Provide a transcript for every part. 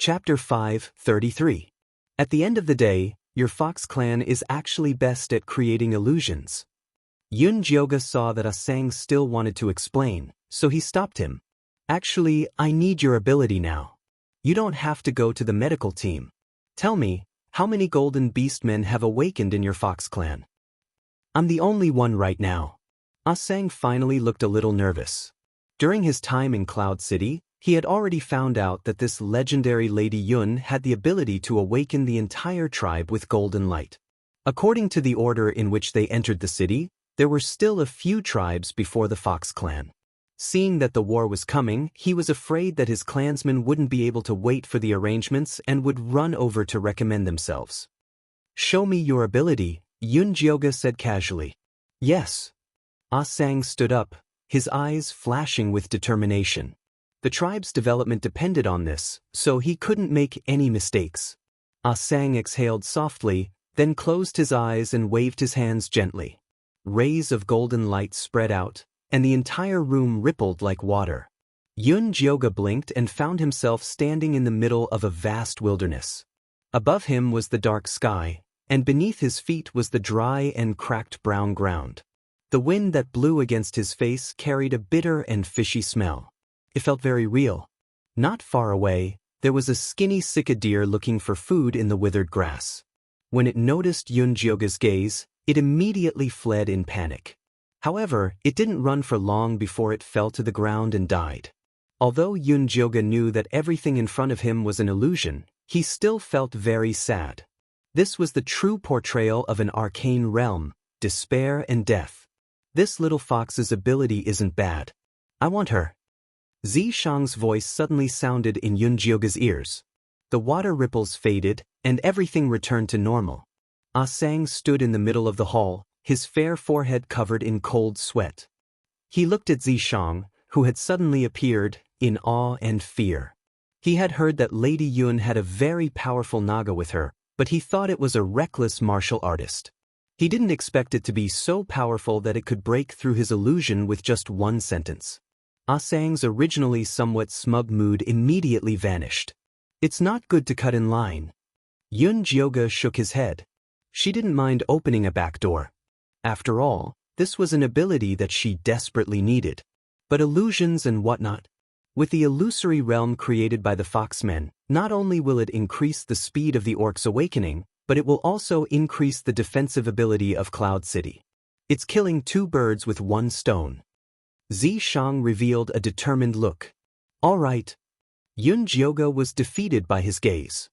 Chapter 5:33. At the end of the day, your fox clan is actually best at creating illusions. Yun Jioga saw that Asang still wanted to explain, so he stopped him. Actually, I need your ability now. You don't have to go to the medical team. Tell me, how many golden beastmen have awakened in your fox clan? I'm the only one right now. Asang finally looked a little nervous. During his time in Cloud City, he had already found out that this legendary Lady Yun had the ability to awaken the entire tribe with golden light. According to the order in which they entered the city, there were still a few tribes before the Fox clan. Seeing that the war was coming, he was afraid that his clansmen wouldn't be able to wait for the arrangements and would run over to recommend themselves. Show me your ability, Yun Jioga said casually. Yes. Asang stood up, his eyes flashing with determination. The tribe's development depended on this, so he couldn't make any mistakes. Asang exhaled softly, then closed his eyes and waved his hands gently. Rays of golden light spread out, and the entire room rippled like water. Yun Jioga blinked and found himself standing in the middle of a vast wilderness. Above him was the dark sky, and beneath his feet was the dry and cracked brown ground. The wind that blew against his face carried a bitter and fishy smell. It felt very real. Not far away, there was a skinny cicada deer looking for food in the withered grass. When it noticed Yun Jioga's gaze, it immediately fled in panic. However, it didn't run for long before it fell to the ground and died. Although Yun Jioga knew that everything in front of him was an illusion, he still felt very sad. This was the true portrayal of an arcane realm, despair and death. This little fox's ability isn't bad. I want her. Zishang's voice suddenly sounded in Yun Jioga's ears. The water ripples faded, and everything returned to normal. Asang stood in the middle of the hall, his fair forehead covered in cold sweat. He looked at Zishang, who had suddenly appeared, in awe and fear. He had heard that Lady Yun had a very powerful naga with her, but he thought it was a reckless martial artist. He didn't expect it to be so powerful that it could break through his illusion with just one sentence. Asang's originally somewhat smug mood immediately vanished. It's not good to cut in line. Yun Jioga shook his head. She didn't mind opening a back door. After all, this was an ability that she desperately needed. But illusions and whatnot? With the illusory realm created by the Foxmen, not only will it increase the speed of the Orc's awakening, but it will also increase the defensive ability of Cloud City. It's killing two birds with one stone. Zishang revealed a determined look. All right. Yun Jioga was defeated by his gaze.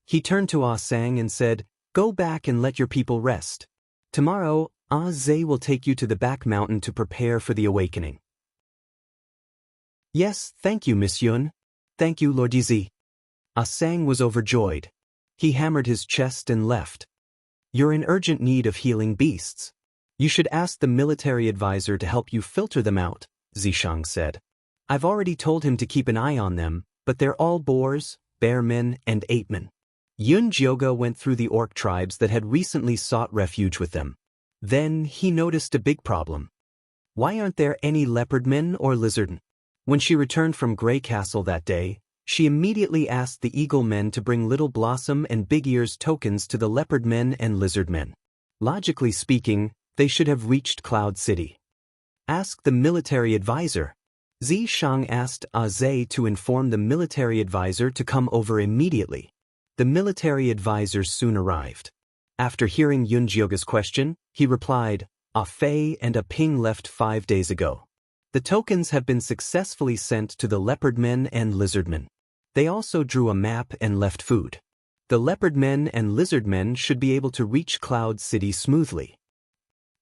He turned to Asang and said, Go back and let your people rest. Tomorrow, Zhe will take you to the back mountain to prepare for the awakening. Yes, thank you, Miss Yun. Thank you, Lord Yizi. Asang was overjoyed. He hammered his chest and left. You're in urgent need of healing beasts. You should ask the military advisor to help you filter them out, Zishang said. I've already told him to keep an eye on them, but they're all boars, bearmen, and apemen. Yun Jioga went through the orc tribes that had recently sought refuge with them. Then he noticed a big problem. Why aren't there any leopardmen or lizardmen? When she returned from Grey Castle that day, she immediately asked the Eagle Men to bring Little Blossom and Big Ear's tokens to the leopardmen and lizardmen. Logically speaking, they should have reached Cloud City. Ask the military advisor. Zishang asked Zhe to inform the military advisor to come over immediately. The military advisor soon arrived. After hearing Yun Jioga's question, he replied, Fei and Ping left 5 days ago. The tokens have been successfully sent to the leopardmen and lizardmen. They also drew a map and left food. The leopardmen and lizardmen should be able to reach Cloud City smoothly.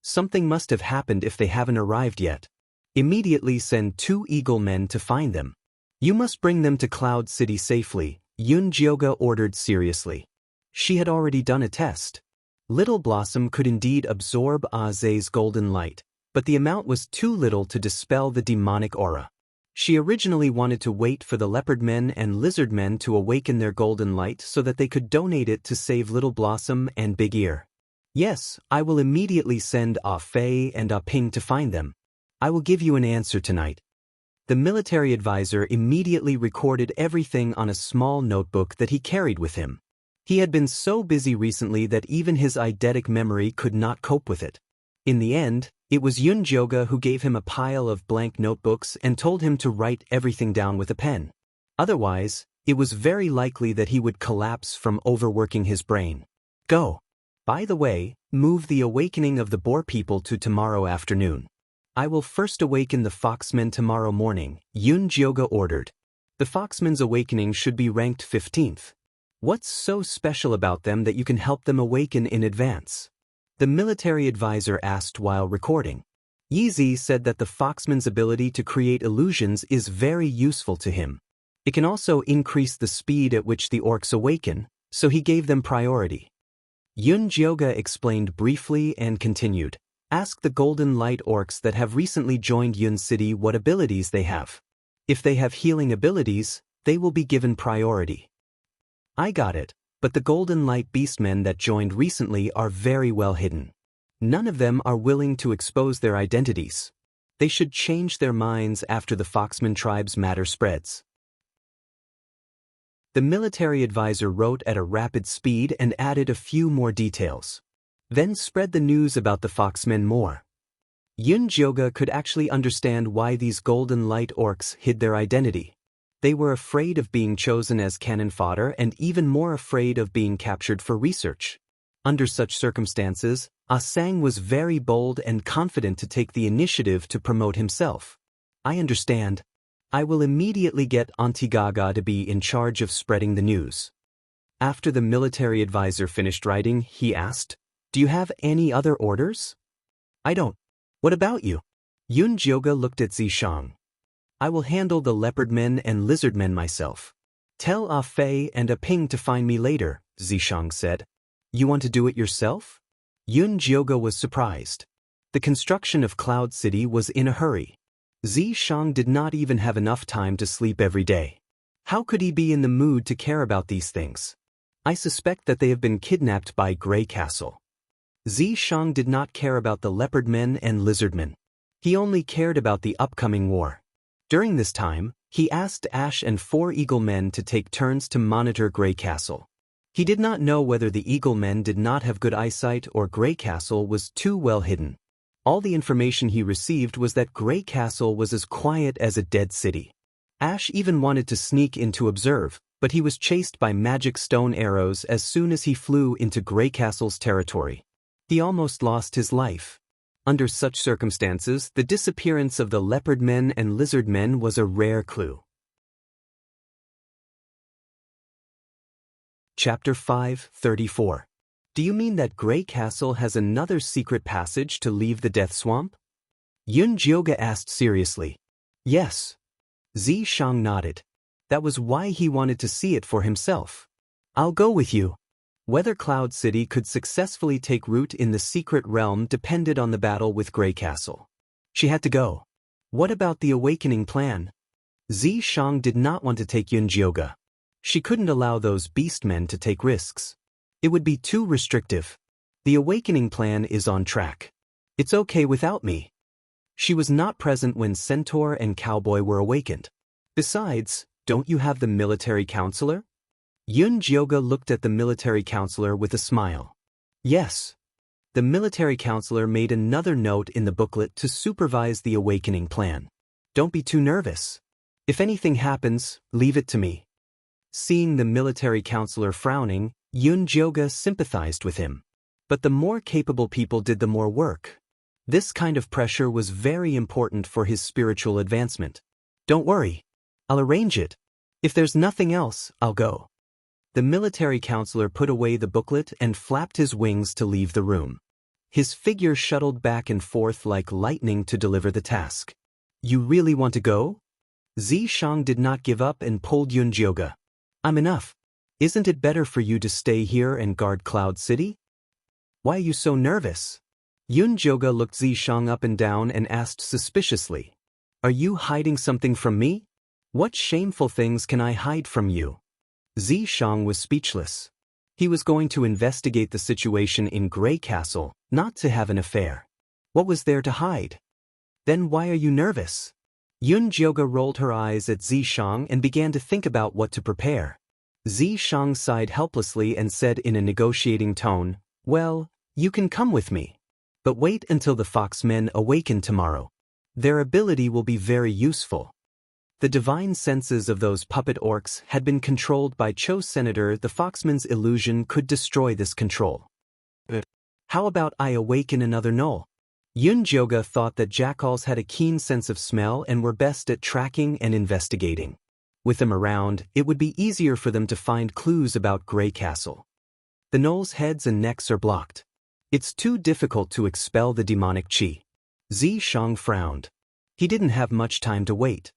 Something must have happened if they haven't arrived yet. Immediately send 2 Eagle Men to find them. You must bring them to Cloud City safely, Yun Jioga ordered seriously. She had already done a test. Little Blossom could indeed absorb Zhe's golden light, but the amount was too little to dispel the demonic aura. She originally wanted to wait for the leopardmen and lizardmen to awaken their golden light so that they could donate it to save Little Blossom and Big Ear. Yes, I will immediately send Fei and Ping to find them. I will give you an answer tonight. The military advisor immediately recorded everything on a small notebook that he carried with him. He had been so busy recently that even his eidetic memory could not cope with it. In the end, it was Yunjioge who gave him a pile of blank notebooks and told him to write everything down with a pen. Otherwise, it was very likely that he would collapse from overworking his brain. Go. By the way, move the awakening of the boar people to tomorrow afternoon. I will first awaken the foxmen tomorrow morning, Yunjioge ordered. The foxmen's awakening should be ranked 15th. What's so special about them that you can help them awaken in advance? The military advisor asked while recording. Yizi said that the foxman's ability to create illusions is very useful to him. It can also increase the speed at which the orcs awaken, so he gave them priority. Yunjioge explained briefly and continued. Ask the Golden Light orcs that have recently joined Yun City what abilities they have. If they have healing abilities, they will be given priority. I got it, but the Golden Light beastmen that joined recently are very well hidden. None of them are willing to expose their identities. They should change their minds after the Foxman tribe's matter spreads. The military advisor wrote at a rapid speed and added a few more details. Then spread the news about the Foxmen more. Yunjioge could actually understand why these Golden Light orcs hid their identity. They were afraid of being chosen as cannon fodder and even more afraid of being captured for research. Under such circumstances, Asang was very bold and confident to take the initiative to promote himself. I understand. I will immediately get Auntie Gaga to be in charge of spreading the news. After the military advisor finished writing, he asked, Do you have any other orders? I don't. What about you? Yunjioge looked at Zishang. I will handle the leopard men and lizard men myself. Tell Ah Fei and Ah Ping to find me later, Zishang said. You want to do it yourself? Yunjioge was surprised. The construction of Cloud City was in a hurry. Zishang did not even have enough time to sleep every day. How could he be in the mood to care about these things? I suspect that they have been kidnapped by Grey Castle. Zishang did not care about the leopard men and lizard men. He only cared about the upcoming war. During this time, he asked Ash and 4 Eagle men to take turns to monitor Grey Castle. He did not know whether the Eagle men did not have good eyesight or Grey Castle was too well hidden. All the information he received was that Grey Castle was as quiet as a dead city. Ash even wanted to sneak in to observe, but he was chased by magic stone arrows as soon as he flew into Grey Castle's territory. He almost lost his life. Under such circumstances, the disappearance of the leopard men and lizard men was a rare clue. Chapter 5:34. Do you mean that Grey Castle has another secret passage to leave the Death Swamp? Yunjioge asked seriously. Yes. Zishang nodded. That was why he wanted to see it for himself. I'll go with you. Whether Cloud City could successfully take root in the secret realm depended on the battle with Grey Castle. She had to go. What about the awakening plan? Zishang did not want to take Yunjioge. She couldn't allow those beastmen to take risks. It would be too restrictive. The awakening plan is on track. It's okay without me. She was not present when Centaur and Cowboy were awakened. Besides, don't you have the military counselor? Yunjioge looked at the military counselor with a smile. Yes. The military counselor made another note in the booklet to supervise the awakening plan. Don't be too nervous. If anything happens, leave it to me. Seeing the military counselor frowning, Yunjioge sympathized with him. But the more capable people did the more work. This kind of pressure was very important for his spiritual advancement. Don't worry. I'll arrange it. If there's nothing else, I'll go. The military counselor put away the booklet and flapped his wings to leave the room. His figure shuttled back and forth like lightning to deliver the task. You really want to go? Zishang did not give up and pulled Yunjioge. I'm enough. Isn't it better for you to stay here and guard Cloud City? Why are you so nervous? Yunjioge looked Zishang up and down and asked suspiciously. Are you hiding something from me? What shameful things can I hide from you? Zishang was speechless. He was going to investigate the situation in Grey Castle, not to have an affair. What was there to hide? Then why are you nervous? Yunjioga rolled her eyes at Zishang and began to think about what to prepare. Zishang sighed helplessly and said in a negotiating tone, "Well, you can come with me. But wait until the foxmen awaken tomorrow. Their ability will be very useful." The divine senses of those puppet orcs had been controlled by Cho Senator. The foxman's illusion could destroy this control. How about I awaken another gnoll? Yunjioga thought that jackals had a keen sense of smell and were best at tracking and investigating. With them around, it would be easier for them to find clues about Grey Castle. The gnolls' heads and necks are blocked. It's too difficult to expel the demonic qi. Zishang frowned. He didn't have much time to wait.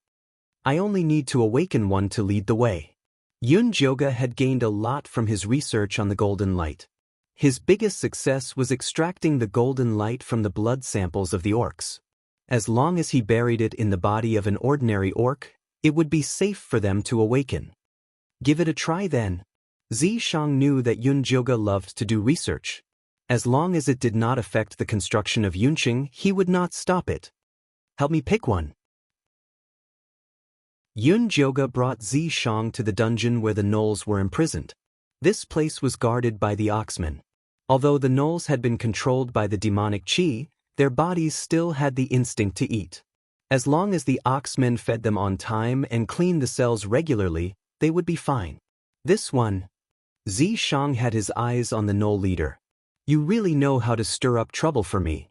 I only need to awaken one to lead the way. Yunjioga had gained a lot from his research on the golden light. His biggest success was extracting the golden light from the blood samples of the orcs. As long as he buried it in the body of an ordinary orc, it would be safe for them to awaken. Give it a try then. Zishang knew that Yunjioga loved to do research. As long as it did not affect the construction of Yunqing, he would not stop it. Help me pick one. Yunjioga brought Zishang to the dungeon where the gnolls were imprisoned. This place was guarded by the oxmen. Although the gnolls had been controlled by the demonic qi, their bodies still had the instinct to eat. As long as the oxmen fed them on time and cleaned the cells regularly, they would be fine. This one. Zishang had his eyes on the gnoll leader. You really know how to stir up trouble for me.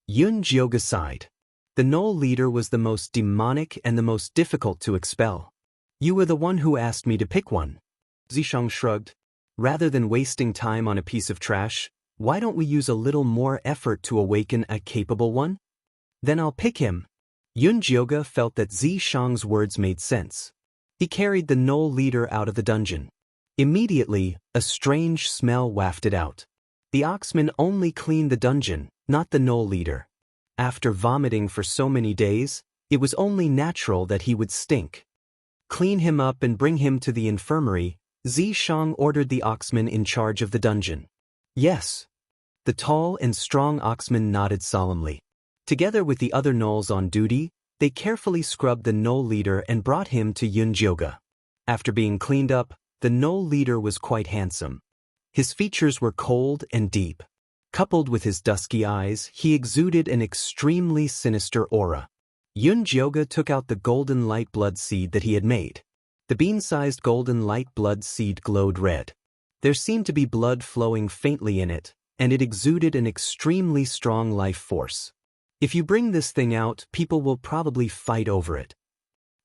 Yunjioga sighed. The gnoll leader was the most demonic and the most difficult to expel. You were the one who asked me to pick one. Zishang shrugged. Rather than wasting time on a piece of trash, why don't we use a little more effort to awaken a capable one? Then I'll pick him. Yunjioga felt that Zishang's words made sense. He carried the gnoll leader out of the dungeon. Immediately, a strange smell wafted out. The oxmen only cleaned the dungeon, not the gnoll leader. After vomiting for so many days, it was only natural that he would stink. Clean him up and bring him to the infirmary, Zishang ordered the oxman in charge of the dungeon. Yes. The tall and strong oxman nodded solemnly. Together with the other gnolls on duty, they carefully scrubbed the gnoll leader and brought him to Yunjioga. After being cleaned up, the gnoll leader was quite handsome. His features were cold and deep. Coupled with his dusky eyes, he exuded an extremely sinister aura. Yunjioga took out the golden light blood seed that he had made. The bean-sized golden light blood seed glowed red. There seemed to be blood flowing faintly in it, and it exuded an extremely strong life force. If you bring this thing out, people will probably fight over it.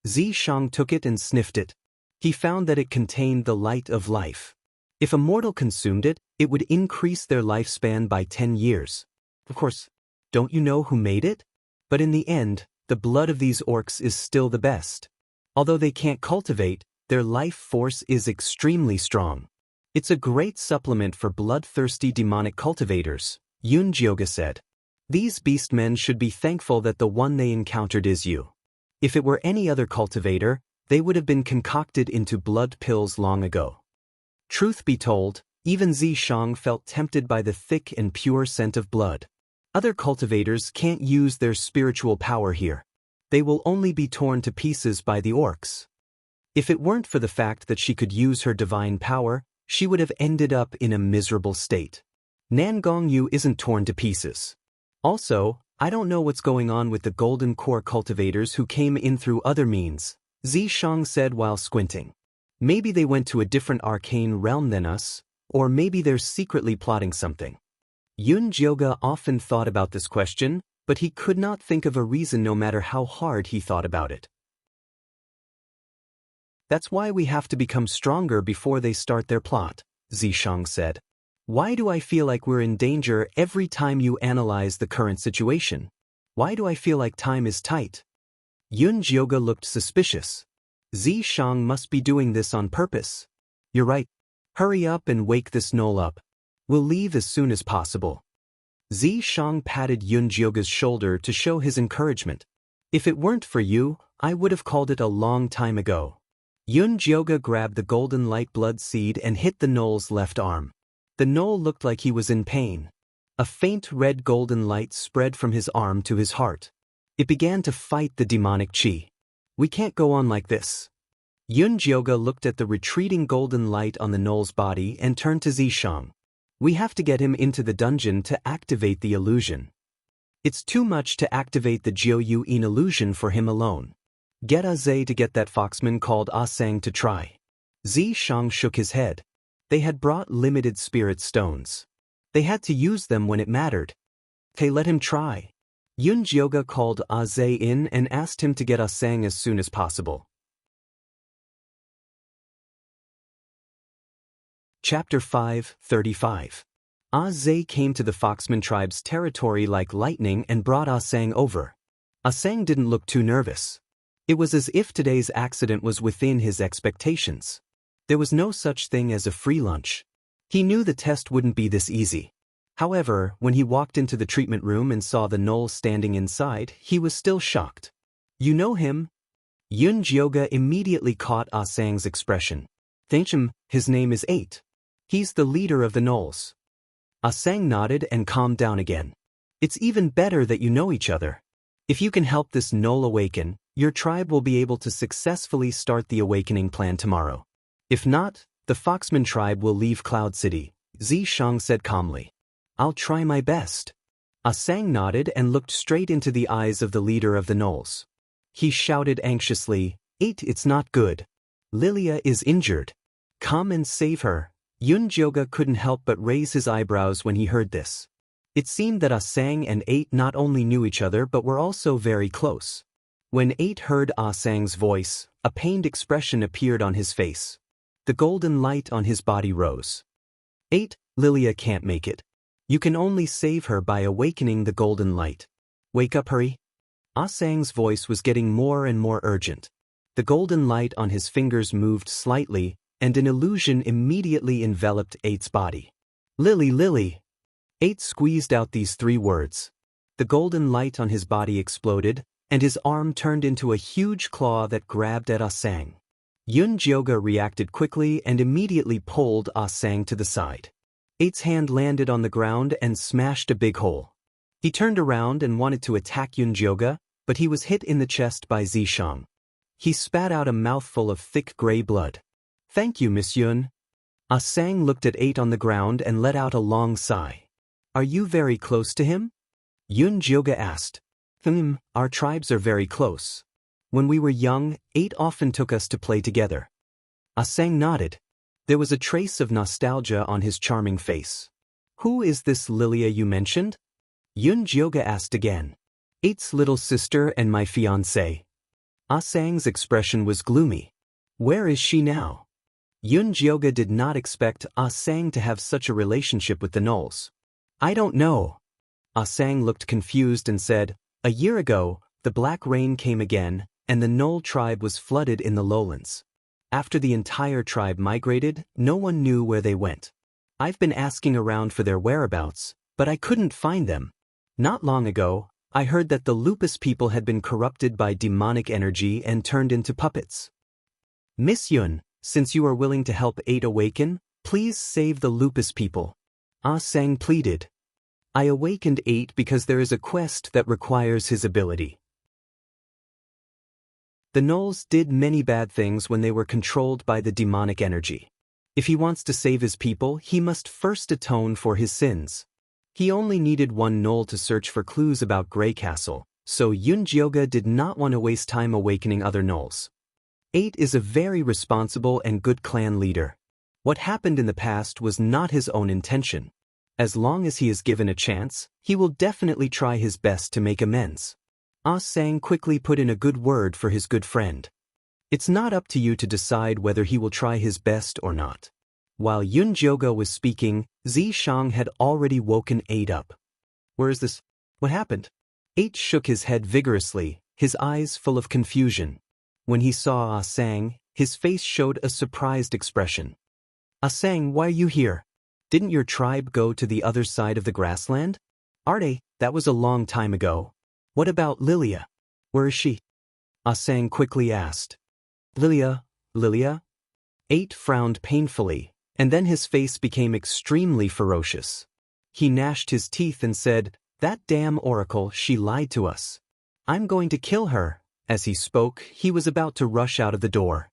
Zishang took it and sniffed it. He found that it contained the light of life. If a mortal consumed it, it would increase their lifespan by 10 years. Of course, don't you know who made it? But in the end, the blood of these orcs is still the best. Although they can't cultivate, their life force is extremely strong. It's a great supplement for bloodthirsty demonic cultivators, Yunjioga said. These beastmen should be thankful that the one they encountered is you. If it were any other cultivator, they would have been concocted into blood pills long ago. Truth be told, even Zishang felt tempted by the thick and pure scent of blood. Other cultivators can't use their spiritual power here. They will only be torn to pieces by the orcs. If it weren't for the fact that she could use her divine power, she would have ended up in a miserable state. Nangongyu isn't torn to pieces. Also, I don't know what's going on with the golden core cultivators who came in through other means, Zishang said while squinting. Maybe they went to a different arcane realm than us, or maybe they're secretly plotting something. Yunjioga often thought about this question, but he could not think of a reason no matter how hard he thought about it. That's why we have to become stronger before they start their plot, Zishang said. Why do I feel like we're in danger every time you analyze the current situation? Why do I feel like time is tight? Yunjioga looked suspicious. Zishang must be doing this on purpose. You're right. Hurry up and wake this gnoll up. We'll leave as soon as possible. Zishang patted Yunjioga's shoulder to show his encouragement. If it weren't for you, I would have called it a long time ago. Yunjioga grabbed the golden light blood seed and hit the gnoll's left arm. The gnoll looked like he was in pain. A faint red golden light spread from his arm to his heart. It began to fight the demonic qi. We can't go on like this. Yunjioga looked at the retreating golden light on the knoll's body and turned to Zishang. We have to get him into the dungeon to activate the illusion. It's too much to activate the Jiu Yin illusion for him alone. Get Zhe to get that foxman called Sang to try. Zishang shook his head. They had brought limited spirit stones. They had to use them when it mattered. They let him try. Yunjioga called Zhe in and asked him to get Sang as soon as possible. Chapter 5:35. Zhe came to the Foxman tribe's territory like lightning and brought Sang over. Sang didn't look too nervous. It was as if today's accident was within his expectations. There was no such thing as a free lunch. He knew the test wouldn't be this easy. However, when he walked into the treatment room and saw the knoll standing inside, he was still shocked. You know him? Yunjioga immediately caught Sang's expression. Thank him, his name is 8. He's the leader of the gnolls. Sang nodded and calmed down again. It's even better that you know each other. If you can help this gnoll awaken, your tribe will be able to successfully start the awakening plan tomorrow. If not, the Foxman tribe will leave Cloud City, Zishang said calmly. I'll try my best. Sang nodded and looked straight into the eyes of the leader of the gnolls. He shouted anxiously, 8, it's not good. Lilia is injured. Come and save her. Yunjioga couldn't help but raise his eyebrows when he heard this. It seemed that Sang and 8 not only knew each other but were also very close. When 8 heard Sang's voice, a pained expression appeared on his face. The golden light on his body rose. 8, Lilia can't make it. You can only save her by awakening the golden light. Wake up, hurry. Sang's voice was getting more and more urgent. The golden light on his fingers moved slightly, and an illusion immediately enveloped 8's body. Lily, Lily! 8 squeezed out these 3 words. The golden light on his body exploded, and his arm turned into a huge claw that grabbed at Sang. Yunjioga reacted quickly and immediately pulled Sang to the side. 8's hand landed on the ground and smashed a big hole. He turned around and wanted to attack Yunjioga, but he was hit in the chest by Zishang. He spat out a mouthful of thick gray blood. Thank you, Miss Yun. Sang looked at 8 on the ground and let out a long sigh. Are you very close to him? Yunjioga asked. Our tribes are very close. When we were young, 8 often took us to play together. Sang nodded. There was a trace of nostalgia on his charming face. Who is this Lilia you mentioned? Yunjioga asked again. 8's little sister and my fiancé. Sang's expression was gloomy. Where is she now? Yunjioga did not expect Sang to have such a relationship with the gnolls. I don't know. Sang looked confused and said, a year ago, the black rain came again, and the gnoll tribe was flooded in the lowlands. After the entire tribe migrated, no one knew where they went. I've been asking around for their whereabouts, but I couldn't find them. Not long ago, I heard that the lupus people had been corrupted by demonic energy and turned into puppets. Miss Yun, since you are willing to help 8 awaken, please save the lupus people. Sang pleaded. I awakened 8 because there is a quest that requires his ability. The gnolls did many bad things when they were controlled by the demonic energy. If he wants to save his people, he must first atone for his sins. He only needed one gnoll to search for clues about Grey Castle, so Yunjioga did not want to waste time awakening other gnolls. 8 is a very responsible and good clan leader. What happened in the past was not his own intention. As long as he is given a chance, he will definitely try his best to make amends. Sang quickly put in a good word for his good friend. It's not up to you to decide whether he will try his best or not. While Yunjioga was speaking, Zishang had already woken 8 up. Where is this? What happened? 8 shook his head vigorously, his eyes full of confusion. When he saw Sang, his face showed a surprised expression. Sang, why are you here? Didn't your tribe go to the other side of the grassland? Arde, that was a long time ago. What about Lilia? Where is she? Sang quickly asked. Lilia? 8 frowned painfully, and then his face became extremely ferocious. He gnashed his teeth and said, that damn oracle, she lied to us. I'm going to kill her. As he spoke, he was about to rush out of the door.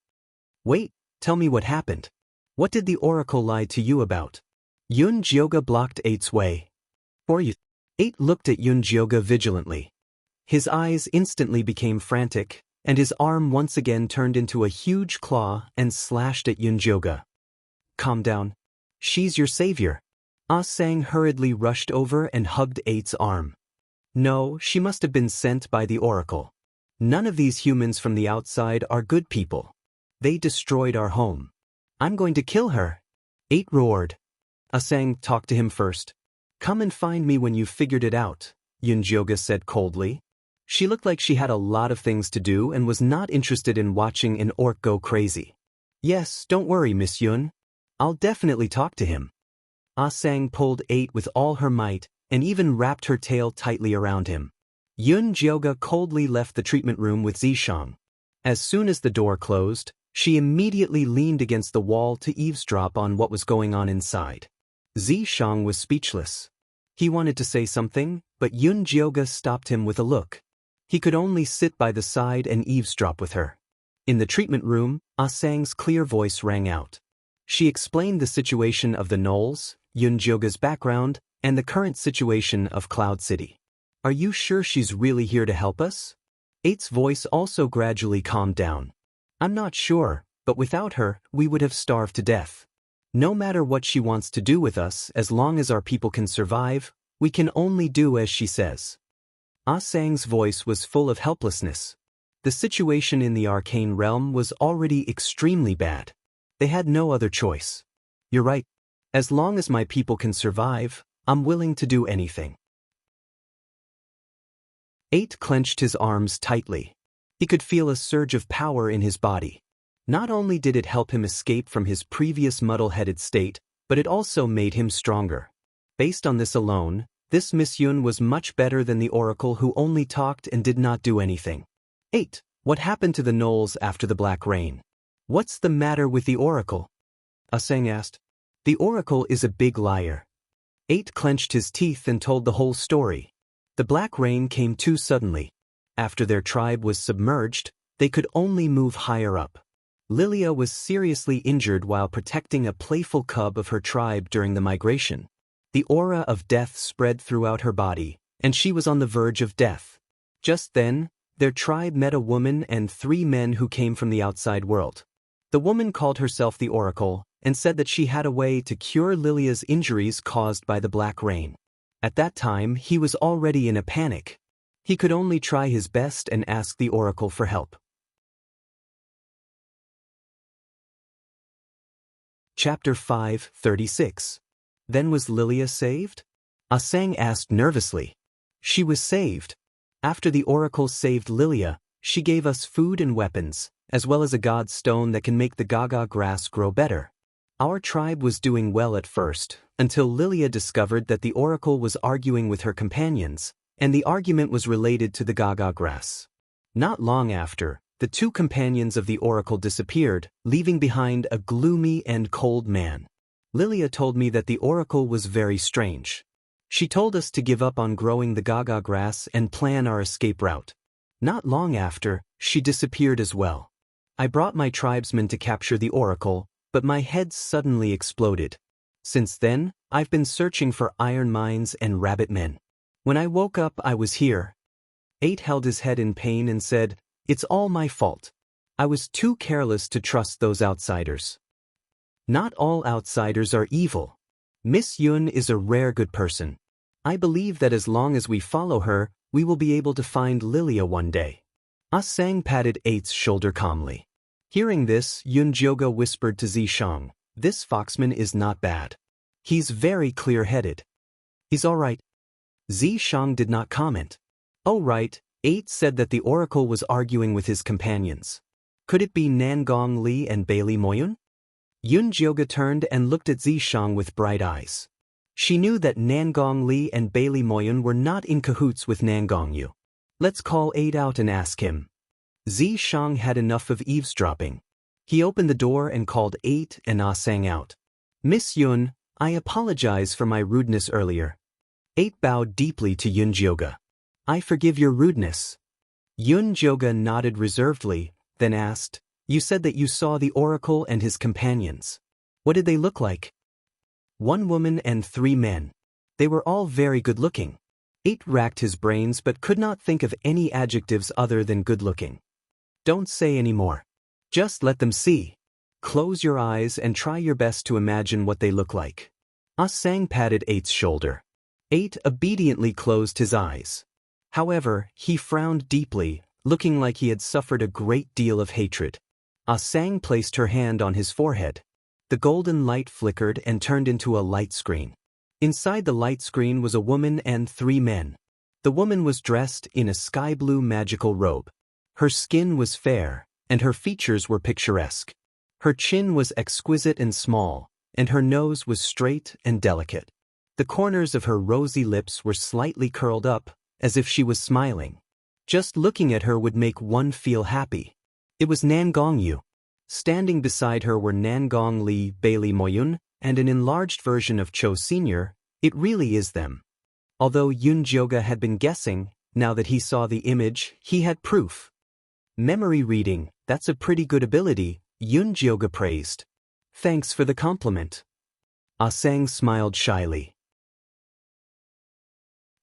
Wait, tell me what happened. What did the oracle lie to you about? Yun Jioga blocked 8's way. For you. 8 looked at Yun Jioga vigilantly. His eyes instantly became frantic, and his arm once again turned into a huge claw and slashed at Yun Jioga. Calm down. She's your savior. Ah Sang hurriedly rushed over and hugged 8's arm. No, she must have been sent by the oracle. None of these humans from the outside are good people. They destroyed our home. I'm going to kill her. 8 roared. Ah Sang talked to him first. Come and find me when you've figured it out, Yun Jioga said coldly. She looked like she had a lot of things to do and was not interested in watching an orc go crazy. Yes, don't worry, Miss Yun. I'll definitely talk to him. Ah Sang pulled 8 with all her might and even wrapped her tail tightly around him. Yun Jioga coldly left the treatment room with Zishang. As soon as the door closed, she immediately leaned against the wall to eavesdrop on what was going on inside. Zishang was speechless. He wanted to say something, but Yun Jioga stopped him with a look. He could only sit by the side and eavesdrop with her. In the treatment room, Ah Sang's clear voice rang out. She explained the situation of the Knolls, Yun Jioga's background, and the current situation of Cloud City. Are you sure she's really here to help us? 8's voice also gradually calmed down. I'm not sure, but without her, we would have starved to death. No matter what she wants to do with us, as long as our people can survive, we can only do as she says. Ah Sang's voice was full of helplessness. The situation in the arcane realm was already extremely bad. They had no other choice. You're right. As long as my people can survive, I'm willing to do anything. 8 clenched his arms tightly. He could feel a surge of power in his body. Not only did it help him escape from his previous muddle-headed state, but it also made him stronger. Based on this alone, this Miss Yun was much better than the oracle who only talked and did not do anything. 8. What happened to the Knolls after the Black Rain? What's the matter with the oracle? Ah Sang asked. The oracle is a big liar. 8 clenched his teeth and told the whole story. The Black Rain came too suddenly. After their tribe was submerged, they could only move higher up. Lilia was seriously injured while protecting a playful cub of her tribe during the migration. The aura of death spread throughout her body, and she was on the verge of death. Just then, their tribe met a woman and 3 men who came from the outside world. The woman called herself the Oracle and said that she had a way to cure Lilia's injuries caused by the Black Rain. At that time, he was already in a panic. He could only try his best and ask the Oracle for help. Chapter 5:36. Then was Lilia saved? Ah Sang asked nervously. She was saved. After the oracle saved Lilia, she gave us food and weapons, as well as a god stone that can make the gaga grass grow better. Our tribe was doing well at first, until Lilia discovered that the oracle was arguing with her companions, and the argument was related to the gaga grass. Not long after, the 2 companions of the oracle disappeared, leaving behind a gloomy and cold man. Lilia told me that the oracle was very strange. She told us to give up on growing the gaga grass and plan our escape route. Not long after, she disappeared as well. I brought my tribesmen to capture the oracle, but my head suddenly exploded. Since then, I've been searching for iron mines and rabbit men. When I woke up, I was here. 8 held his head in pain and said, "It's all my fault. I was too careless to trust those outsiders." Not all outsiders are evil. Miss Yun is a rare good person. I believe that as long as we follow her, we will be able to find Lilia one day. Ah Sang patted 8's shoulder calmly. Hearing this, Yun Jioga whispered to Zishang, "This foxman is not bad. He's very clear-headed." "He's all right." Zishang did not comment. "Oh right," 8 said that the oracle was arguing with his companions. Could it be Nangong Li and Bailey Moyun? Yun Jioga turned and looked at Zishang with bright eyes. She knew that Nangong Li and Bailey Moyun were not in cahoots with Nangong Yu. Let's call 8 out and ask him. Zishang had enough of eavesdropping. He opened the door and called 8 and Ah Sang out. "Miss Yun, I apologize for my rudeness earlier." 8 bowed deeply to Yun Jioga. "I forgive your rudeness." Jioga nodded reservedly, then asked, "You said that you saw the oracle and his companions. What did they look like?" "One woman and 3 men. They were all very good-looking." 8 racked his brains but could not think of any adjectives other than good-looking. "Don't say any more. Just let them see. Close your eyes and try your best to imagine what they look like." Sang patted 8's shoulder. 8 obediently closed his eyes. However, he frowned deeply, looking like he had suffered a great deal of hatred. Sang placed her hand on his forehead. The golden light flickered and turned into a light screen. Inside the light screen was a woman and 3 men. The woman was dressed in a sky-blue magical robe. Her skin was fair, and her features were picturesque. Her chin was exquisite and small, and her nose was straight and delicate. The corners of her rosy lips were slightly curled up, as if she was smiling. Just looking at her would make one feel happy. It was Nangong Yu. Standing beside her were Nangong Li Bailey Moyun, and an enlarged version of Cho Sr. It really is them. Although Jioga had been guessing, now that he saw the image, he had proof. "Memory reading, that's a pretty good ability," Jioga praised. "Thanks for the compliment." Sang smiled shyly.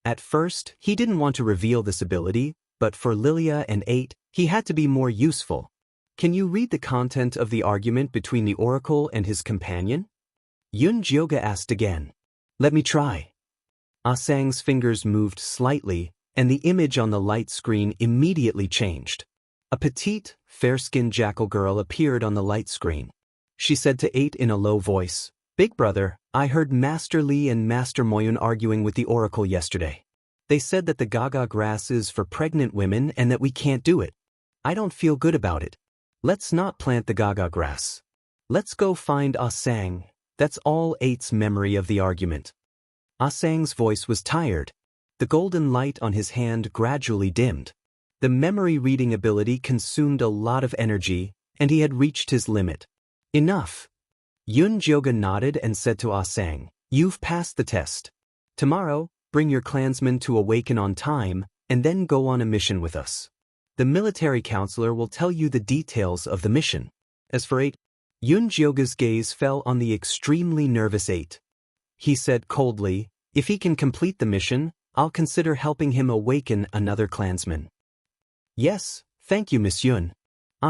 At first, he didn't want to reveal this ability, but for Lilia and 8, he had to be more useful. "Can you read the content of the argument between the oracle and his companion?" Jioga asked again. "Let me try." Sang's fingers moved slightly, and the image on the light screen immediately changed. A petite, fair-skinned jackal girl appeared on the light screen. She said to 8 in a low voice, "Big brother, I heard Master Li and Master Moyun arguing with the oracle yesterday. They said that the gaga grass is for pregnant women and that we can't do it. I don't feel good about it. Let's not plant the gaga grass. Let's go find Sang." That's all 8's memory of the argument. Sang's voice was tired. The golden light on his hand gradually dimmed. The memory reading ability consumed a lot of energy, and he had reached his limit. "Enough." Jioga nodded and said to Sang, "You've passed the test. Tomorrow, bring your clansmen to awaken on time, and then go on a mission with us. The military counselor will tell you the details of the mission." As for 8, Jioga's gaze fell on the extremely nervous 8. He said coldly, "If he can complete the mission, I'll consider helping him awaken another clansman." "Yes, thank you, Miss Yun."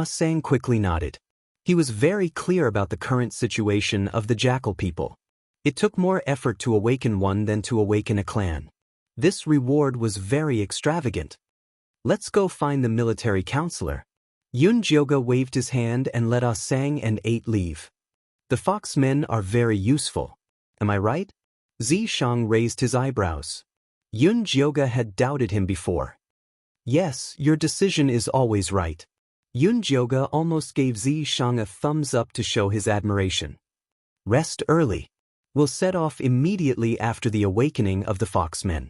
Sang quickly nodded. He was very clear about the current situation of the jackal people. It took more effort to awaken one than to awaken a clan. This reward was very extravagant. "Let's go find the military counselor." Jioga waved his hand and let Sang and 8 leave. "The fox men are very useful. Am I right?" Zishang raised his eyebrows. Jioga had doubted him before. "Yes, your decision is always right." Jioga almost gave Zishang a thumbs up to show his admiration. "Rest early. We'll set off immediately after the awakening of the foxmen."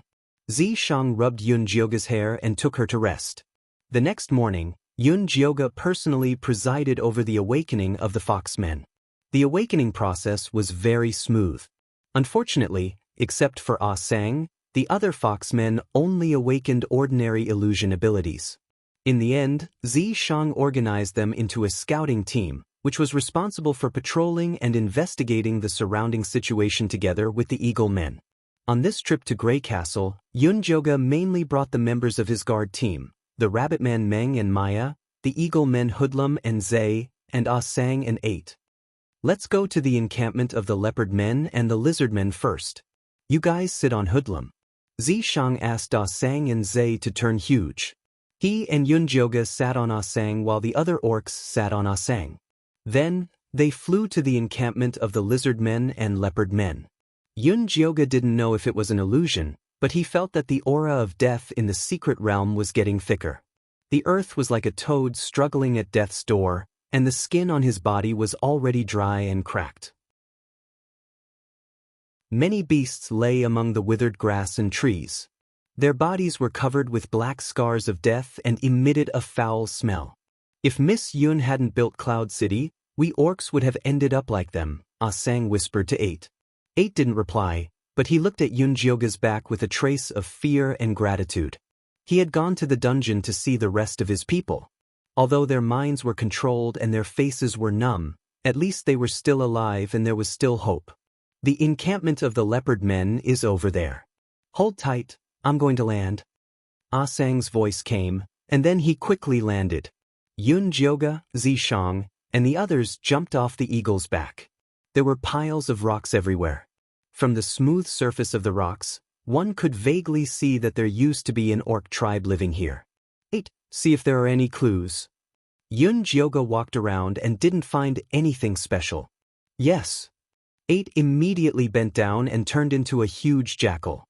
Zishang rubbed Jioga's hair and took her to rest. The next morning, Jioga personally presided over the awakening of the foxmen. The awakening process was very smooth. Unfortunately, except for Sang, the other foxmen only awakened ordinary illusion abilities. In the end, Zishang organized them into a scouting team, which was responsible for patrolling and investigating the surrounding situation together with the Eagle Men. On this trip to Grey Castle, Jioga mainly brought the members of his guard team, the Rabbit Man Meng and Maya, the Eagle Men Hoodlum and Zay, and Sang and 8. "Let's go to the encampment of the Leopard Men and the Lizard Men first. You guys sit on Hoodlum." Zishang asked Sang and Zay to turn huge. He and Jioga sat on Sang while the other orcs sat on Sang. Then, they flew to the encampment of the Lizard Men and Leopard Men. Jioga didn't know if it was an illusion, but he felt that the aura of death in the secret realm was getting thicker. The earth was like a toad struggling at death's door, and the skin on his body was already dry and cracked. Many beasts lay among the withered grass and trees. Their bodies were covered with black scars of death and emitted a foul smell. "If Miss Yun hadn't built Cloud City, we orcs would have ended up like them," Sang whispered to 8. 8 didn't reply, but he looked at Jioga's back with a trace of fear and gratitude. He had gone to the dungeon to see the rest of his people. Although their minds were controlled and their faces were numb, at least they were still alive and there was still hope. The encampment of the leopard men is over there. Hold tight, I'm going to land. Ah Sang's voice came, and then he quickly landed. Yun Jioga, Zishang, and the others jumped off the eagle's back. There were piles of rocks everywhere. From the smooth surface of the rocks, one could vaguely see that there used to be an orc tribe living here. 8. See if there are any clues. Yun Jioga walked around and didn't find anything special. Yes. 8 immediately bent down and turned into a huge jackal.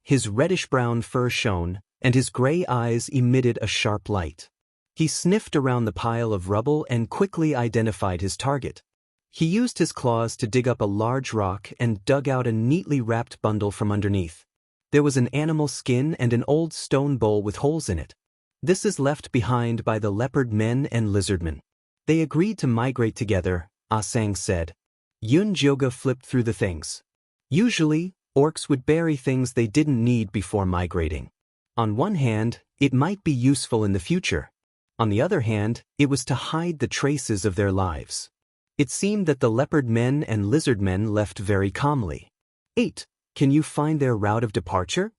His reddish-brown fur shone, and his gray eyes emitted a sharp light. He sniffed around the pile of rubble and quickly identified his target. He used his claws to dig up a large rock and dug out a neatly wrapped bundle from underneath. There was an animal skin and an old stone bowl with holes in it. This is left behind by the leopard men and lizardmen. They agreed to migrate together, Ah Sang said. Yun Jioga flipped through the things. Usually, orcs would bury things they didn't need before migrating. On one hand, it might be useful in the future. On the other hand, it was to hide the traces of their lives. It seemed that the leopard men and lizard men left very calmly. 8. Can you find their route of departure?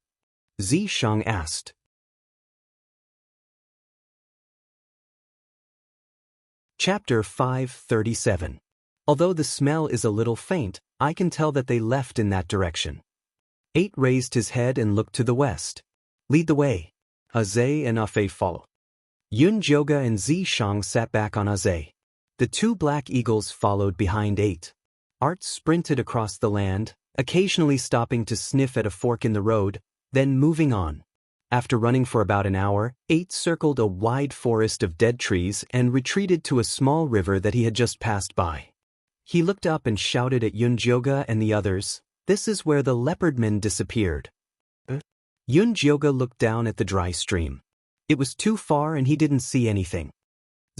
Zishang asked. Chapter 537. Although the smell is a little faint, I can tell that they left in that direction. 8 raised his head and looked to the west. Lead the way. Aze and Afe follow. Yun Jioga and Zishang sat back on Aze. The 2 black eagles followed behind 8. Art sprinted across the land, occasionally stopping to sniff at a fork in the road, then moving on. After running for about an hour, 8 circled a wide forest of dead trees and retreated to a small river that he had just passed by. He looked up and shouted at Yun Jioga and the others, "This is where the leopard men disappeared." Yun Jioga looked down at the dry stream. It was too far and he didn't see anything.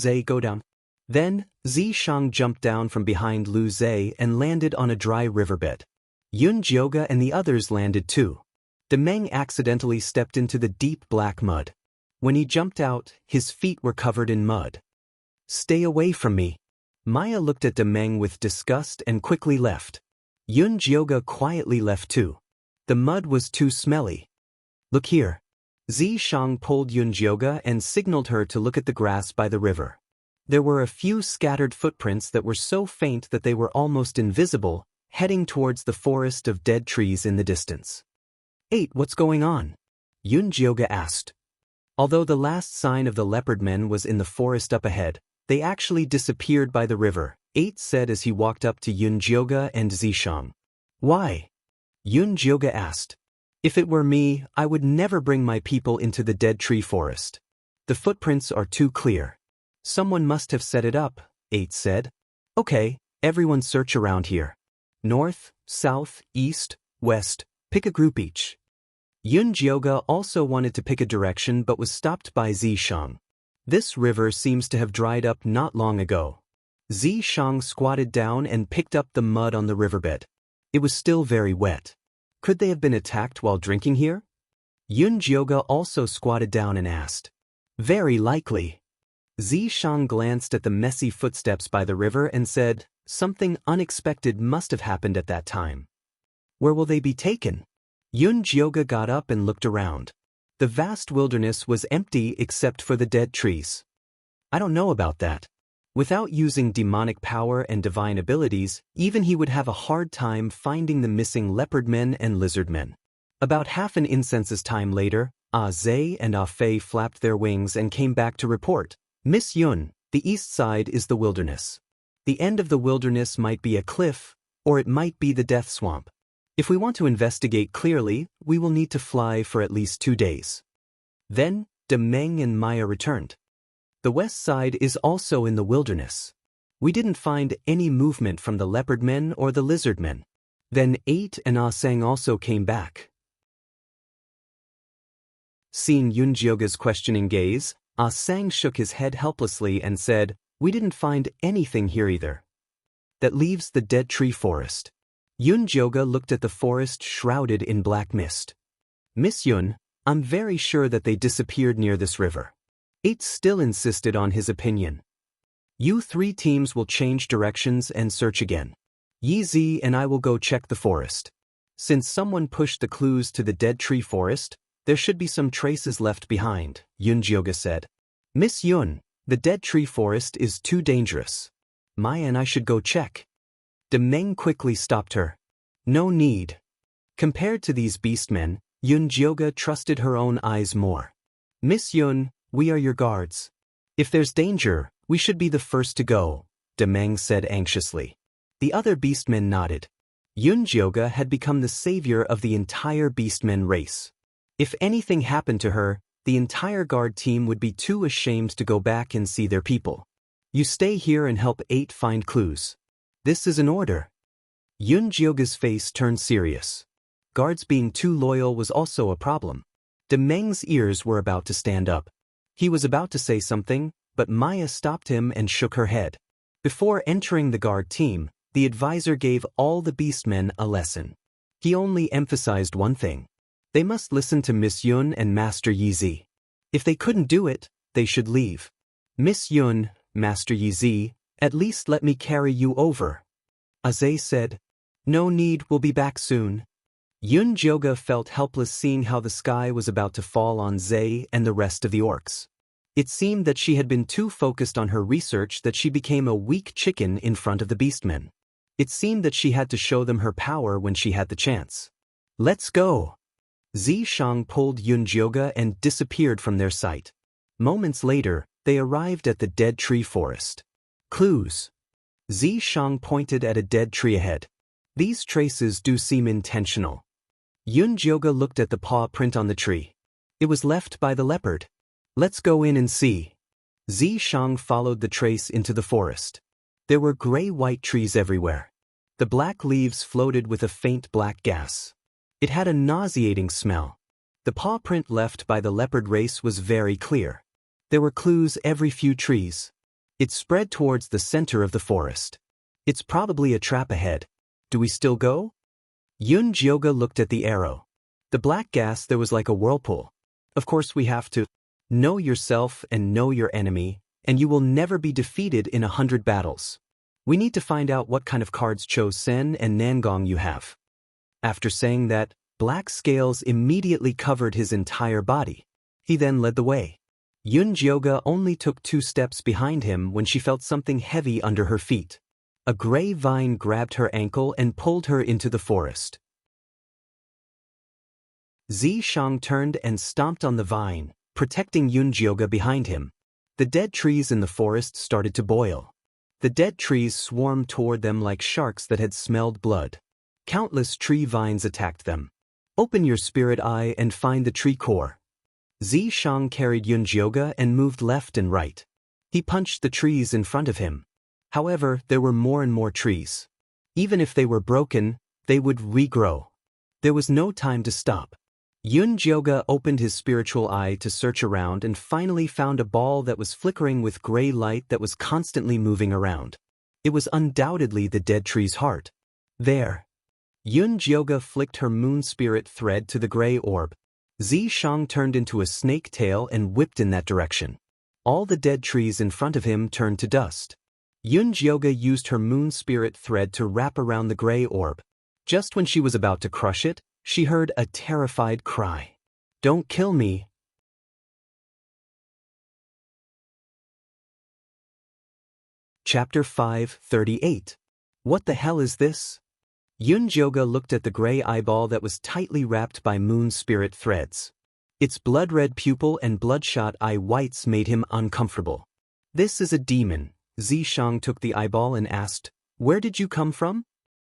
Zay, go down. Then, Zishang jumped down from behind Lu Zay and landed on a dry riverbed. Yun Jioga and the others landed too. Demeng accidentally stepped into the deep black mud. When he jumped out, his feet were covered in mud. Stay away from me. Maya looked at Demeng with disgust and quickly left. Yun Jioga quietly left too. The mud was too smelly. Look here. Zishang pulled Yun Jioga and signaled her to look at the grass by the river. There were a few scattered footprints that were so faint that they were almost invisible, heading towards the forest of dead trees in the distance. 8. What's going on? Yun Jioga asked. Although the last sign of the leopard men was in the forest up ahead, they actually disappeared by the river, 8 said as he walked up to Yun Jioga and Zishang. Why? Yun Jioga asked. If it were me, I would never bring my people into the dead tree forest. The footprints are too clear. Someone must have set it up, 8 said. Okay, everyone search around here. North, south, east, west, pick a group each. Yun Jioga also wanted to pick a direction but was stopped by Zishang. This river seems to have dried up not long ago. Zishang squatted down and picked up the mud on the riverbed. It was still very wet. Could they have been attacked while drinking here? Yun Jioga also squatted down and asked. Very likely. Zishang glanced at the messy footsteps by the river and said, something unexpected must have happened at that time. Where will they be taken? Yun Jioga got up and looked around. The vast wilderness was empty except for the dead trees. I don't know about that. Without using demonic power and divine abilities, even he would have a hard time finding the missing leopard men and lizard men. About half an incense's time later, Ah Zay and Ah Fei flapped their wings and came back to report. Miss Yun, the east side is the wilderness. The end of the wilderness might be a cliff, or it might be the death swamp. If we want to investigate clearly, we will need to fly for at least 2 days. Then, Demeng and Maya returned. The west side is also in the wilderness. We didn't find any movement from the leopard men or the lizard men. Then 8 and Ah Sang also came back. Seeing Yun Jioga's questioning gaze, Ah Sang shook his head helplessly and said, we didn't find anything here either. That leaves the dead tree forest. Yun Jioga looked at the forest shrouded in black mist. Miss Yun, I'm very sure that they disappeared near this river. 8 still insisted on his opinion. You 3 teams will change directions and search again. Yi and I will go check the forest. Since someone pushed the clues to the dead tree forest, there should be some traces left behind, Yunjioga said. Miss Yun, the dead tree forest is too dangerous. Maya and I should go check. Demeng quickly stopped her. No need. Compared to these beastmen, Yunjioga trusted her own eyes more. Miss Yun, we are your guards. If there's danger, we should be the first to go, Demeng said anxiously. The other beastmen nodded. Yunjioga had become the savior of the entire beastmen race. If anything happened to her, the entire guard team would be too ashamed to go back and see their people. You stay here and help 8 find clues. This is an order. Yunjioga's face turned serious. Guards being too loyal was also a problem. Demeng's ears were about to stand up. He was about to say something, but Maya stopped him and shook her head. Before entering the guard team, the advisor gave all the beastmen a lesson. He only emphasized one thing. They must listen to Miss Yun and Master Yizi. If they couldn't do it, they should leave. Miss Yun, Master Yizi, at least let me carry you over. Aze said. No need, we'll be back soon. Yunjioga felt helpless seeing how the sky was about to fall on Zay and the rest of the orcs. It seemed that she had been too focused on her research that she became a weak chicken in front of the beastmen. It seemed that she had to show them her power when she had the chance. Let's go. Zishang pulled Yunjioga and disappeared from their sight. Moments later, they arrived at the dead tree forest. Clues. Zishang pointed at a dead tree ahead. These traces do seem intentional. Yunjioga looked at the paw print on the tree. It was left by the leopard. Let's go in and see. Zishang followed the trace into the forest. There were gray-white trees everywhere. The black leaves floated with a faint black gas. It had a nauseating smell. The paw print left by the leopard race was very clear. There were clues every few trees. It spread towards the center of the forest. It's probably a trap ahead. Do we still go? Yunjioga looked at the arrow. The black gas there was like a whirlpool. Of course we have to know yourself and know your enemy, and you will never be defeated in 100 battles. We need to find out what kind of cards Cho Sen and Nangong you have. After saying that, black scales immediately covered his entire body. He then led the way. Yunjioga only took 2 steps behind him when she felt something heavy under her feet. A gray vine grabbed her ankle and pulled her into the forest. Zishang turned and stomped on the vine, protecting Yunjioga behind him. The dead trees in the forest started to boil. The dead trees swarmed toward them like sharks that had smelled blood. Countless tree vines attacked them. Open your spirit eye and find the tree core. Zishang carried Yunjioga and moved left and right. He punched the trees in front of him. However, there were more and more trees. Even if they were broken, they would regrow. There was no time to stop. Yunjioga opened his spiritual eye to search around and finally found a ball that was flickering with gray light that was constantly moving around. It was undoubtedly the dead tree's heart. There. Yunjioga flicked her moon spirit thread to the gray orb. Zishang turned into a snake tail and whipped in that direction. All the dead trees in front of him turned to dust. Yunjioga used her moon spirit thread to wrap around the gray orb. Just when she was about to crush it, she heard a terrified cry. Don't kill me. Chapter 5:38. What the hell is this? Yunjioga looked at the gray eyeball that was tightly wrapped by moon spirit threads. Its blood-red pupil and bloodshot eye whites made him uncomfortable. This is a demon. Zishang took the eyeball and asked, Where did you come from?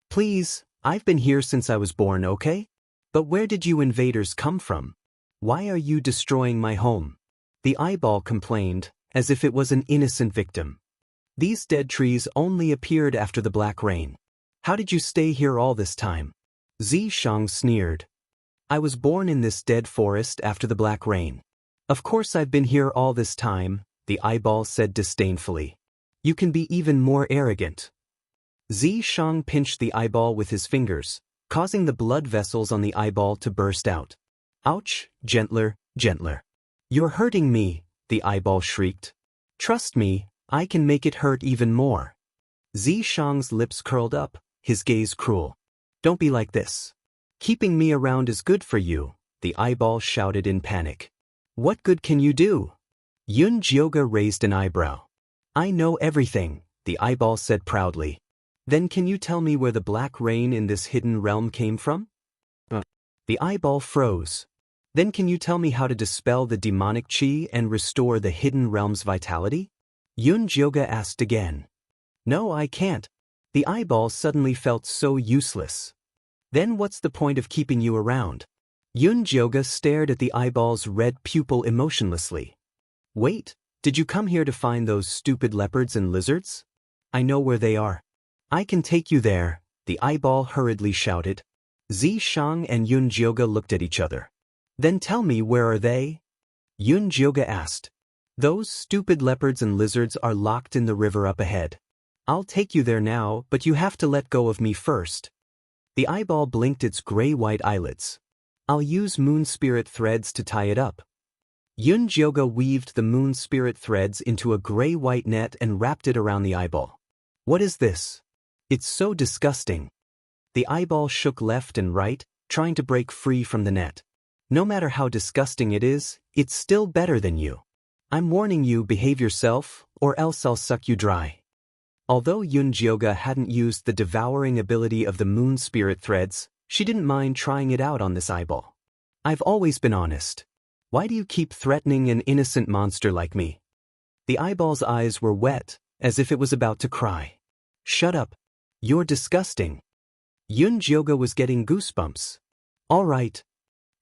Please, I've been here since I was born, okay? But where did you invaders come from? Why are you destroying my home? The eyeball complained, as if it was an innocent victim. These dead trees only appeared after the black rain. How did you stay here all this time? Zishang sneered. I was born in this dead forest after the black rain. Of course I've been here all this time, the eyeball said disdainfully. You can be even more arrogant. Zishang pinched the eyeball with his fingers, causing the blood vessels on the eyeball to burst out. Ouch, gentler, gentler. You're hurting me, the eyeball shrieked. Trust me, I can make it hurt even more. Xianxia's lips curled up, his gaze cruel. Don't be like this. Keeping me around is good for you, the eyeball shouted in panic. What good can you do? Jioga raised an eyebrow. I know everything, the eyeball said proudly. Then can you tell me where the black rain in this hidden realm came from? The eyeball froze. Then can you tell me how to dispel the demonic chi and restore the hidden realm's vitality? Jioga asked again. No, I can't. The eyeball suddenly felt so useless. Then what's the point of keeping you around? Jioga stared at the eyeball's red pupil emotionlessly. Wait, did you come here to find those stupid leopards and lizards? I know where they are. I can take you there, the eyeball hurriedly shouted. Xianxia and Jioga looked at each other. Then tell me, where are they? Jioga asked. Those stupid leopards and lizards are locked in the river up ahead. I'll take you there now, but you have to let go of me first. The eyeball blinked its gray-white eyelids. I'll use moon spirit threads to tie it up. Jioga weaved the moon spirit threads into a gray-white net and wrapped it around the eyeball. What is this? It's so disgusting. The eyeball shook left and right, trying to break free from the net. No matter how disgusting it is, it's still better than you. I'm warning you, behave yourself, or else I'll suck you dry. Although Jioga hadn't used the devouring ability of the moon spirit threads, she didn't mind trying it out on this eyeball. I've always been honest. Why do you keep threatening an innocent monster like me? The eyeball's eyes were wet, as if it was about to cry. Shut up. You're disgusting. Jioga was getting goosebumps. All right.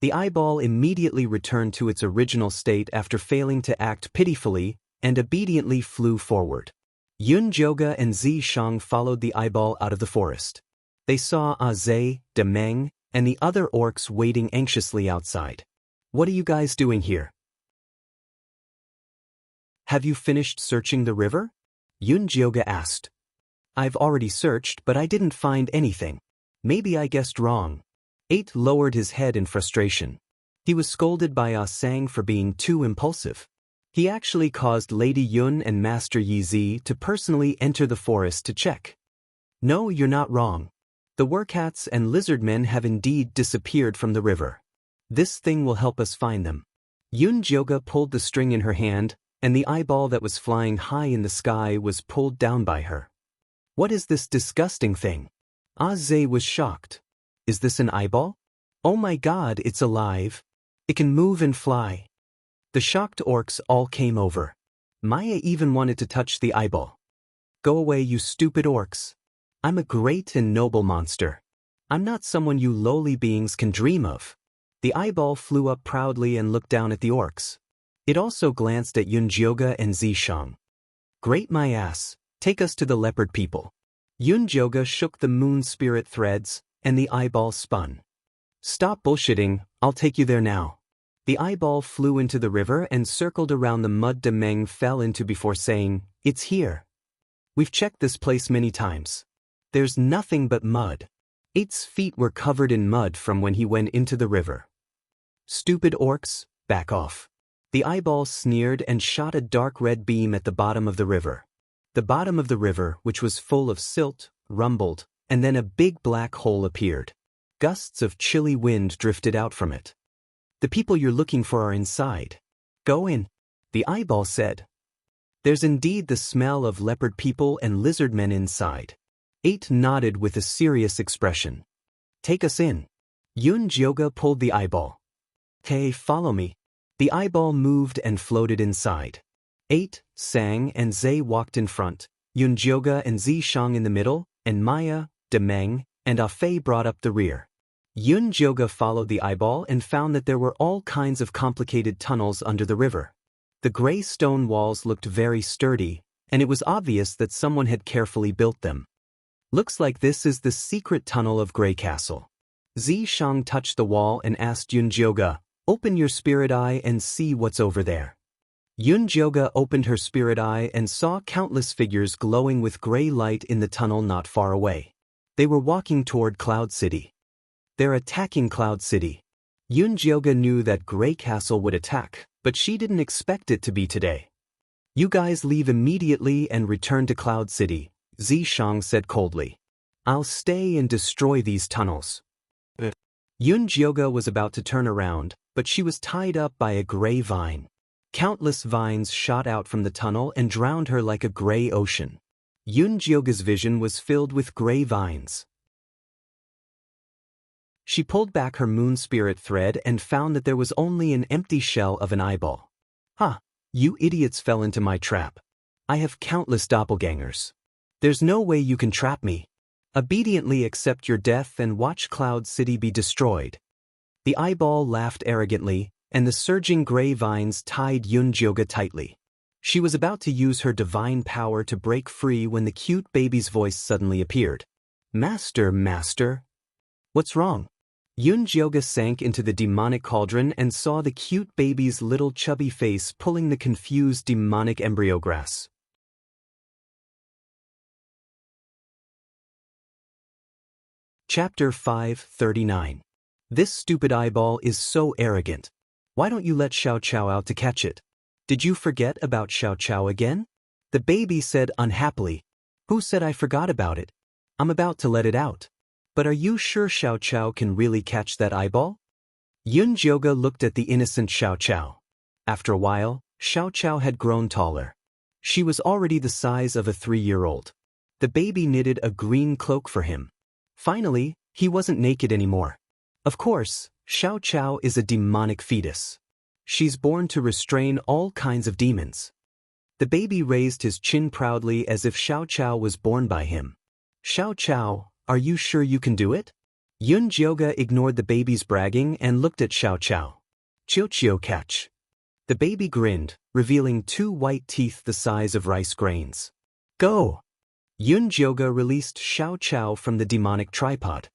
The eyeball immediately returned to its original state after failing to act pitifully and obediently flew forward. Jioga and Xianxia followed the eyeball out of the forest. They saw Aze, Demeng, and the other orcs waiting anxiously outside. What are you guys doing here? Have you finished searching the river? Jioga asked. I've already searched, but I didn't find anything. Maybe I guessed wrong. 8 lowered his head in frustration. He was scolded by Sang for being too impulsive. He actually caused Lady Yun and Master Yizi to personally enter the forest to check. No, you're not wrong. The wercats and lizardmen have indeed disappeared from the river. This thing will help us find them. Jioga pulled the string in her hand, and the eyeball that was flying high in the sky was pulled down by her. What is this disgusting thing? Aze was shocked. Is this an eyeball? Oh my god, it's alive. It can move and fly. The shocked orcs all came over. Maya even wanted to touch the eyeball. Go away, you stupid orcs. I'm a great and noble monster. I'm not someone you lowly beings can dream of. The eyeball flew up proudly and looked down at the orcs. It also glanced at Jioga and Xianxia. Great my ass, take us to the leopard people. Jioga shook the moon spirit threads, and the eyeball spun. Stop bullshitting, I'll take you there now. The eyeball flew into the river and circled around the mud Demeng fell into before saying, It's here. We've checked this place many times. There's nothing but mud. 8's feet were covered in mud from when he went into the river. Stupid orcs, back off. The eyeball sneered and shot a dark red beam at the bottom of the river. The bottom of the river, which was full of silt, rumbled, and then a big black hole appeared. Gusts of chilly wind drifted out from it. The people you're looking for are inside. Go in, the eyeball said. There's indeed the smell of leopard people and lizard men inside. 8 nodded with a serious expression. Take us in. Jioga pulled the eyeball. Okay, follow me. The eyeball moved and floated inside. 8, Sang and Zay walked in front, Jioga and Xianxia in the middle, and Maya, Demeng, and Afei brought up the rear. Jioga followed the eyeball and found that there were all kinds of complicated tunnels under the river. The gray stone walls looked very sturdy, and it was obvious that someone had carefully built them. Looks like this is the secret tunnel of Grey Castle. Xianxia touched the wall and asked Jioga, Open your spirit eye and see what's over there. Jioga opened her spirit eye and saw countless figures glowing with gray light in the tunnel not far away. They were walking toward Cloud City. They're attacking Cloud City. Yunjioga knew that Grey Castle would attack, but she didn't expect it to be today. You guys leave immediately and return to Cloud City, Zishang said coldly. I'll stay and destroy these tunnels. Yunjioga was about to turn around, but she was tied up by a gray vine. Countless vines shot out from the tunnel and drowned her like a gray ocean. Yunjioga's vision was filled with gray vines. She pulled back her moon spirit thread and found that there was only an empty shell of an eyeball. Ha! You idiots fell into my trap. I have countless doppelgangers. There's no way you can trap me. Obediently accept your death and watch Cloud City be destroyed. The eyeball laughed arrogantly, and the surging gray vines tied Yunjioga tightly. She was about to use her divine power to break free when the cute baby's voice suddenly appeared. Master, master. What's wrong? Yunjioga sank into the demonic cauldron and saw the cute baby's little chubby face pulling the confused demonic embryo grass. Chapter 539. This stupid eyeball is so arrogant. Why don't you let Xiao Qiao out to catch it? Did you forget about Xiao Qiao again? The baby said unhappily. Who said I forgot about it? I'm about to let it out. But are you sure Xiao Qiao can really catch that eyeball? Yunjioga looked at the innocent Xiao Qiao. After a while, Xiao Qiao had grown taller. She was already the size of a 3-year-old. The baby knitted a green cloak for him. Finally, he wasn't naked anymore. Of course, Xiao Qiao is a demonic fetus. She's born to restrain all kinds of demons. The baby raised his chin proudly as if Xiao Qiao was born by him. Xiao Qiao, are you sure you can do it? Yunjioga ignored the baby's bragging and looked at Xiao Qiao. Qiu catch. The baby grinned, revealing 2 white teeth the size of rice grains. Go! Yunjioga released Xiao Qiao from the demonic tripod.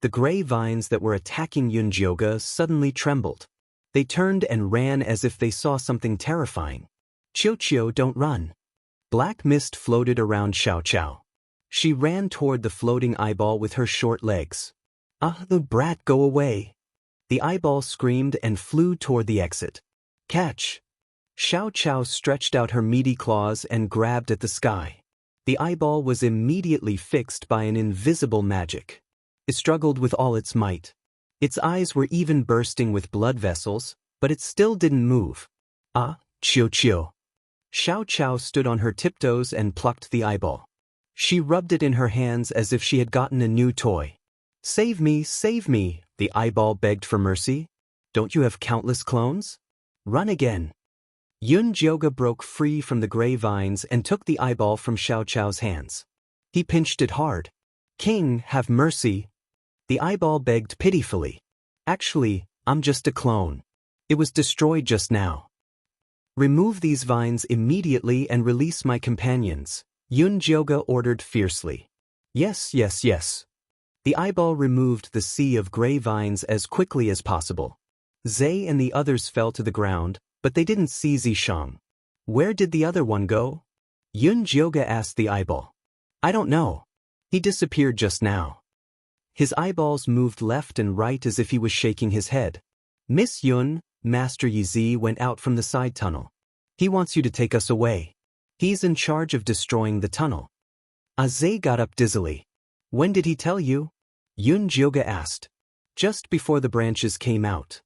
The gray vines that were attacking Yunjioga suddenly trembled. They turned and ran as if they saw something terrifying. Qiu, don't run. Black mist floated around Xiao Qiao. She ran toward the floating eyeball with her short legs. Ah, the brat, go away. The eyeball screamed and flew toward the exit. Catch! Xiao Qiao stretched out her meaty claws and grabbed at the sky. The eyeball was immediately fixed by an invisible magic. It struggled with all its might. Its eyes were even bursting with blood vessels, but it still didn't move. Ah, Qiu. Xiao Qiao stood on her tiptoes and plucked the eyeball. She rubbed it in her hands as if she had gotten a new toy. Save me, the eyeball begged for mercy. Don't you have countless clones? Run again. Yunjioga broke free from the gray vines and took the eyeball from Xiao Qiao's hands. He pinched it hard. King, have mercy. The eyeball begged pitifully. Actually, I'm just a clone. It was destroyed just now. Remove these vines immediately and release my companions, Yunjioga ordered fiercely. Yes. The eyeball removed the sea of gray vines as quickly as possible. Zai and the others fell to the ground, but they didn't see Zishang. Where did the other one go? Yunjioga asked the eyeball. I don't know. He disappeared just now. His eyeballs moved left and right as if he was shaking his head. Miss Yun, Master Yizi went out from the side tunnel. He wants you to take us away. He's in charge of destroying the tunnel. Zai got up dizzily. When did he tell you? Yunjioga asked. Just before the branches came out.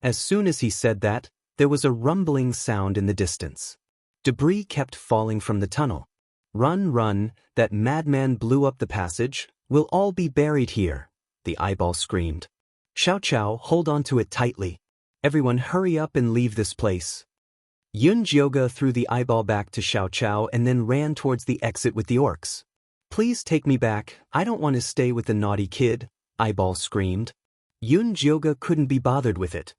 As soon as he said that, there was a rumbling sound in the distance. Debris kept falling from the tunnel. Run, that madman blew up the passage. We'll all be buried here, the eyeball screamed. Xiao Qiao, hold on to it tightly. Everyone hurry up and leave this place. Yunjioga threw the eyeball back to Xiao Qiao and then ran towards the exit with the orcs. Please take me back, I don't want to stay with the naughty kid, eyeball screamed. Yunjioga couldn't be bothered with it.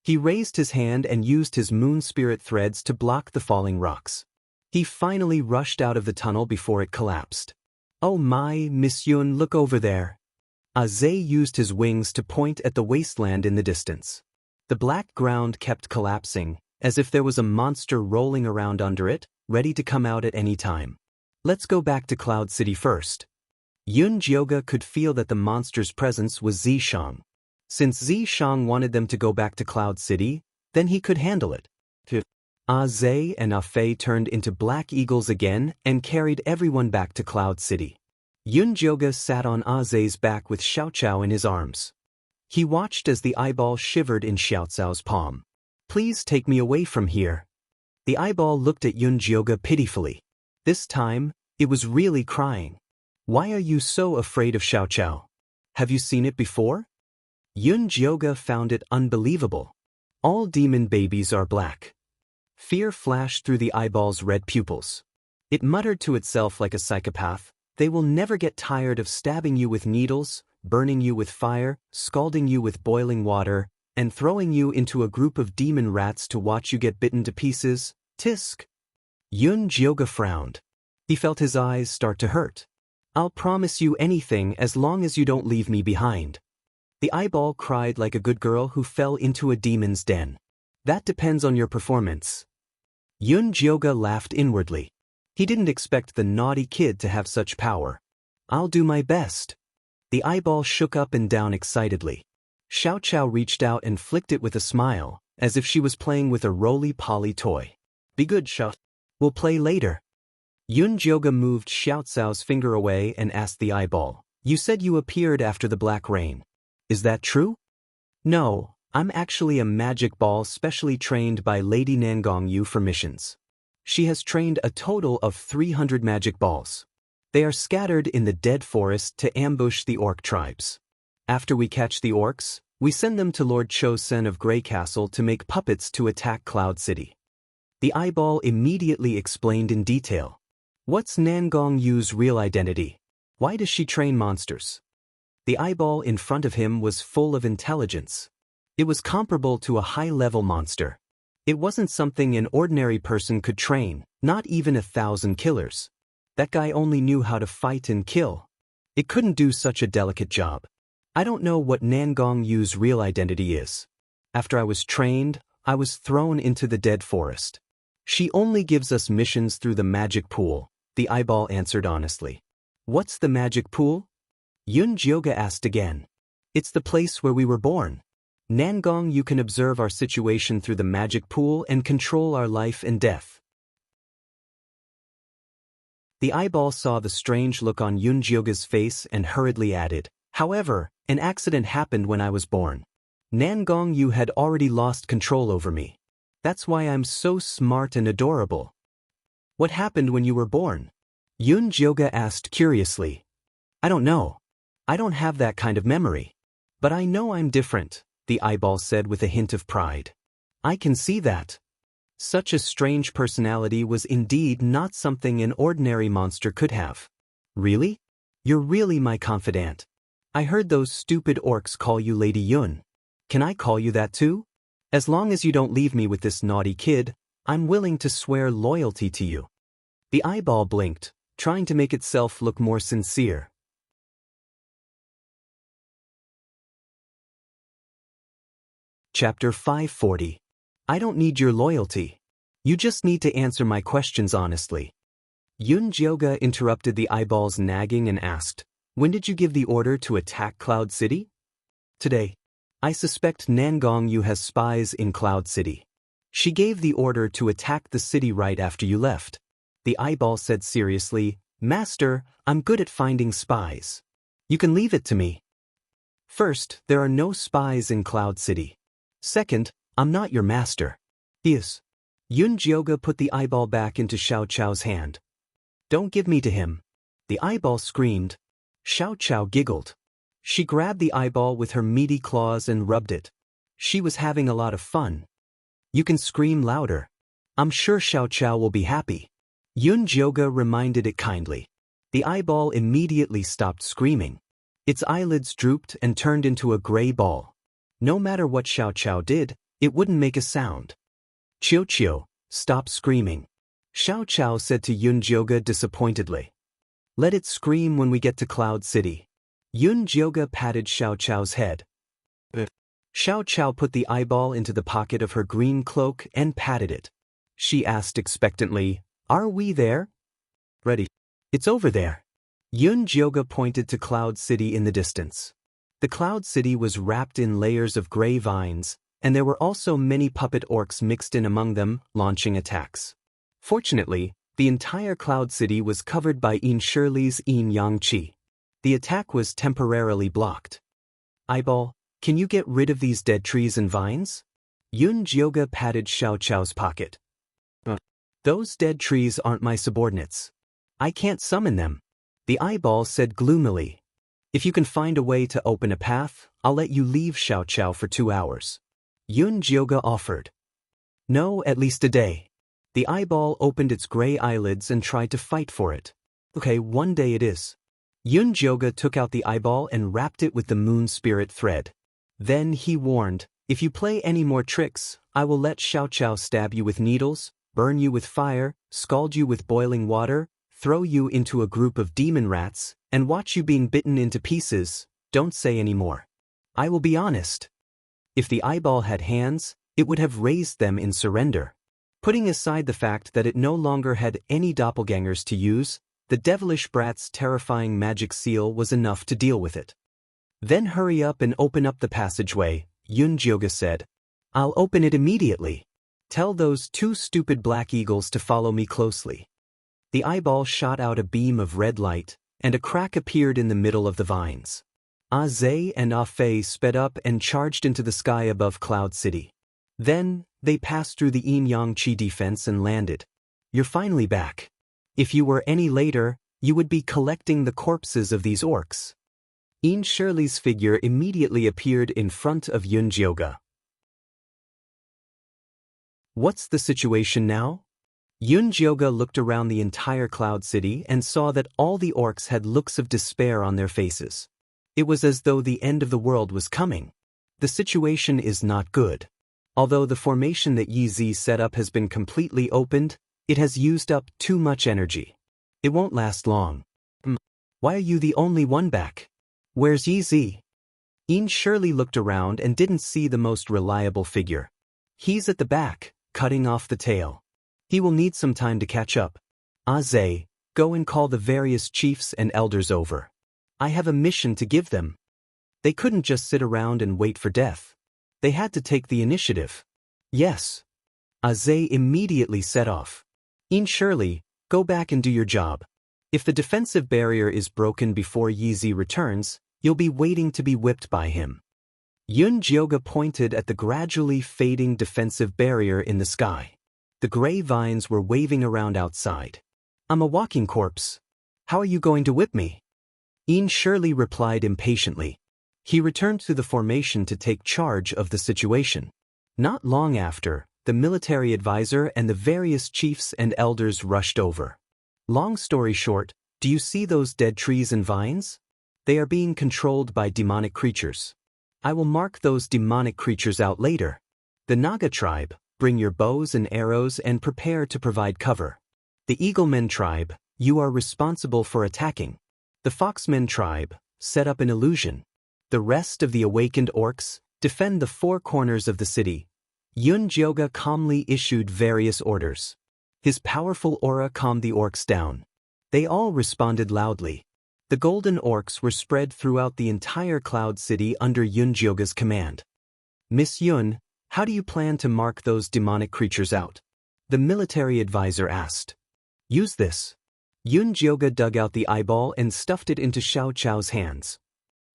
He raised his hand and used his moon spirit threads to block the falling rocks. He finally rushed out of the tunnel before it collapsed. Oh my, Miss Yun, look over there. Zai used his wings to point at the wasteland in the distance. The black ground kept collapsing, as if there was a monster rolling around under it, ready to come out at any time. Let's go back to Cloud City first. Yun Jioga could feel that the monster's presence was Zishang. Since Zishang wanted them to go back to Cloud City, then he could handle it. Zhe and Fei turned into black eagles again and carried everyone back to Cloud City. Yun Jioga sat on Zhe's back with Xiaoqiao in his arms. He watched as the eyeball shivered in Xiaoqiao's palm. Please take me away from here. The eyeball looked at Yun Jioga pitifully. This time, it was really crying. Why are you so afraid of Xiaoqiao? Have you seen it before? Yun Jioga found it unbelievable. All demon babies are black. Fear flashed through the eyeball's red pupils. It muttered to itself like a psychopath, they will never get tired of stabbing you with needles, burning you with fire, scalding you with boiling water, and throwing you into a group of demon rats to watch you get bitten to pieces. Tisk. Yun Jioga frowned. He felt his eyes start to hurt. I'll promise you anything as long as you don't leave me behind. The eyeball cried like a good girl who fell into a demon's den. That depends on your performance. Yun Jioga laughed inwardly. He didn't expect the naughty kid to have such power. I'll do my best. The eyeball shook up and down excitedly. Xiaoqiao reached out and flicked it with a smile, as if she was playing with a roly-poly toy. Be good, Xiao. We'll play later. Yun Jioga moved Xiaoqiao's finger away and asked the eyeball, you said you appeared after the black rain. Is that true? No, I'm actually a magic ball specially trained by Lady Nangongyu for missions. She has trained a total of 300 magic balls. They are scattered in the dead forest to ambush the orc tribes. After we catch the orcs, we send them to Lord Chosen of Grey Castle to make puppets to attack Cloud City. The eyeball immediately explained in detail. What's Nangongyu's real identity? Why does she train monsters? The eyeball in front of him was full of intelligence. It was comparable to a high-level monster. It wasn't something an ordinary person could train, not even 1,000 killers. That guy only knew how to fight and kill. It couldn't do such a delicate job. I don't know what Nangongyu's real identity is. After I was trained, I was thrown into the dead forest. She only gives us missions through the magic pool, the eyeball answered honestly. What's the magic pool? Yun Jioga asked again. It's the place where we were born. Nangongyu can observe our situation through the magic pool and control our life and death. The eyeball saw the strange look on Yun Jioga's face and hurriedly added, however, an accident happened when I was born. Nangongyu had already lost control over me. That's why I'm so smart and adorable. What happened when you were born? Yun Jioga asked curiously. I don't know. I don't have that kind of memory. But I know I'm different, the eyeball said with a hint of pride. I can see that. Such a strange personality was indeed not something an ordinary monster could have. Really? You're really my confidant. I heard those stupid orcs call you Lady Yun. Can I call you that too? As long as you don't leave me with this naughty kid, I'm willing to swear loyalty to you. The eyeball blinked, trying to make itself look more sincere. Chapter 540. I don't need your loyalty. You just need to answer my questions honestly. Yun Jioga interrupted the eyeball's nagging and asked, when did you give the order to attack Cloud City? Today. I suspect Nangongyu has spies in Cloud City. She gave the order to attack the city right after you left. The eyeball said seriously, Master, I'm good at finding spies. You can leave it to me. First, there are no spies in Cloud City. Second, I'm not your master. Yes. Yun Jioga put the eyeball back into Xiaoqiao's hand. Don't give me to him. The eyeball screamed. Xiaoqiao giggled. She grabbed the eyeball with her meaty claws and rubbed it. She was having a lot of fun. You can scream louder. I'm sure Xiaoqiao will be happy. Yun Jioga reminded it kindly. The eyeball immediately stopped screaming. Its eyelids drooped and turned into a gray ball. No matter what Xiaoqiao did, it wouldn't make a sound. Qiu, stop screaming. Xiaoqiao said to Yun Jioga disappointedly. Let it scream when we get to Cloud City. Yun Jioga patted Xiaoqiao's head. Xiaoqiao put the eyeball into the pocket of her green cloak and patted it. She asked expectantly, Are we there? Ready. It's over there. Yun Jioga pointed to Cloud City in the distance. The Cloud City was wrapped in layers of gray vines, and there were also many puppet orcs mixed in among them, launching attacks. Fortunately, the entire Cloud City was covered by In Shirley's Yin Yang Qi. The attack was temporarily blocked. Eyeball, can you get rid of these dead trees and vines? Yun Jioga patted Xiao Chao's pocket. Those dead trees aren't my subordinates. I can't summon them. The eyeball said gloomily. If you can find a way to open a path, I'll let you leave Xiao Chao for 2 hours. Yun Jioga offered. No, at least a day. The eyeball opened its gray eyelids and tried to fight for it. Okay, 1 day it is. Yun Jioga took out the eyeball and wrapped it with the moon spirit thread. Then he warned, if you play any more tricks, I will let Xiao Chao stab you with needles, burn you with fire, scald you with boiling water, throw you into a group of demon rats, and watch you being bitten into pieces. Don't say any more. I will be honest. If the eyeball had hands, it would have raised them in surrender. Putting aside the fact that it no longer had any doppelgangers to use, the devilish brat's terrifying magic seal was enough to deal with it. Then hurry up and open up the passageway, Yun Jioga said. I'll open it immediately. Tell those 2 stupid black eagles to follow me closely. The eyeball shot out a beam of red light, and a crack appeared in the middle of the vines. Ah Zhe and Ah Fei sped up and charged into the sky above Cloud City. Then, they passed through the Yin Yang Qi defense and landed. You're finally back. If you were any later, you would be collecting the corpses of these orcs. In Shirley's figure immediately appeared in front of Yun Jioga. What's the situation now? Yun Jioga looked around the entire Cloud City and saw that all the orcs had looks of despair on their faces. It was as though the end of the world was coming. The situation is not good. Although the formation that Yi Zi set up has been completely opened, it has used up too much energy. It won't last long. Why are you the only one back? Where's Yi Zi? In Shirley looked around and didn't see the most reliable figure. He's at the back, cutting off the tail. He will need some time to catch up. Ah Zhe, go and call the various chiefs and elders over. I have a mission to give them. They couldn't just sit around and wait for death. They had to take the initiative. Yes. Ah Zhe immediately set off. In Shirley, go back and do your job. If the defensive barrier is broken before Yi Zi returns, you'll be waiting to be whipped by him. Yun Jioga pointed at the gradually fading defensive barrier in the sky. The gray vines were waving around outside. I'm a walking corpse. How are you going to whip me? In Shirley replied impatiently. He returned to the formation to take charge of the situation. Not long after, the military advisor and the various chiefs and elders rushed over. Long story short, do you see those dead trees and vines? They are being controlled by demonic creatures. I will mark those demonic creatures out later. The Naga tribe, bring your bows and arrows and prepare to provide cover. The Eaglemen tribe, you are responsible for attacking. The Foxmen tribe, set up an illusion. The rest of the awakened orcs, defend the 4 corners of the city. Yun Jioga calmly issued various orders. His powerful aura calmed the orcs down. They all responded loudly. The golden orcs were spread throughout the entire Cloud City under Yun Jioga's command. Miss Yun, how do you plan to mark those demonic creatures out? The military advisor asked. Use this. Yun Jioga dug out the eyeball and stuffed it into Xiao Chao's hands.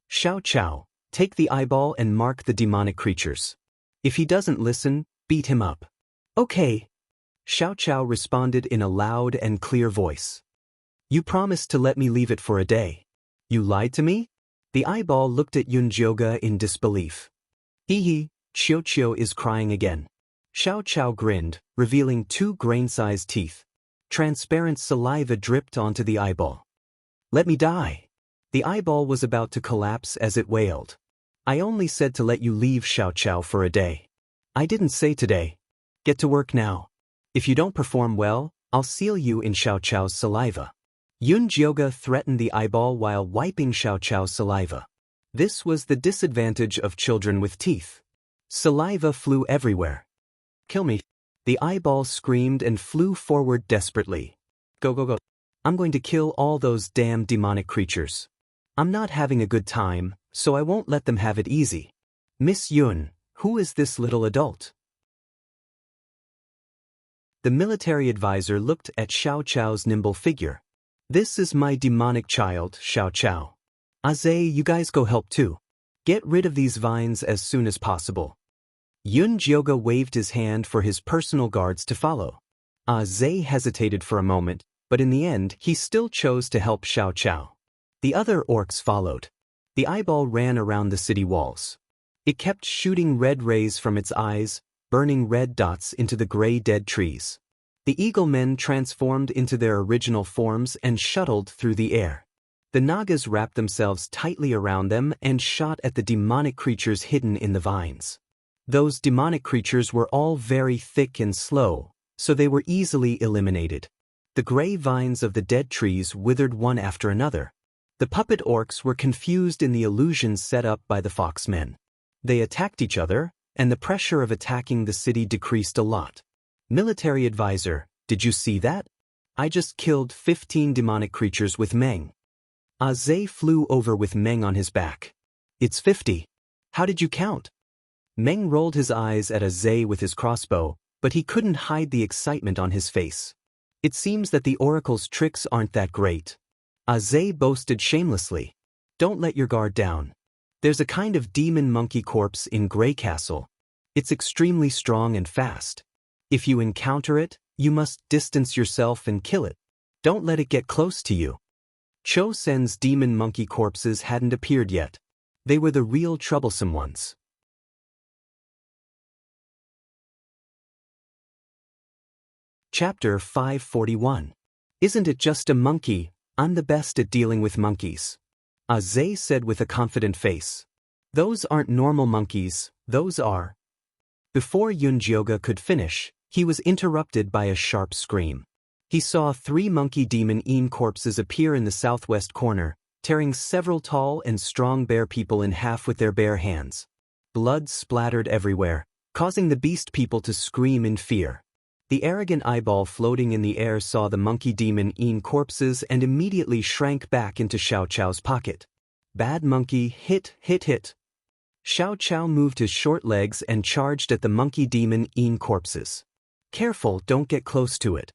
Xiao Chao, take the eyeball and mark the demonic creatures. If he doesn't listen, beat him up. Okay. Xiao Chao responded in a loud and clear voice. You promised to let me leave it for a day. You lied to me? The eyeball looked at Yun Jioga in disbelief. Hee, Xiao Qiu is crying again. Xiao Chao grinned, revealing 2 grain-sized teeth. Transparent saliva dripped onto the eyeball. Let me die. The eyeball was about to collapse as it wailed. I only said to let you leave Xiao Chao for a day. I didn't say today. Get to work now. If you don't perform well, I'll seal you in Xiao Chao's saliva. Yun Jioga threatened the eyeball while wiping Xiao Chao's saliva. This was the disadvantage of children with teeth. Saliva flew everywhere. Kill me. The eyeball screamed and flew forward desperately. Go, go, go. I'm going to kill all those damn demonic creatures. I'm not having a good time, so I won't let them have it easy. Miss Yun, who is this little adult? The military advisor looked at Xiao Chao's nimble figure. This is my demonic child, Xiao Chao. Azay, you guys go help too. Get rid of these vines as soon as possible. Yun Jioga waved his hand for his personal guards to follow. Azay hesitated for a moment, but in the end he still chose to help Xiao Chao. The other orcs followed. The eyeball ran around the city walls. It kept shooting red rays from its eyes, burning red dots into the gray dead trees. The eagle men transformed into their original forms and shuttled through the air. The Nagas wrapped themselves tightly around them and shot at the demonic creatures hidden in the vines. Those demonic creatures were all very thick and slow, so they were easily eliminated. The gray vines of the dead trees withered one after another. The puppet orcs were confused in the illusions set up by the foxmen. They attacked each other, and the pressure of attacking the city decreased a lot. Military advisor, did you see that? I just killed 15 demonic creatures with Meng. Azay flew over with Meng on his back. It's 50. How did you count? Meng rolled his eyes at Azay with his crossbow, but he couldn't hide the excitement on his face. It seems that the oracle's tricks aren't that great. Azay boasted shamelessly. Don't let your guard down. There's a kind of demon monkey corpse in Grey Castle. It's extremely strong and fast. If you encounter it, you must distance yourself and kill it. Don't let it get close to you. Cho Sen's demon monkey corpses hadn't appeared yet. They were the real troublesome ones. Chapter 541. Isn't it just a monkey? I'm the best at dealing with monkeys. Azay said with a confident face. Those aren't normal monkeys, those are. Before Yunjioga could finish, he was interrupted by a sharp scream. He saw 3 monkey demon Een corpses appear in the southwest corner, tearing several tall and strong bear people in half with their bare hands. Blood splattered everywhere, causing the beast people to scream in fear. The arrogant eyeball floating in the air saw the monkey demon Een corpses and immediately shrank back into Xiao Chao's pocket. Bad monkey, hit, hit, hit. Xiao Chao moved his short legs and charged at the monkey demon Een corpses. Careful, don't get close to it.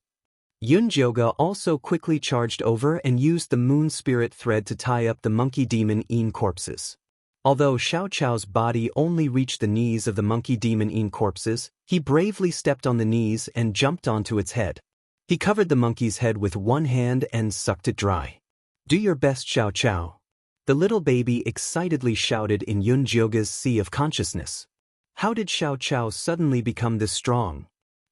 Yunjioga also quickly charged over and used the moon spirit thread to tie up the monkey demon Een corpses. Although Xiao Chao's body only reached the knees of the monkey demon Een corpses, he bravely stepped on the knees and jumped onto its head. He covered the monkey's head with one hand and sucked it dry. Do your best, Xiao Chao. The little baby excitedly shouted in Yunjioga's sea of consciousness. How did Xiao Chao suddenly become this strong?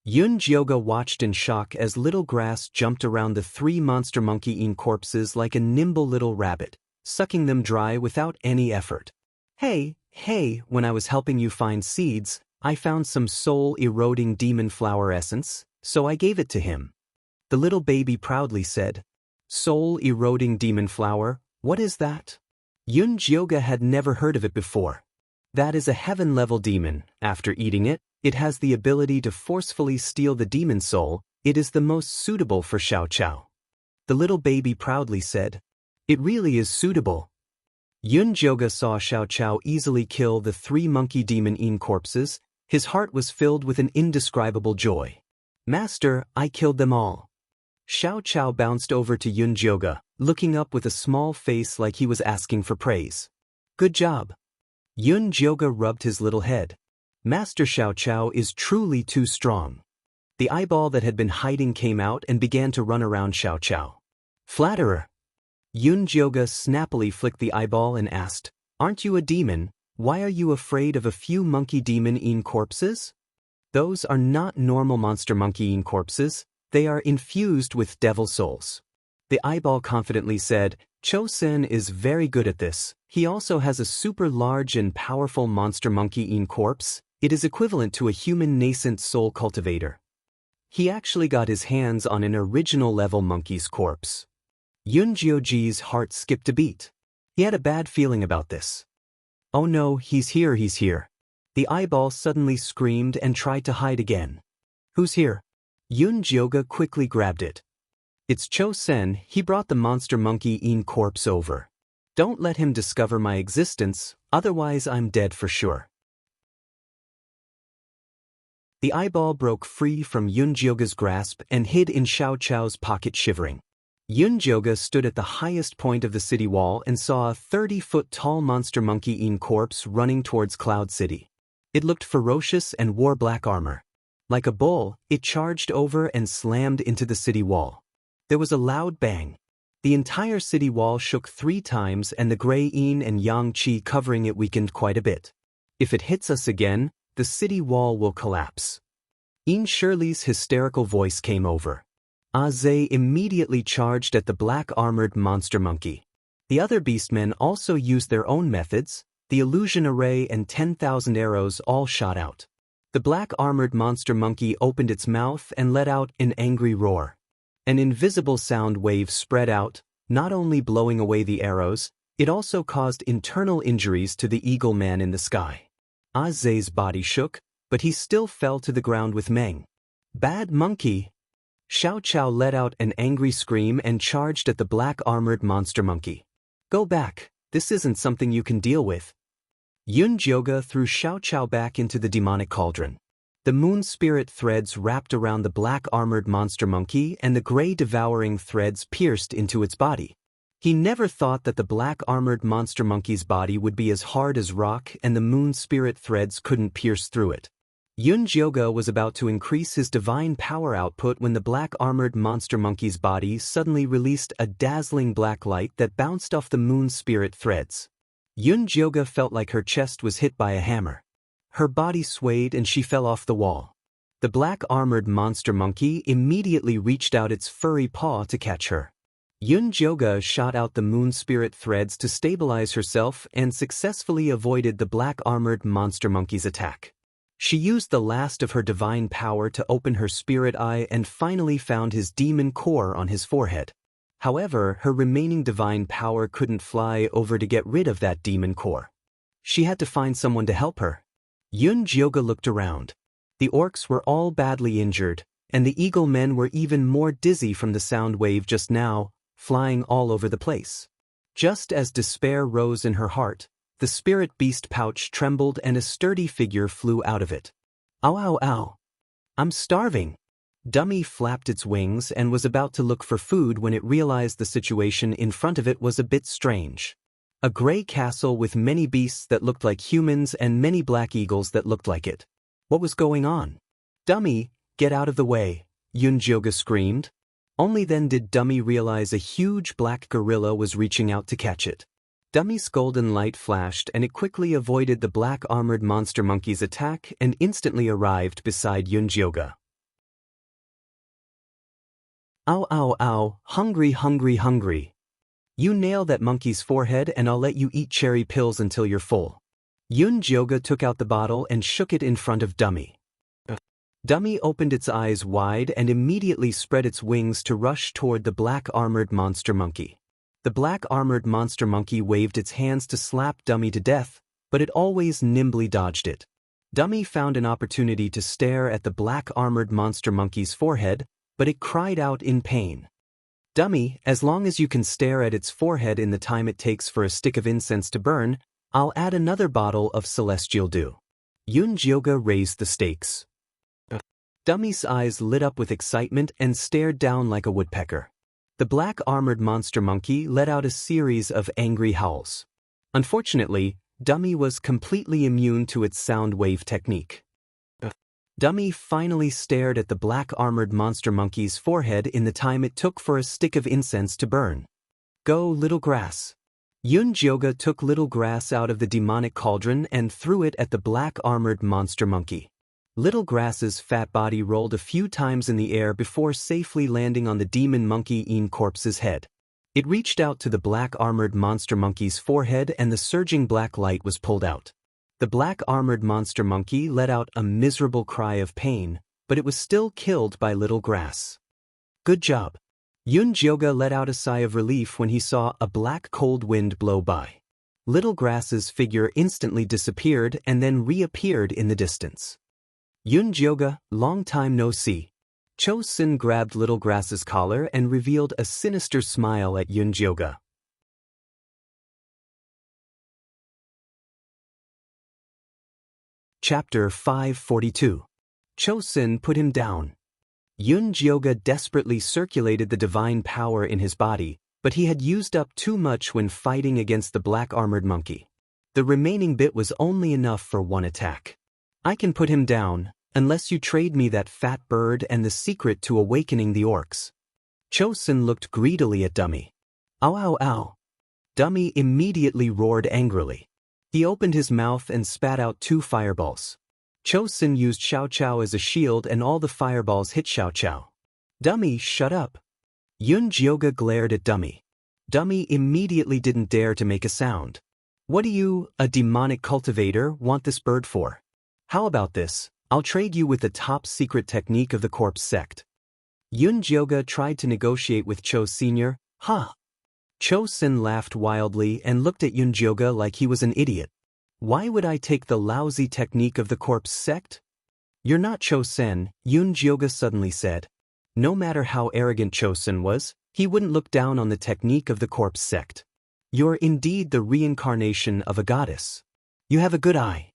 Yunjioga watched in shock as little grass jumped around the 3 monster monkey Een corpses like a nimble little rabbit, sucking them dry without any effort. Hey, when I was helping you find seeds, I found some soul-eroding demon flower essence, so I gave it to him. The little baby proudly said. Soul-eroding demon flower, what is that? Yunjioga had never heard of it before. That is a heaven-level demon. After eating it, it has the ability to forcefully steal the demon soul. It is the most suitable for Xiao Chao. The little baby proudly said. It really is suitable. Yunjioga saw Xiao Chao easily kill the 3 monkey demon Een corpses. His heart was filled with an indescribable joy. Master, I killed them all. Xiao Chao bounced over to Yunjioga, looking up with a small face like he was asking for praise. Good job. Yunjioga rubbed his little head. Master Xiao Chao is truly too strong. The eyeball that had been hiding came out and began to run around Xiao Chao. Flatterer. Yunjioga snappily flicked the eyeball and asked, Aren't you a demon? Why are you afraid of a few monkey demon Een corpses? Those are not normal monster monkey Een corpses, they are infused with devil souls. The eyeball confidently said, Cho Sen is very good at this. He also has a super large and powerful monster monkey Een corpse. It is equivalent to a human nascent soul cultivator. He actually got his hands on an original level monkey's corpse. Yunjioji's heart skipped a beat. He had a bad feeling about this. Oh no, he's here. The eyeball suddenly screamed and tried to hide again. Who's here? Yunjioga quickly grabbed it. It's Cho Sen, he brought the monster monkey in corpse over. Don't let him discover my existence, otherwise I'm dead for sure. The eyeball broke free from Yunjioga's grasp and hid in Xiao Chao's pocket shivering. Yunjioga stood at the highest point of the city wall and saw a 30-foot-tall monster monkey in corpse running towards Cloud City. It looked ferocious and wore black armor. Like a bull, it charged over and slammed into the city wall. There was a loud bang. The entire city wall shook 3 times and the gray yin and yang qi covering it weakened quite a bit. If it hits us again, the city wall will collapse. Yin Shirley's hysterical voice came over. Zhe immediately charged at the black-armored monster monkey. The other beastmen also used their own methods. The illusion array and 10,000 arrows all shot out. The black-armored monster monkey opened its mouth and let out an angry roar. An invisible sound wave spread out, not only blowing away the arrows, it also caused internal injuries to the eagle man in the sky. Zhe's body shook, but he still fell to the ground with Meng. Bad monkey! Xiao Chao let out an angry scream and charged at the black-armored monster monkey. Go back, this isn't something you can deal with. Yunjioga threw Xiao Chao back into the demonic cauldron. The moon spirit threads wrapped around the black-armored monster monkey and the gray devouring threads pierced into its body. He never thought that the black-armored monster monkey's body would be as hard as rock and the moon spirit threads couldn't pierce through it. Yunjioga was about to increase his divine power output when the black-armored monster monkey's body suddenly released a dazzling black light that bounced off the moon spirit threads. Yunjioga felt like her chest was hit by a hammer. Her body swayed and she fell off the wall. The black-armored monster monkey immediately reached out its furry paw to catch her. Yunjioga shot out the moon spirit threads to stabilize herself and successfully avoided the black-armored monster monkey's attack. She used the last of her divine power to open her spirit eye and finally found his demon core on his forehead. However, her remaining divine power couldn't fly over to get rid of that demon core. She had to find someone to help her. Yunjioga looked around. The orcs were all badly injured, and the eagle men were even more dizzy from the sound wave just now, flying all over the place. Just as despair rose in her heart, the spirit beast pouch trembled and a sturdy figure flew out of it. Ow ow ow! I'm starving! Dummy flapped its wings and was about to look for food when it realized the situation in front of it was a bit strange. A gray castle with many beasts that looked like humans and many black eagles that looked like it. What was going on? Dummy, get out of the way, Yunjioga screamed. Only then did Dummy realize a huge black gorilla was reaching out to catch it. Dummy's golden light flashed and it quickly avoided the black-armored monster monkey's attack and instantly arrived beside Yunjioga. Ow ow ow, hungry hungry hungry. You nail that monkey's forehead and I'll let you eat cherry pills until you're full. Yunjioga took out the bottle and shook it in front of Dummy. Dummy opened its eyes wide and immediately spread its wings to rush toward the black-armored monster monkey. The black-armored monster monkey waved its hands to slap Dummy to death, but it always nimbly dodged it. Dummy found an opportunity to stare at the black-armored monster monkey's forehead, but it cried out in pain. Dummy, as long as you can stare at its forehead in the time it takes for a stick of incense to burn, I'll add another bottle of celestial dew. Yunjioga raised the stakes. Dummy's eyes lit up with excitement and stared down like a woodpecker. The black-armored monster monkey let out a series of angry howls. Unfortunately, Dummy was completely immune to its sound wave technique. Dummy finally stared at the black-armored monster monkey's forehead in the time it took for a stick of incense to burn. Go, little grass. Yunjioga took little grass out of the demonic cauldron and threw it at the black-armored monster monkey. Little Grass's fat body rolled a few times in the air before safely landing on the demon monkey in corpse's head. It reached out to the black-armored monster monkey's forehead and the surging black light was pulled out. The black-armored monster monkey let out a miserable cry of pain, but it was still killed by Little Grass. Good job. Yunjioga let out a sigh of relief when he saw a black cold wind blow by. Little Grass's figure instantly disappeared and then reappeared in the distance. Yunjioga, long time no see. Cho Sin grabbed Little Grass's collar and revealed a sinister smile at Yunjioga. Chapter 542. Cho Sin put him down. Yunjioga desperately circulated the divine power in his body, but he had used up too much when fighting against the black-armored monkey. The remaining bit was only enough for one attack. I can put him down, unless you trade me that fat bird and the secret to awakening the orcs. Cho Sin looked greedily at Dummy. Ow ow ow. Dummy immediately roared angrily. He opened his mouth and spat out 2 fireballs. Cho Sin used Xiao Xiao as a shield and all the fireballs hit Xiao Xiao. Dummy, shut up. Yunjioga glared at Dummy. Dummy immediately didn't dare to make a sound. What do you, a demonic cultivator, want this bird for? How about this? I'll trade you with the top secret technique of the corpse sect. Yunjioga tried to negotiate with Cho Sr. Huh. Cho Sin laughed wildly and looked at Yunjioga like he was an idiot. Why would I take the lousy technique of the corpse sect? You're not Cho Sin, Yunjioga suddenly said. No matter how arrogant Cho Sin was, he wouldn't look down on the technique of the corpse sect. You're indeed the reincarnation of a goddess. You have a good eye.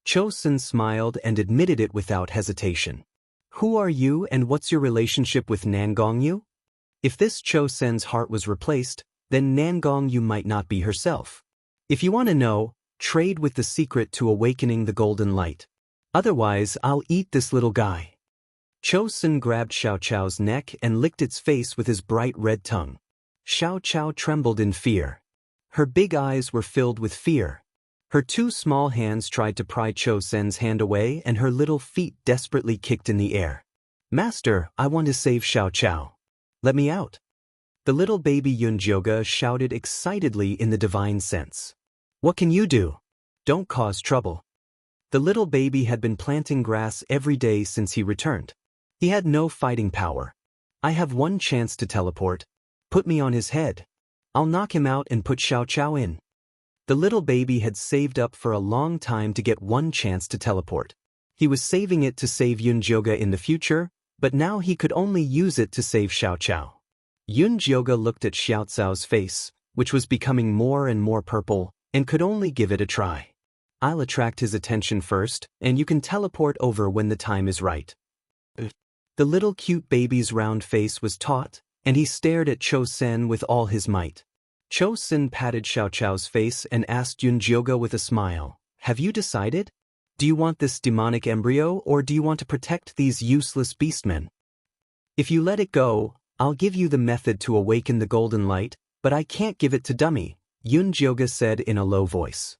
Cho Sin smiled and admitted it without hesitation. Who are you and what's your relationship with Nangongyu? If this Cho Sin's heart was replaced, then Nangongyu might not be herself. If you want to know, trade with the secret to awakening the golden light. Otherwise, I'll eat this little guy. Cho Sin grabbed Xiao Qiao's neck and licked its face with his bright red tongue. Xiao Qiao trembled in fear. Her big eyes were filled with fear. Her 2 small hands tried to pry Cho Sin's hand away and her little feet desperately kicked in the air. Master, I want to save Xiao Qiao. Let me out. The little baby Yunjioga shouted excitedly in the divine sense. What can you do? Don't cause trouble. The little baby had been planting grass every day since he returned. He had no fighting power. I have one chance to teleport. Put me on his head. I'll knock him out and put Xiao Qiao in. The little baby had saved up for a long time to get one chance to teleport. He was saving it to save Yunjioga in the future, but now he could only use it to save Xiao Qiao. Yunjioga looked at Xiao Cao's face, which was becoming more and more purple, and could only give it a try. I'll attract his attention first, and you can teleport over when the time is right. The little cute baby's round face was taut, and he stared at Cho Sin with all his might. Cho Sin patted Xiao Qiao's face and asked Yunjioga with a smile, have you decided? Do you want this demonic embryo or do you want to protect these useless beastmen? If you let it go, I'll give you the method to awaken the golden light, but I can't give it to Dummy, Yunjioga said in a low voice.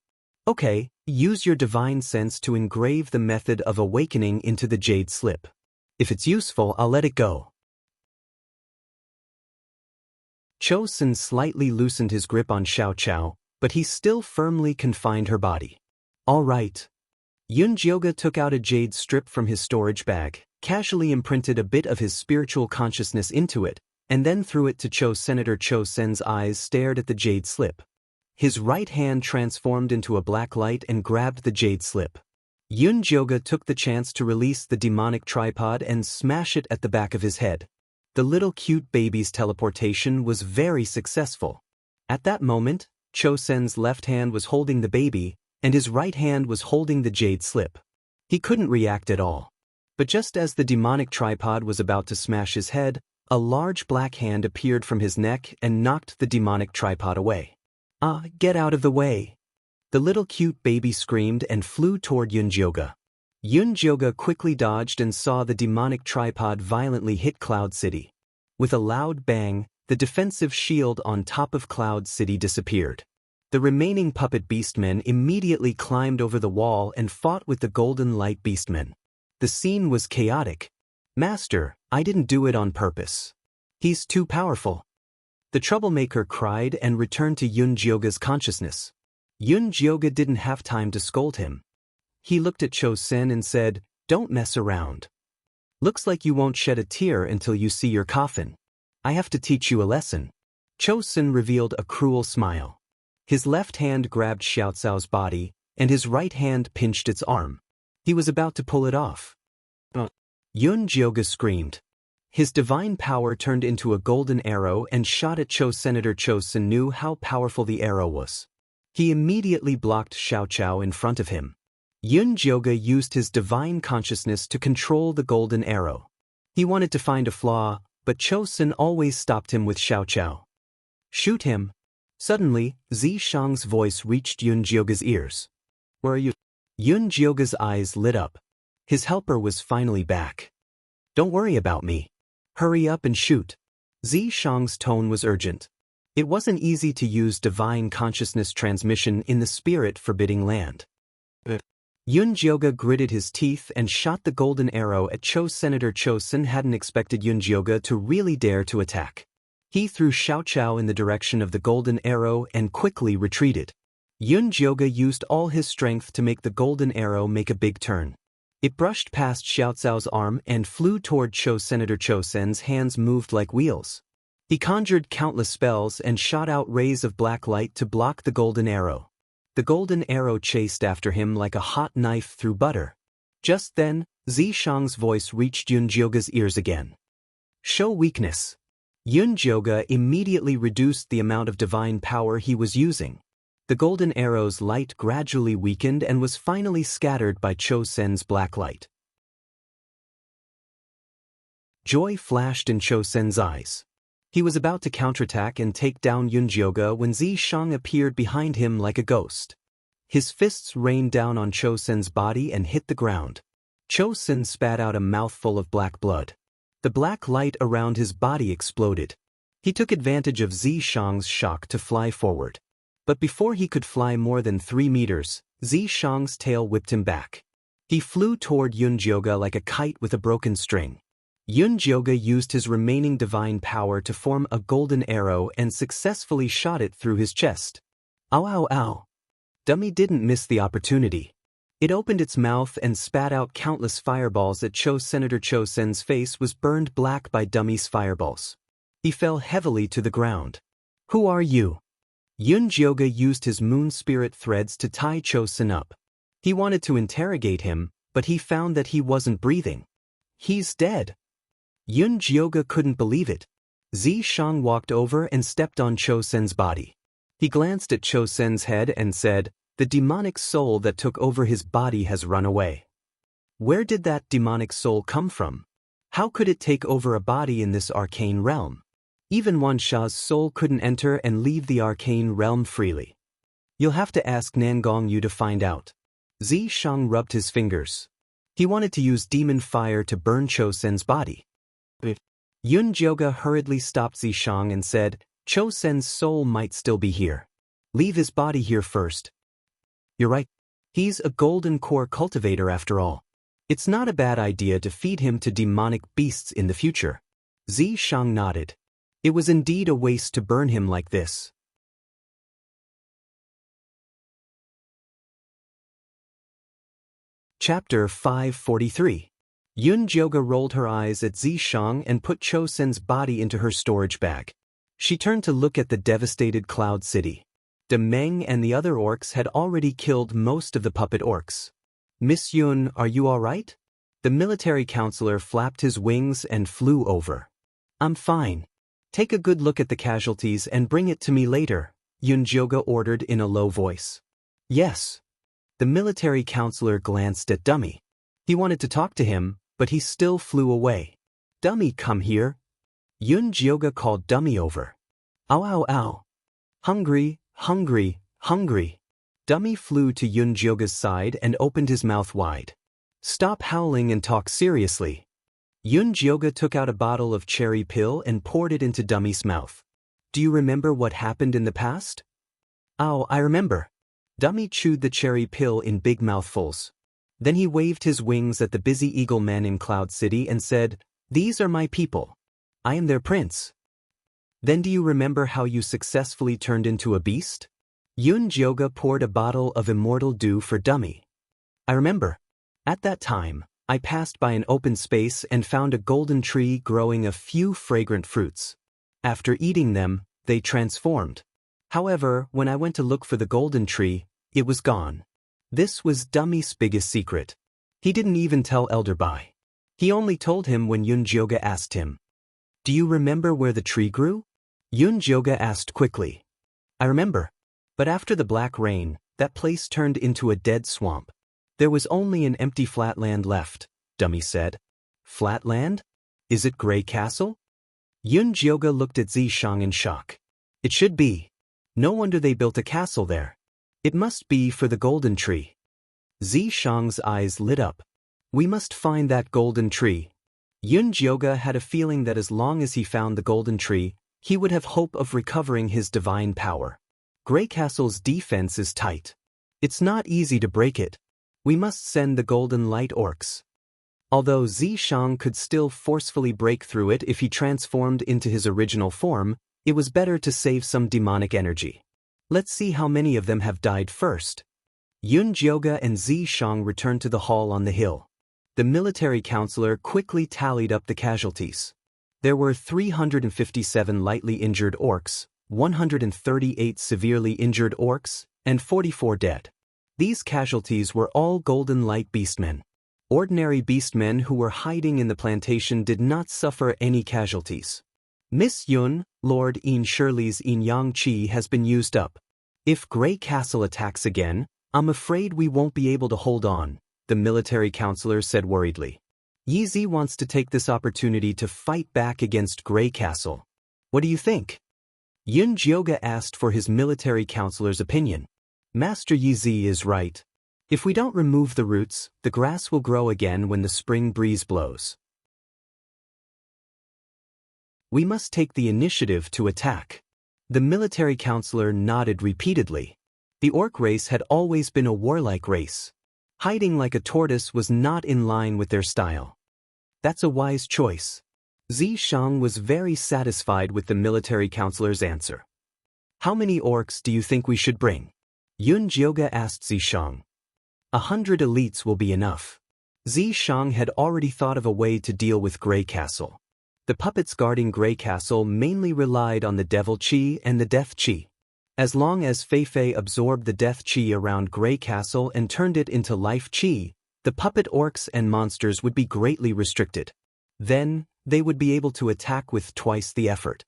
Okay, use your divine sense to engrave the method of awakening into the jade slip. If it's useful, I'll let it go. Cho Sin slightly loosened his grip on Xiao Qiao, but he still firmly confined her body. All right. Yunjioga took out a jade strip from his storage bag, casually imprinted a bit of his spiritual consciousness into it, and then threw it to Cho. Senator Cho Sin's eyes stared at the jade slip. His right hand transformed into a black light and grabbed the jade slip. Yunjioga took the chance to release the demonic tripod and smash it at the back of his head. The little cute baby's teleportation was very successful. At that moment, Cho Sin's left hand was holding the baby, and his right hand was holding the jade slip. He couldn't react at all. But just as the demonic tripod was about to smash his head, a large black hand appeared from his neck and knocked the demonic tripod away. Ah, get out of the way! The little cute baby screamed and flew toward Yunjioga. Yunjioga quickly dodged and saw the demonic tripod violently hit Cloud City. With a loud bang, the defensive shield on top of Cloud City disappeared. The remaining puppet beastmen immediately climbed over the wall and fought with the golden light beastmen. The scene was chaotic. Master, I didn't do it on purpose. He's too powerful. The troublemaker cried and returned to Yunjioga's consciousness. Yunjioga didn't have time to scold him. He looked at Cho Sin and said, "Don't mess around. Looks like you won't shed a tear until you see your coffin. I have to teach you a lesson." Cho Sin revealed a cruel smile. His left hand grabbed Xiao Cao's body, and his right hand pinched its arm. He was about to pull it off. Yunjioga screamed. His divine power turned into a golden arrow and shot at Cho. Senator Cho Sen knew how powerful the arrow was. He immediately blocked Xiao in front of him. Yun Jioge used his divine consciousness to control the golden arrow. He wanted to find a flaw, but Cho Sen always stopped him with Xiao. Shoot him. Suddenly, Zishang's voice reached Yun Jioge's ears. Where are you? Yun Jioge's eyes lit up. His helper was finally back. Don't worry about me. Hurry up and shoot. Zishang's tone was urgent. It wasn't easy to use divine consciousness transmission in the spirit forbidding land. Yun Jioge gritted his teeth and shot the golden arrow at Cho. Senator Cho Sen hadn't expected Yun Jioge to really dare to attack. He threw Xiao in the direction of the golden arrow and quickly retreated. Yun Jioge used all his strength to make the golden arrow make a big turn. It brushed past Xiao's arm and flew toward Cho. Senator Cho Sen's hands moved like wheels. He conjured countless spells and shot out rays of black light to block the golden arrow. The golden arrow chased after him like a hot knife through butter. Just then, Zishang's voice reached Yun Jioge's ears again. Show weakness. Yun Jioge immediately reduced the amount of divine power he was using. The golden arrow's light gradually weakened and was finally scattered by Cho Sen's black light. Joy flashed in Cho Sen's eyes. He was about to counterattack and take down Yun Jioge when Zishang appeared behind him like a ghost. His fists rained down on Cho Sen's body and hit the ground. Cho Sen spat out a mouthful of black blood. The black light around his body exploded. He took advantage of Zishang's shock to fly forward. But before he could fly more than 3 meters, Zishang's tail whipped him back. He flew toward Yun Jioge like a kite with a broken string. Yun Jioge used his remaining divine power to form a golden arrow and successfully shot it through his chest. Ow ow ow. Dummy didn't miss the opportunity. It opened its mouth and spat out countless fireballs at Cho. Senator Cho Sen's face was burned black by Dummy's fireballs. He fell heavily to the ground. Who are you? Yun Jioge used his moon spirit threads to tie Cho Sen up. He wanted to interrogate him, but he found that he wasn't breathing. He's dead. Yun Jioge couldn't believe it. Zishang walked over and stepped on Cho Sen's body. He glanced at Cho Sen's head and said, "The demonic soul that took over his body has run away." Where did that demonic soul come from? How could it take over a body in this arcane realm? Even Wan Sha's soul couldn't enter and leave the arcane realm freely. You'll have to ask Nangong Yu to find out. Zishang rubbed his fingers. He wanted to use demon fire to burn Cho Sen's body. Yun Jioge hurriedly stopped Zishang and said, Cho Sen's soul might still be here. Leave his body here first. You're right. He's a golden core cultivator after all. It's not a bad idea to feed him to demonic beasts in the future. Zishang nodded. It was indeed a waste to burn him like this. Chapter 543. Yun Jioge rolled her eyes at Zishang and put Cho Sen's body into her storage bag. She turned to look at the devastated Cloud City. De Meng and the other orcs had already killed most of the puppet orcs. Miss Yun, are you all right? The military counselor flapped his wings and flew over. I'm fine. Take a good look at the casualties and bring it to me later, Yun Jioge ordered in a low voice. Yes. The military counselor glanced at Dummy. He wanted to talk to him, but he still flew away. Dummy, come here. Yun Jioge called Dummy over. Ow ow ow. Hungry, hungry, hungry. Dummy flew to Yun Jioge's side and opened his mouth wide. Stop howling and talk seriously. Yun Jioge took out a bottle of cherry pill and poured it into Dummy's mouth. Do you remember what happened in the past? Oh, I remember. Dummy chewed the cherry pill in big mouthfuls. Then he waved his wings at the busy eagle men in Cloud City and said, These are my people. I am their prince. Then do you remember how you successfully turned into a beast? Yun Jioge poured a bottle of immortal dew for Dummy. I remember. At that time, I passed by an open space and found a golden tree growing a few fragrant fruits. After eating them, they transformed. However, when I went to look for the golden tree, it was gone. This was Dummy's biggest secret. He didn't even tell Elder Bai. He only told him when Yun Jioge asked him. Do you remember where the tree grew? Yunjioga asked quickly. I remember. But after the black rain, that place turned into a dead swamp. There was only an empty flat land left, Dummy said. Flat land? Is it Grey Castle? Yunjioga looked at Zishang in shock. It should be. No wonder they built a castle there. It must be for the golden tree. Zishang's eyes lit up. We must find that golden tree. Yunjioga had a feeling that as long as he found the golden tree, he would have hope of recovering his divine power. Grey Castle's defense is tight. It's not easy to break it. We must send the golden light orcs. Although Zishang could still forcefully break through it if he transformed into his original form, it was better to save some demonic energy. Let's see how many of them have died first. Yunjioga and Zishang returned to the hall on the hill. The military counselor quickly tallied up the casualties. There were 357 lightly injured orcs, 138 severely injured orcs, and 44 dead. These casualties were all golden light beastmen. Ordinary beastmen who were hiding in the plantation did not suffer any casualties. Miss Yun, Lord In Shirley's In Yang Qi has been used up. If Grey Castle attacks again, I'm afraid we won't be able to hold on, the military counselor said worriedly. Yi Zi wants to take this opportunity to fight back against Grey Castle. What do you think? Yunjioga asked for his military counselor's opinion. Master Yi Zi is right. If we don't remove the roots, the grass will grow again when the spring breeze blows. We must take the initiative to attack. The military counselor nodded repeatedly. The orc race had always been a warlike race. Hiding like a tortoise was not in line with their style. That's a wise choice. Zishang was very satisfied with the military counselor's answer. How many orcs do you think we should bring? Yunjioga asked Zishang. 100 elites will be enough. Zishang had already thought of a way to deal with Grey Castle. The puppets guarding Grey Castle mainly relied on the Devil Qi and the Death Qi. As long as Feifei absorbed the Death Qi around Grey Castle and turned it into Life Qi, the puppet orcs and monsters would be greatly restricted. Then, they would be able to attack with twice the effort.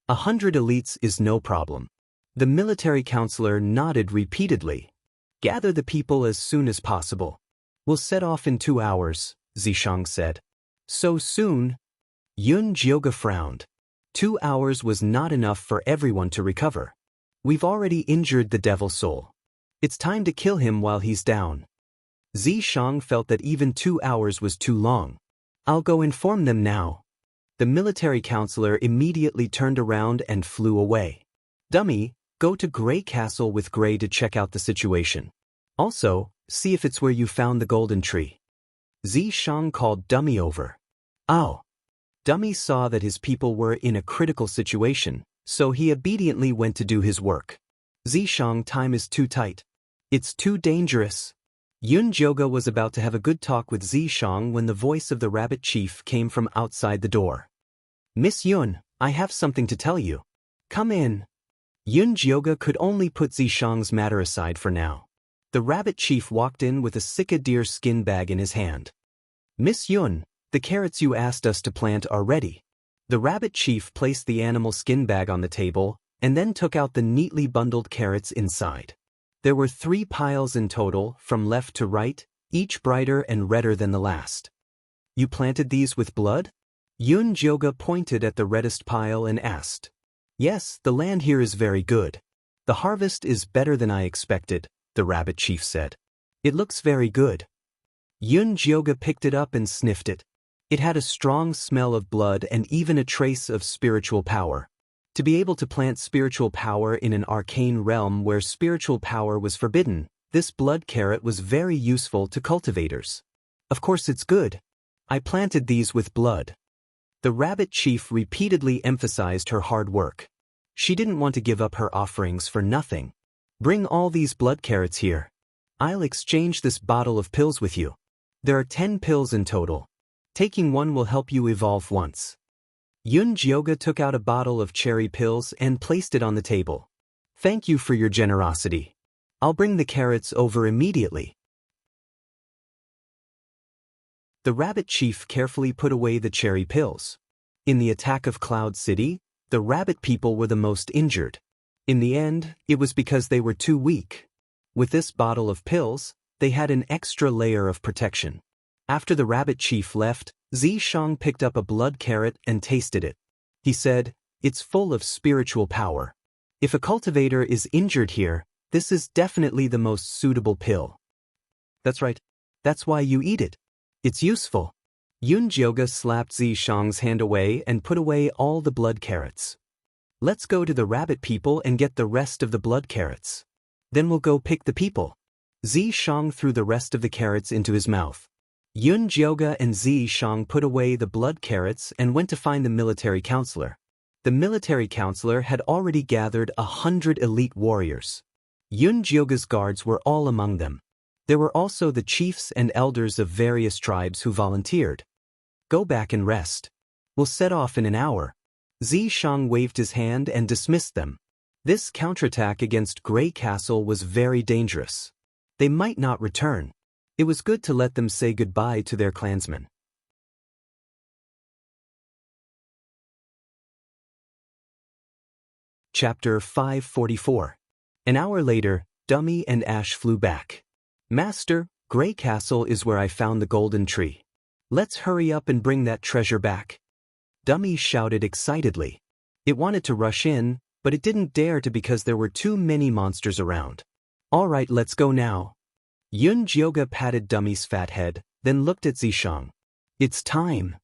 100 elites is no problem. The military counselor nodded repeatedly. Gather the people as soon as possible. We'll set off in 2 hours, Zishang said. So soon? Yunjioga frowned. 2 hours was not enough for everyone to recover. We've already injured the Devil Soul. It's time to kill him while he's down. Zishang felt that even 2 hours was too long. I'll go inform them now. The military counselor immediately turned around and flew away. Dummy, go to Grey Castle with Grey to check out the situation. Also, see if it's where you found the golden tree. Zishang called Dummy over. Oh. Dummy saw that his people were in a critical situation, so he obediently went to do his work. Zishang, time is too tight. It's too dangerous. Yunjioga was about to have a good talk with Zishang when the voice of the rabbit chief came from outside the door. Miss Yun, I have something to tell you. Come in. Yunjioga could only put Zishang's matter aside for now. The rabbit chief walked in with a sika deer skin bag in his hand. Miss Yun, the carrots you asked us to plant are ready. The rabbit chief placed the animal skin bag on the table and then took out the neatly bundled carrots inside. There were 3 piles in total, from left to right, each brighter and redder than the last. You planted these with blood? Yunjioga pointed at the reddest pile and asked. Yes, the land here is very good. The harvest is better than I expected, the rabbit chief said. It looks very good. Yunjioga picked it up and sniffed it. It had a strong smell of blood and even a trace of spiritual power. To be able to plant spiritual power in an arcane realm where spiritual power was forbidden, this blood carrot was very useful to cultivators. Of course it's good. I planted these with blood. The rabbit chief repeatedly emphasized her hard work. She didn't want to give up her offerings for nothing. Bring all these blood carrots here. I'll exchange this bottle of pills with you. There are 10 pills in total. Taking one will help you evolve once. Yunjioga took out a bottle of cherry pills and placed it on the table. Thank you for your generosity. I'll bring the carrots over immediately. The rabbit chief carefully put away the cherry pills. In the attack of Cloud City, the rabbit people were the most injured. In the end, it was because they were too weak. With this bottle of pills, they had an extra layer of protection. After the rabbit chief left, Xianxia picked up a blood carrot and tasted it. He said, "It's full of spiritual power. If a cultivator is injured here, this is definitely the most suitable pill." "That's right. That's why you eat it. It's useful." Yunjioga slapped Xianxia's hand away and put away all the blood carrots. "Let's go to the rabbit people and get the rest of the blood carrots. Then we'll go pick the people." Xianxia threw the rest of the carrots into his mouth. Yunjioga and Xianxia put away the blood carrots and went to find the military counselor. The military counselor had already gathered 100 elite warriors. Yunjioga's guards were all among them. There were also the chiefs and elders of various tribes who volunteered. "Go back and rest. We'll set off in an hour." Xianxia waved his hand and dismissed them. This counterattack against Grey Castle was very dangerous. They might not return. It was good to let them say goodbye to their clansmen. Chapter 544. An hour later, Dummy and Ash flew back. "Master, Grey Castle is where I found the golden tree. Let's hurry up and bring that treasure back." Dummy shouted excitedly. It wanted to rush in, but it didn't dare to because there were too many monsters around. "All right, let's go now." Yunjioga patted Dummy's fat head, then looked at Xianxia. "It's time."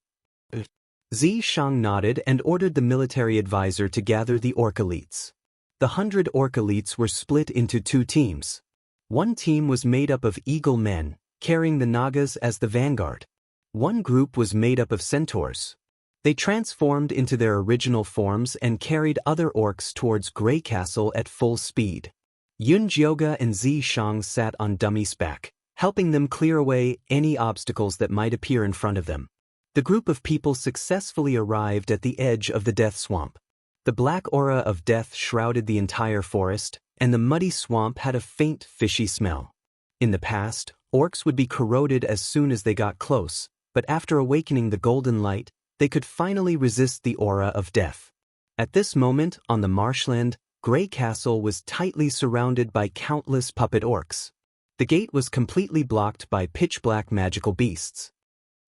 Xianxia nodded and ordered the military advisor to gather the orc elites. The 100 orc elites were split into 2 teams. One team was made up of eagle men, carrying the Nagas as the vanguard. One group was made up of centaurs. They transformed into their original forms and carried other orcs towards Grey Castle at full speed. Yunjioga and Xianxia sat on Dummy's back, helping them clear away any obstacles that might appear in front of them. The group of people successfully arrived at the edge of the death swamp. The black aura of death shrouded the entire forest, and the muddy swamp had a faint fishy smell. In the past, orcs would be corroded as soon as they got close, but after awakening the golden light, they could finally resist the aura of death. At this moment, on the marshland, Grey Castle was tightly surrounded by countless puppet orcs. The gate was completely blocked by pitch-black magical beasts.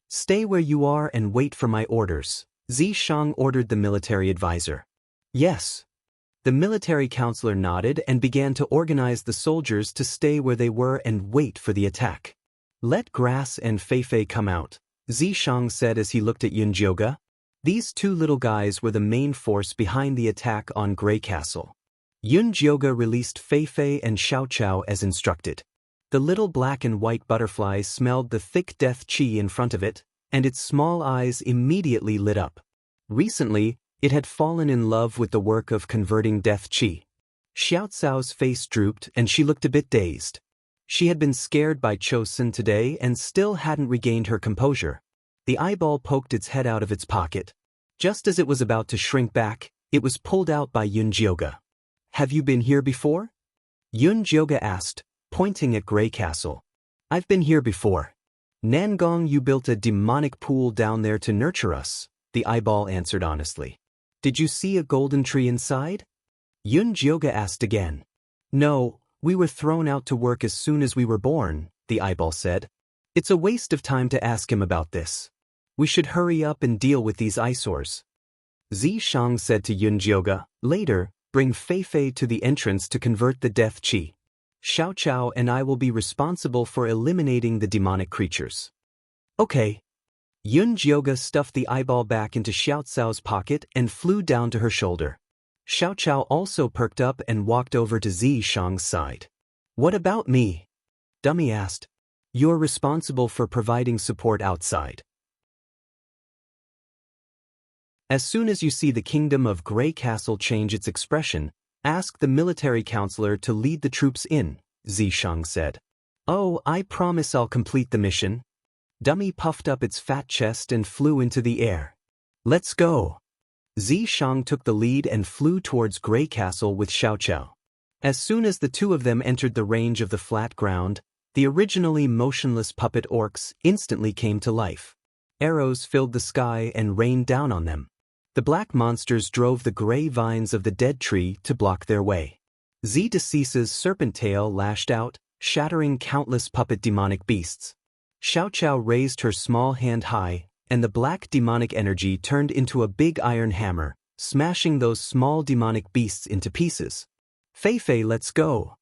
"Stay where you are and wait for my orders," Xianxia ordered the military advisor. "Yes." The military counselor nodded and began to organize the soldiers to stay where they were and wait for the attack. "Let Grass and Feifei come out," Xianxia said as he looked at Yunjioga. These 2 little guys were the main force behind the attack on Grey Castle. Yunjioga released Feifei and Xiaoqiao as instructed. The little black and white butterfly smelled the thick death qi in front of it, and its small eyes immediately lit up. Recently, it had fallen in love with the work of converting death qi. Xiaoqiao's face drooped and she looked a bit dazed. She had been scared by Chosun today and still hadn't regained her composure. The eyeball poked its head out of its pocket. Just as it was about to shrink back, it was pulled out by Yunjioga. "Have you been here before?" Yunjioga asked, pointing at Grey Castle. "I've been here before. Nangong, you built a demonic pool down there to nurture us," the eyeball answered honestly. "Did you see a golden tree inside?" Yunjioga asked again. "No, we were thrown out to work as soon as we were born," the eyeball said. "It's a waste of time to ask him about this. We should hurry up and deal with these eyesores." Xianxia said to Yunjioga, "Later, bring Feifei to the entrance to convert the death qi. Xiaoqiao and I will be responsible for eliminating the demonic creatures." "Okay." Yunjioga stuffed the eyeball back into Xiaoqiao's pocket and flew down to her shoulder. Xiaoqiao also perked up and walked over to Xianxia's side. "What about me?" Dummy asked. "You're responsible for providing support outside. As soon as you see the kingdom of Grey Castle change its expression, ask the military counselor to lead the troops in," Xianxia said. "Oh, I promise I'll complete the mission." Dummy puffed up its fat chest and flew into the air. "Let's go." Xianxia took the lead and flew towards Grey Castle with Xiaoqiao. As soon as the 2 of them entered the range of the flat ground, the originally motionless puppet orcs instantly came to life. Arrows filled the sky and rained down on them. The black monsters drove the gray vines of the dead tree to block their way. Xiao's serpent tail lashed out, shattering countless puppet demonic beasts. Xiaoqiao raised her small hand high, and the black demonic energy turned into a big iron hammer, smashing those small demonic beasts into pieces. Feifei, let's go!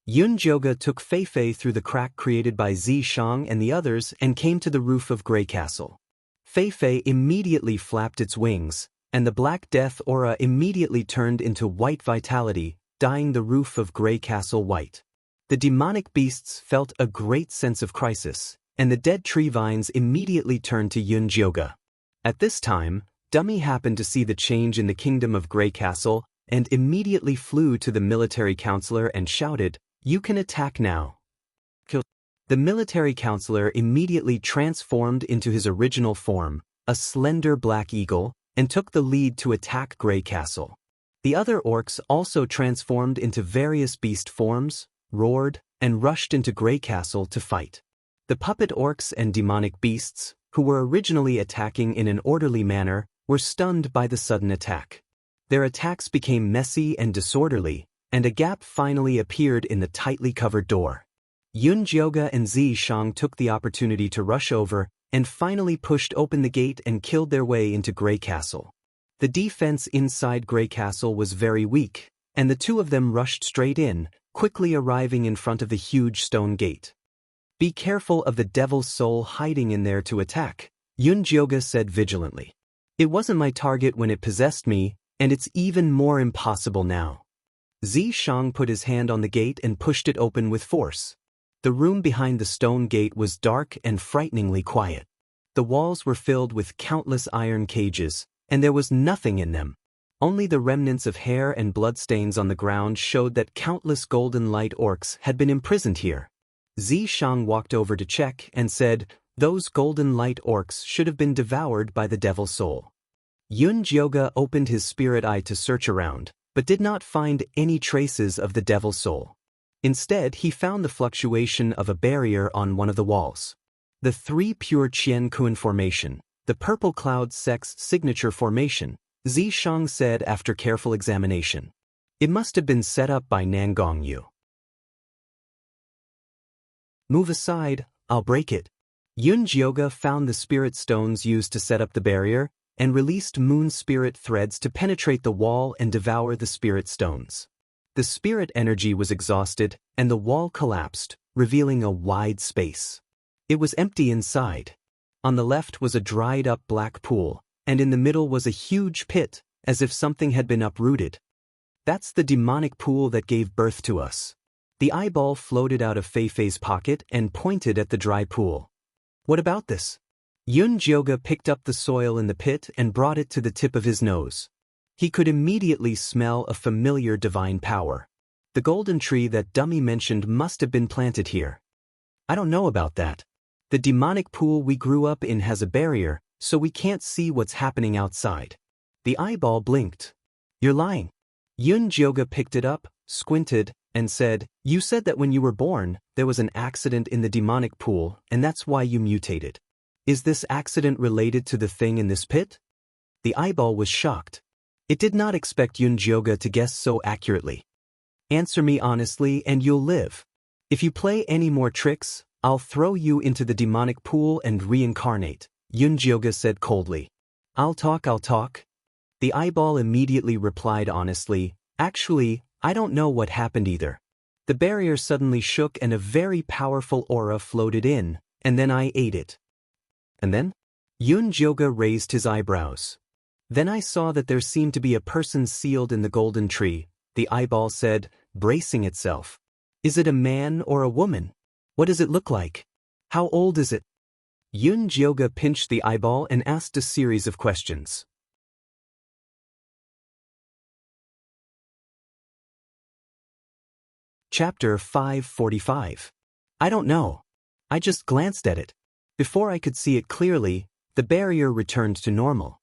Yunjioge took Feifei through the crack created by Zishang and the others and came to the roof of Grey Castle. Feifei immediately flapped its wings, and the Black Death aura immediately turned into white vitality, dyeing the roof of Grey Castle white. The demonic beasts felt a great sense of crisis, and the dead tree vines immediately turned to Yunjioge. At this time, Dummy happened to see the change in the kingdom of Grey Castle and immediately flew to the military counselor and shouted, "You can attack now." The military counselor immediately transformed into his original form, a slender black eagle, and took the lead to attack Grey Castle. The other orcs also transformed into various beast forms, roared, and rushed into Grey Castle to fight. The puppet orcs and demonic beasts, who were originally attacking in an orderly manner, were stunned by the sudden attack. Their attacks became messy and disorderly, and a gap finally appeared in the tightly covered door. Yunjioge and Zishang took the opportunity to rush over and finally pushed open the gate and killed their way into Grey Castle. The defense inside Grey Castle was very weak, and the two of them rushed straight in, quickly arriving in front of the huge stone gate. "Be careful of the devil's soul hiding in there to attack," Yunjioge said vigilantly. "It wasn't my target when it possessed me, and it's even more impossible now." Zishang put his hand on the gate and pushed it open with force. The room behind the stone gate was dark and frighteningly quiet. The walls were filled with countless iron cages, and there was nothing in them. Only the remnants of hair and bloodstains on the ground showed that countless golden light orcs had been imprisoned here. Zishang walked over to check and said, "Those golden light orcs should have been devoured by the devil's soul." Yunjioge opened his spirit eye to search around, but did not find any traces of the devil's soul. Instead, he found the fluctuation of a barrier on one of the walls. The three pure Qian Kun formation, the purple cloud sex signature formation, Zishang said after careful examination. It must have been set up by Nangongyu. "Move aside, I'll break it." Yunjioge found the spirit stones used to set up the barrier and released moon spirit threads to penetrate the wall and devour the spirit stones. The spirit energy was exhausted, and the wall collapsed, revealing a wide space. It was empty inside. On the left was a dried-up black pool, and in the middle was a huge pit, as if something had been uprooted. "That's the demonic pool that gave birth to us." The eyeball floated out of Feifei's pocket and pointed at the dry pool. "What about this?" Yunjioge picked up the soil in the pit and brought it to the tip of his nose. He could immediately smell a familiar divine power. The golden tree that Dummy mentioned must have been planted here. "I don't know about that. The demonic pool we grew up in has a barrier, so we can't see what's happening outside." The eyeball blinked. "You're lying." Yunjioge picked it up, squinted, and said, "You said that when you were born, there was an accident in the demonic pool, and that's why you mutated. Is this accident related to the thing in this pit?" The eyeball was shocked. It did not expect Yunjioge to guess so accurately. "Answer me honestly and you'll live. If you play any more tricks, I'll throw you into the demonic pool and reincarnate," Yunjioge said coldly. I'll talk. The eyeball immediately replied honestly, "Actually, I don't know what happened either. The barrier suddenly shook and a very powerful aura floated in, and then I ate it." "And then?" Yunjioge raised his eyebrows. "Then I saw that there seemed to be a person sealed in the golden tree," the eyeball said, bracing itself. "Is it a man or a woman? What does it look like? How old is it?" Yunjioge pinched the eyeball and asked a series of questions. Chapter 545. "I don't know. I just glanced at it. Before I could see it clearly, the barrier returned to normal."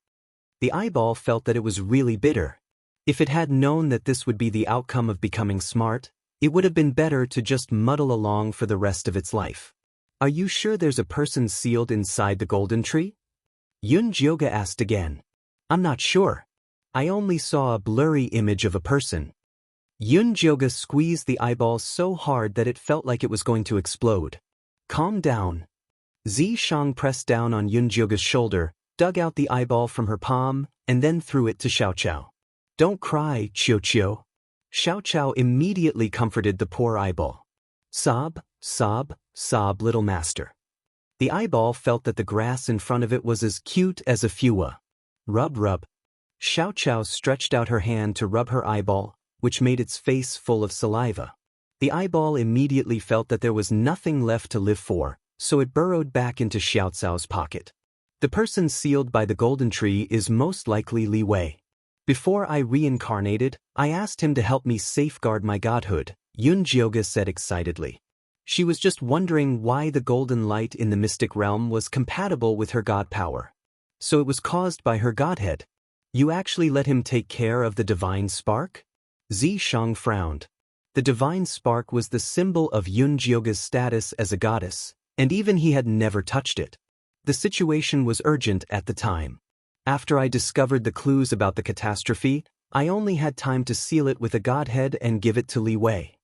The eyeball felt that it was really bitter. If it had known that this would be the outcome of becoming smart, it would have been better to just muddle along for the rest of its life. "Are you sure there's a person sealed inside the golden tree?" Yunjioge asked again. I'm not sure. I only saw a blurry image of a person. Yunjioga squeezed the eyeball so hard that it felt like it was going to explode. Calm down. Zishang pressed down on Yunjioga's shoulder, dug out the eyeball from her palm, and then threw it to Xiaoqiao. Don't cry, Qiuqiu. Xiaoqiao immediately comforted the poor eyeball. Sob, sob, sob, little master. The eyeball felt that the grass in front of it was as cute as a fua. Rub, rub. Xiaoqiao stretched out her hand to rub her eyeball, which made its face full of saliva. The eyeball immediately felt that there was nothing left to live for, so it burrowed back into Xiaocao's pocket. The person sealed by the golden tree is most likely Li Wei. Before I reincarnated, I asked him to help me safeguard my godhood, Yunjioga said excitedly. She was just wondering why the golden light in the mystic realm was compatible with her god power. So it was caused by her godhead. You actually let him take care of the divine spark? Zishang frowned. The divine spark was the symbol of Yunjioga's status as a goddess, and even he had never touched it. The situation was urgent at the time. After I discovered the clues about the catastrophe, I only had time to seal it with a godhead and give it to Li Wei.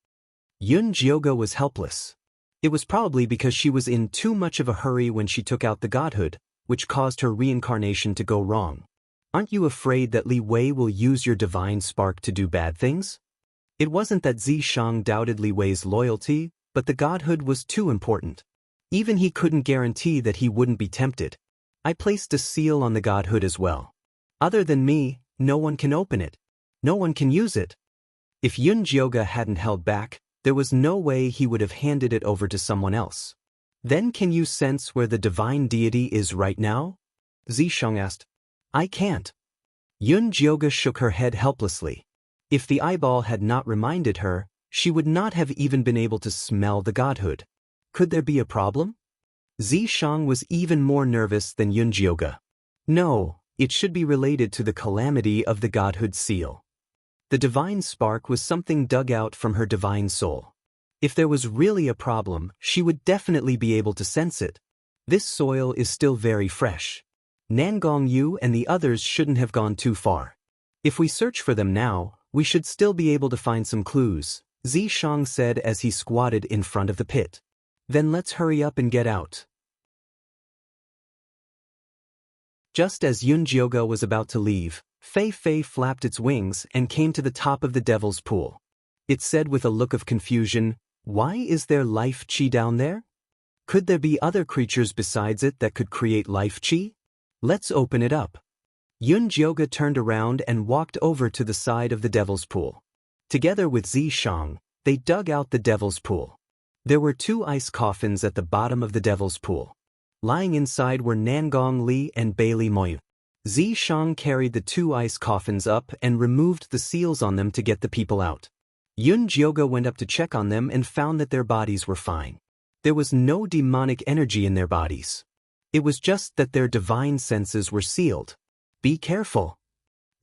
Yunjioga was helpless. It was probably because she was in too much of a hurry when she took out the godhood, which caused her reincarnation to go wrong. Aren't you afraid that Li Wei will use your divine spark to do bad things? It wasn't that Zishang doubted Li Wei's loyalty, but the godhood was too important. Even he couldn't guarantee that he wouldn't be tempted. I placed a seal on the godhood as well. Other than me, no one can open it. No one can use it. If Yunjioga hadn't held back, there was no way he would have handed it over to someone else. Then can you sense where the divine deity is right now? Zishang asked. I can't. Yunjioga shook her head helplessly. If the eyeball had not reminded her, she would not have even been able to smell the godhood. Could there be a problem? Zishang was even more nervous than Yunjioga. No, it should be related to the calamity of the godhood seal. The divine spark was something dug out from her divine soul. If there was really a problem, she would definitely be able to sense it. This soil is still very fresh. Nangong Yu and the others shouldn't have gone too far. If we search for them now, we should still be able to find some clues, Zishang said as he squatted in front of the pit. Then let's hurry up and get out. Just as Yunjioga was about to leave, Fei Fei flapped its wings and came to the top of the devil's pool. It said with a look of confusion, "Why is there life chi down there? Could there be other creatures besides it that could create life chi? Let's open it up." Yunjioga turned around and walked over to the side of the devil's pool. Together with Zishang, they dug out the devil's pool. There were 2 ice coffins at the bottom of the devil's pool. Lying inside were Nangong Li and Bailey Moyu. Zishang carried the 2 ice coffins up and removed the seals on them to get the people out. Yunjioga went up to check on them and found that their bodies were fine. There was no demonic energy in their bodies. It was just that their divine senses were sealed. Be careful.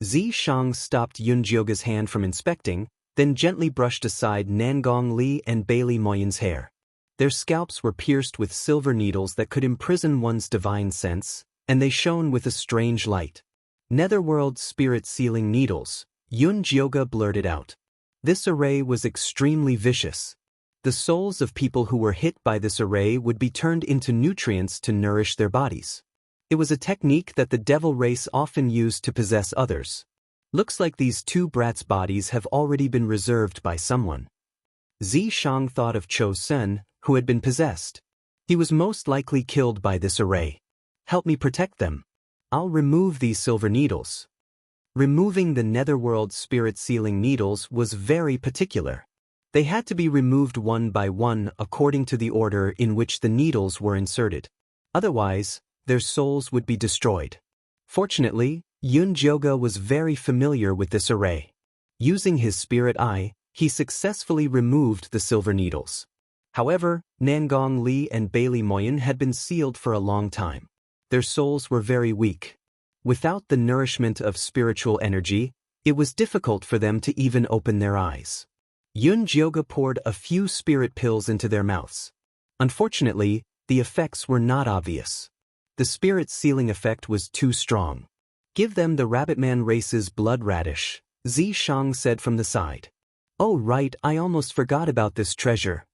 Zishang stopped Yunjioga's hand from inspecting, then gently brushed aside Nangong Li and Bailey Moyun's hair. Their scalps were pierced with silver needles that could imprison one's divine sense, and they shone with a strange light. Netherworld spirit sealing needles, Yunjioga blurted out. This array was extremely vicious. The souls of people who were hit by this array would be turned into nutrients to nourish their bodies. It was a technique that the devil race often used to possess others. Looks like these 2 brats' bodies have already been reserved by someone. Zishang thought of Cho Sen, who had been possessed. He was most likely killed by this array. Help me protect them. I'll remove these silver needles. Removing the netherworld spirit sealing needles was very particular. They had to be removed one by one according to the order in which the needles were inserted. Otherwise, their souls would be destroyed. Fortunately, Yunjioga was very familiar with this array. Using his spirit eye, he successfully removed the silver needles. However, Nangong Li and Bailey Moyun had been sealed for a long time. Their souls were very weak. Without the nourishment of spiritual energy, it was difficult for them to even open their eyes. Yunjioga poured a few spirit pills into their mouths. Unfortunately, the effects were not obvious. The spirit sealing effect was too strong. Give them the Rabbitman race's blood radish, Zishang said from the side. Oh right, I almost forgot about this treasure.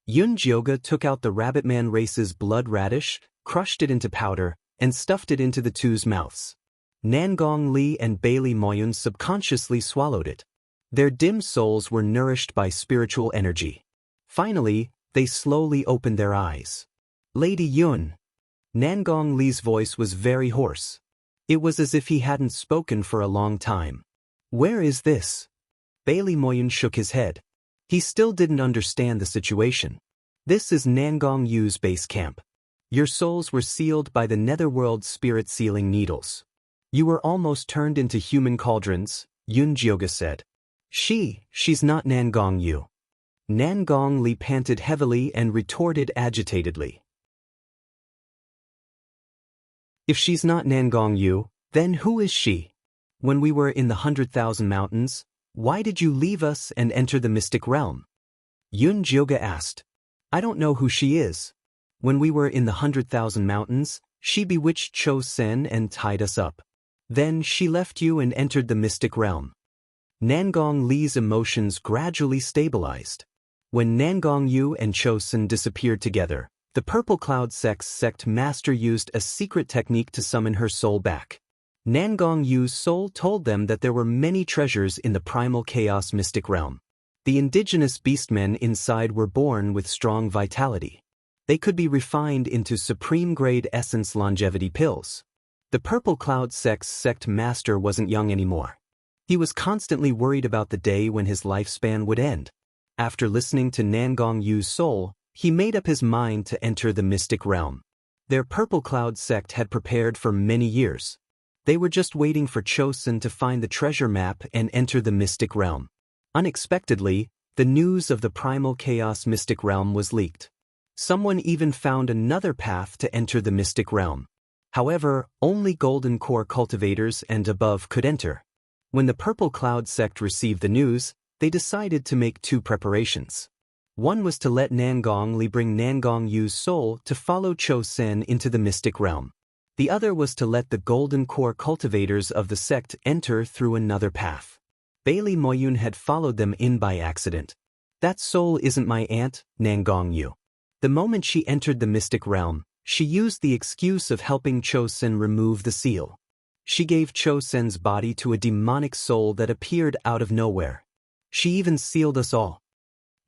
Yunjioga took out the Rabbitman race's blood radish, crushed it into powder, and stuffed it into the two's mouths. Nangong Li and Bailey Moyun subconsciously swallowed it. Their dim souls were nourished by spiritual energy. Finally, they slowly opened their eyes. Lady Yun. Nangong Li's voice was very hoarse. It was as if he hadn't spoken for a long time. Where is this? Bailey Moyun shook his head. He still didn't understand the situation. This is Nangong Yu's base camp. Your souls were sealed by the netherworld spirit sealing needles. You were almost turned into human cauldrons, Yunjioga said. She's not Nangong Yu. Nangong Li panted heavily and retorted agitatedly. If she's not Nangong Yu, then who is she? When we were in the 100,000 mountains, why did you leave us and enter the mystic realm? Yunjioga asked. I don't know who she is. When we were in the 100,000 mountains, she bewitched Cho Sen and tied us up. Then she left you and entered the mystic realm. Nangong Li's emotions gradually stabilized. When Nangong Yu and Cho Sen disappeared together, the Purple Cloud sect master used a secret technique to summon her soul back. Nangong Yu's soul told them that there were many treasures in the primal chaos mystic realm. The indigenous beastmen inside were born with strong vitality. They could be refined into supreme-grade essence longevity pills. The Purple Cloud sect master wasn't young anymore. He was constantly worried about the day when his lifespan would end. After listening to Nangong Yu's soul, he made up his mind to enter the mystic realm. Their Purple Cloud sect had prepared for many years. They were just waiting for Chosen to find the treasure map and enter the mystic realm. Unexpectedly, the news of the primal chaos mystic realm was leaked. Someone even found another path to enter the mystic realm. However, only golden core cultivators and above could enter. When the Purple Cloud sect received the news, they decided to make two preparations. One was to let Nangong Li bring Nangong Yu's soul to follow Cho Sen into the mystic realm. The other was to let the golden core cultivators of the sect enter through another path. Bailey Moyun had followed them in by accident. That soul isn't my aunt, Nangong Yu. The moment she entered the mystic realm, she used the excuse of helping Cho Sen remove the seal. She gave Cho Sen's body to a demonic soul that appeared out of nowhere. She even sealed us all.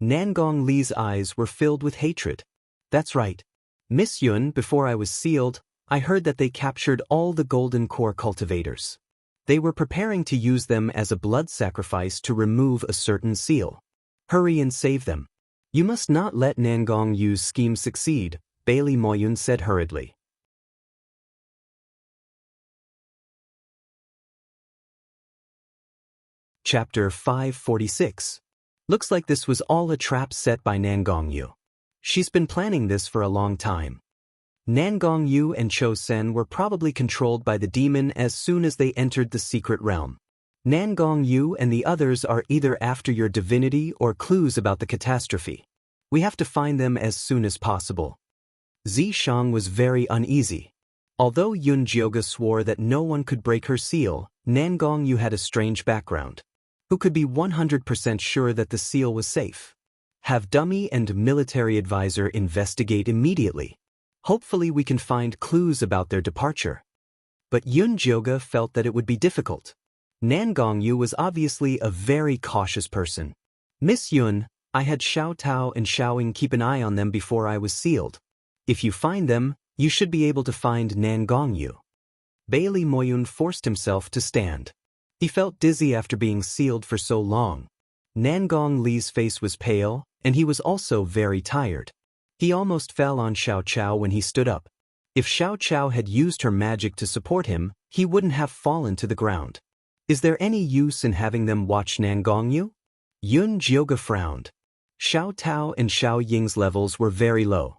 Nangong Li's eyes were filled with hatred. That's right. Miss Yun, before I was sealed, I heard that they captured all the golden core cultivators. They were preparing to use them as a blood sacrifice to remove a certain seal. Hurry and save them. You must not let Nangong Yu's scheme succeed, Bailey Moyun said hurriedly. Chapter 546. Looks like this was all a trap set by Nangong Yu. She's been planning this for a long time. Nangong Yu and Cho Sen were probably controlled by the demon as soon as they entered the secret realm. Nangong Yu and the others are either after your divinity or clues about the catastrophe. We have to find them as soon as possible. Zishang was very uneasy. Although Yunjioga swore that no one could break her seal, Nangong Yu had a strange background. Who could be 100% sure that the seal was safe? Have dummy and military advisor investigate immediately. Hopefully we can find clues about their departure. But Yunjioga felt that it would be difficult. Nangong Yu was obviously a very cautious person. Miss Yun, I had Xiao Tao and Xiaoying keep an eye on them before I was sealed. If you find them, you should be able to find Nangong Yu. Bailey Moyun forced himself to stand. He felt dizzy after being sealed for so long. Nangong Li's face was pale, and he was also very tired. He almost fell on Xiao Chao when he stood up. If Xiao Chao had used her magic to support him, he wouldn't have fallen to the ground. Is there any use in having them watch Nangong Yu? Yunjioga frowned. Xiao Tao and Xiao Ying's levels were very low.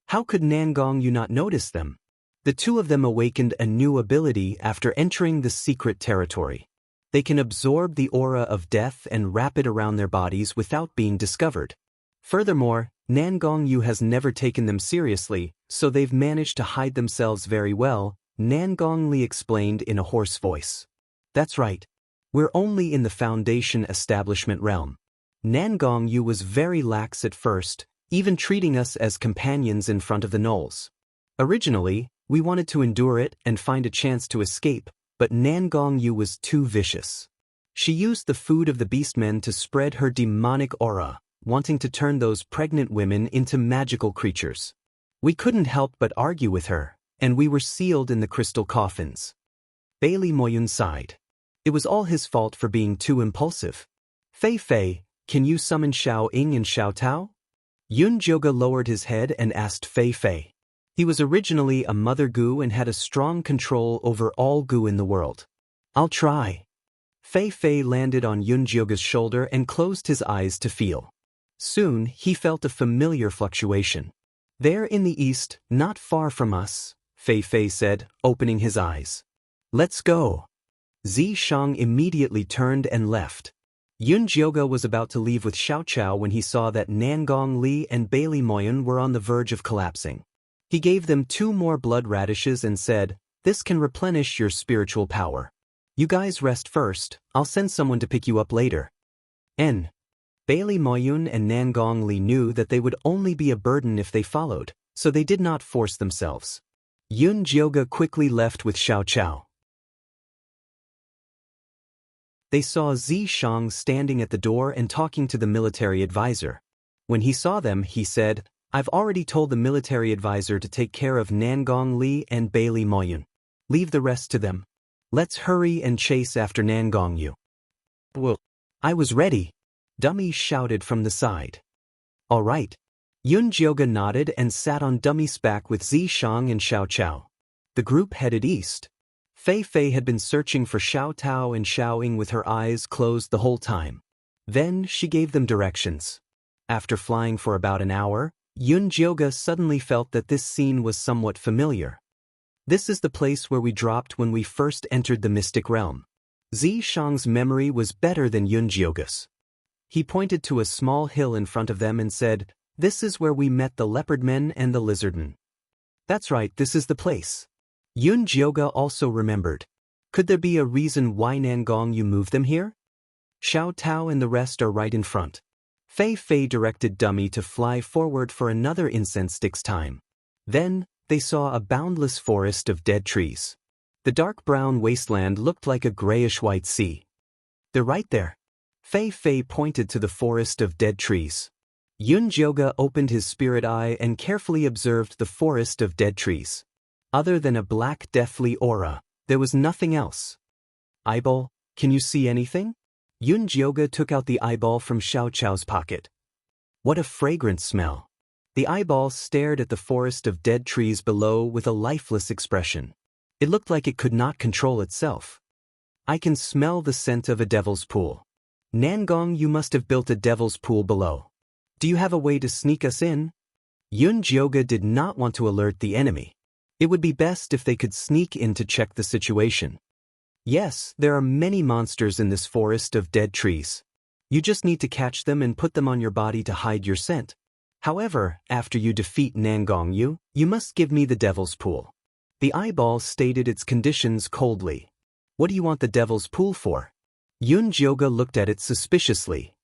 How could Nangong Yu not notice them? The two of them awakened a new ability after entering the secret territory. They can absorb the aura of death and wrap it around their bodies without being discovered. Furthermore, Nangong Yu has never taken them seriously, so they've managed to hide themselves very well, Li explained in a hoarse voice. That's right. We're only in the Foundation establishment realm. Yu was very lax at first, even treating us as companions in front of the gnolls. Originally, we wanted to endure it and find a chance to escape, but Yu was too vicious. She used the food of the beastmen to spread her demonic aura, wanting to turn those pregnant women into magical creatures. We couldn't help but argue with her, and we were sealed in the crystal coffins. Bailey Moyun sighed. It was all his fault for being too impulsive. Fei, can you summon Xiao Ying and Xiao Tao? Yun Jioge lowered his head and asked Fei. He was originally a mother Gu and had a strong control over all Gu in the world. I'll try. Fei landed on Yun Jioge's shoulder and closed his eyes to feel. Soon, he felt a familiar fluctuation. There in the east, not far from us, Fei said, opening his eyes. Let's go. Shang immediately turned and left. Yun Jioge was about to leave with Xiao Chao when he saw that Li and Bailey Moyun were on the verge of collapsing. He gave them 2 more blood radishes and said, "This can replenish your spiritual power. You guys rest first, I'll send someone to pick you up later." Bailey Moyun and Li knew that they would only be a burden if they followed, so they did not force themselves. Yun Jioge quickly left with Xiao Chao. They saw Shang standing at the door and talking to the military advisor. When he saw them, he said, "I've already told the military advisor to take care of Li and Bailey Moyun. Leave the rest to them. Let's hurry and chase after Yu." "Well, I was ready," Dummy shouted from the side. "All right." Yun Jioge nodded and sat on Dummy's back with Shang and Xiao Chao. The group headed east. Fei had been searching for Xiao Tao and Xiao Ying with her eyes closed the whole time. Then she gave them directions. After flying for about an hour, Yun Jioge suddenly felt that this scene was somewhat familiar. This is the place where we dropped when we first entered the mystic realm. Shang's memory was better than Yun Jioge's. He pointed to a small hill in front of them and said, "This is where we met the leopard men and the lizard men." "That's right, this is the place." Yun Jioge also remembered. Could there be a reason why Yu moved them here? Xiao Tao and the rest are right in front. Fei directed Dummy to fly forward for another incense stick's time. Then, they saw a boundless forest of dead trees. The dark brown wasteland looked like a grayish-white sea. "They're right there." Fei pointed to the forest of dead trees. Yun Jioge opened his spirit eye and carefully observed the forest of dead trees. Other than a black deathly aura, there was nothing else. "Eyeball, can you see anything?" Yun Jioge took out the eyeball from Xiao Chao's pocket. What a fragrant smell. The eyeball stared at the forest of dead trees below with a lifeless expression. It looked like it could not control itself. "I can smell the scent of a devil's pool. You must have built a devil's pool below. Do you have a way to sneak us in?" Yun Jioge did not want to alert the enemy. It would be best if they could sneak in to check the situation. "Yes, there are many monsters in this forest of dead trees. You just need to catch them and put them on your body to hide your scent. However, after you defeat Yu, you must give me the devil's pool." The eyeball stated its conditions coldly. "What do you want the devil's pool for?" Yun Jioge looked at it suspiciously.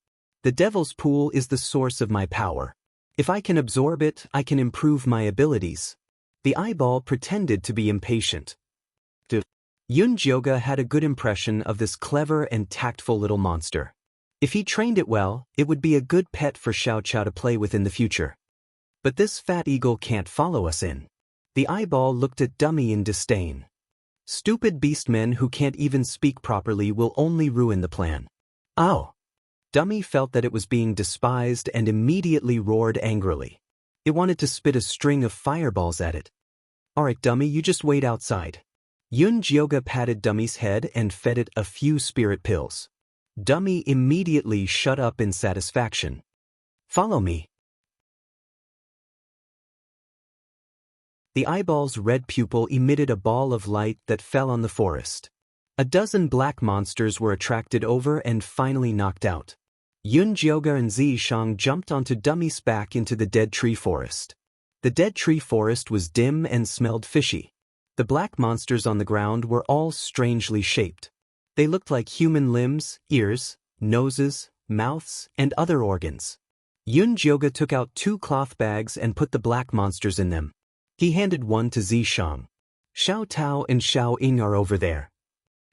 "The devil's pool is the source of my power. If I can absorb it, I can improve my abilities." The eyeball pretended to be impatient. Yun Jioge had a good impression of this clever and tactful little monster. If he trained it well, it would be a good pet for Xiao Chao to play with in the future. But this fat eagle can't follow us in. The eyeball looked at Dummy in disdain. "Stupid beastmen who can't even speak properly will only ruin the plan." "Ow!" Dummy felt that it was being despised and immediately roared angrily. It wanted to spit a string of fireballs at it. "Alright, Dummy, you just wait outside." Yun Jioge patted Dummy's head and fed it a few spirit pills. Dummy immediately shut up in satisfaction. "Follow me." The eyeball's red pupil emitted a ball of light that fell on the forest. A dozen black monsters were attracted over and finally knocked out. Yun Jioge and Shang jumped onto Dummy's back into the dead tree forest. The dead tree forest was dim and smelled fishy. The black monsters on the ground were all strangely shaped. They looked like human limbs, ears, noses, mouths, and other organs. Yunjioge took out 2 cloth bags and put the black monsters in them. He handed one to Zishang. Xiao Tao and Xiao Ying are over there.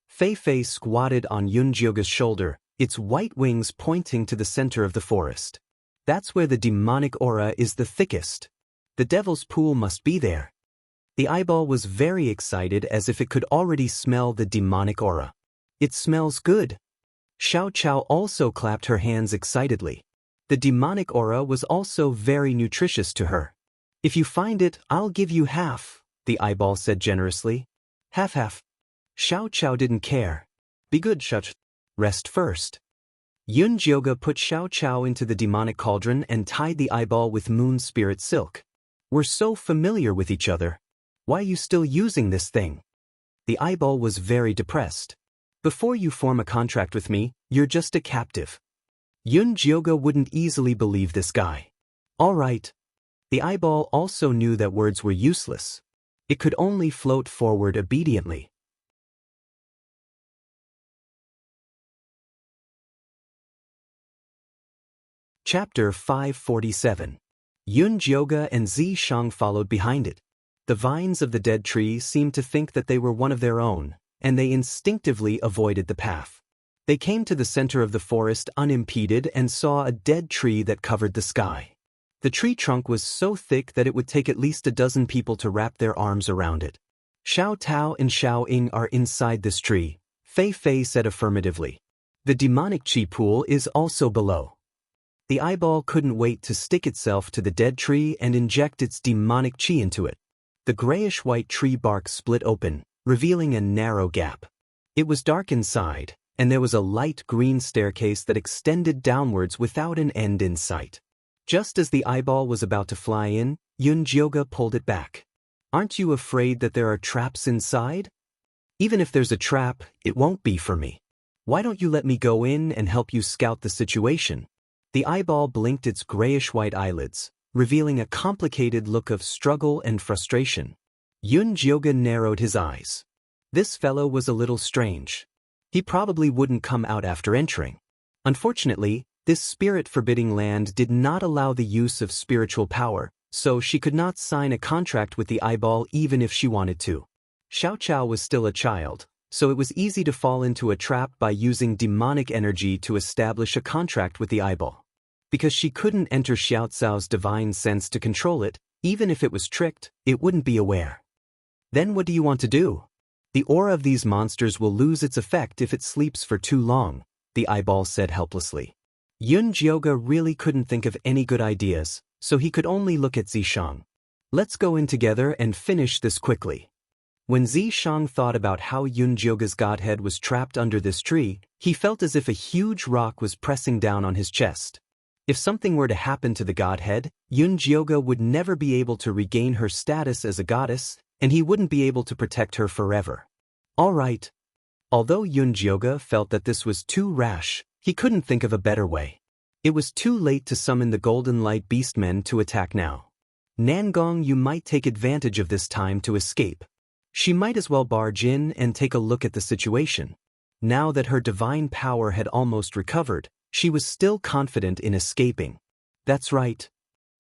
Fei Fei squatted on Yunjioge's shoulder, its white wings pointing to the center of the forest. That's where the demonic aura is the thickest. The devil's pool must be there. The eyeball was very excited, as if it could already smell the demonic aura. It smells good. Xiao Chao also clapped her hands excitedly. The demonic aura was also very nutritious to her. If you find it, I'll give you half, the eyeball said generously. Half. Xiao Chao didn't care. Be good, Xiao. Rest first. Yunjioge put Xiao Chao into the demonic cauldron and tied the eyeball with moon spirit silk. We're so familiar with each other. Why are you still using this thing? The eyeball was very depressed. Before you form a contract with me, you're just a captive. Yunjioge wouldn't easily believe this guy. All right. The eyeball also knew that words were useless. It could only float forward obediently. Chapter 547. Yunjioge and Zishang followed behind it. The vines of the dead tree seemed to think that they were one of their own, and they instinctively avoided the path. They came to the center of the forest unimpeded and saw a dead tree that covered the sky. The tree trunk was so thick that it would take at least a dozen people to wrap their arms around it. Xiao Tao and Xiao Ying are inside this tree, Fei Fei said affirmatively. The demonic chi pool is also below. The eyeball couldn't wait to stick itself to the dead tree and inject its demonic chi into it. The grayish-white tree bark split open, revealing a narrow gap. It was dark inside, and there was a light green staircase that extended downwards without an end in sight. Just as the eyeball was about to fly in, Yunjioge pulled it back. Aren't you afraid that there are traps inside? Even if there's a trap, it won't be for me. Why don't you let me go in and help you scout the situation? The eyeball blinked its grayish-white eyelids, revealing a complicated look of struggle and frustration. Yunjioge narrowed his eyes. This fellow was a little strange. He probably wouldn't come out after entering. Unfortunately, this spirit-forbidding land did not allow the use of spiritual power, so she could not sign a contract with the eyeball even if she wanted to. Xiao Chao was still a child, so it was easy to fall into a trap by using demonic energy to establish a contract with the eyeball. Because she couldn't enter Xiao Cao's divine sense to control it, even if it was tricked, it wouldn't be aware. Then what do you want to do? The aura of these monsters will lose its effect if it sleeps for too long, the eyeball said helplessly. Yunjioge really couldn't think of any good ideas, so he could only look at Zishang. Let's go in together and finish this quickly. When Zishang thought about how Yunjioge's godhead was trapped under this tree, he felt as if a huge rock was pressing down on his chest. If something were to happen to the godhead, Yunjioge would never be able to regain her status as a goddess, and he wouldn't be able to protect her forever. All right. Although Yunjioge felt that this was too rash, he couldn't think of a better way. It was too late to summon the Golden Light Beastmen to attack now. Nangong, you might take advantage of this time to escape. She might as well barge in and take a look at the situation. Now that her divine power had almost recovered, she was still confident in escaping. That's right.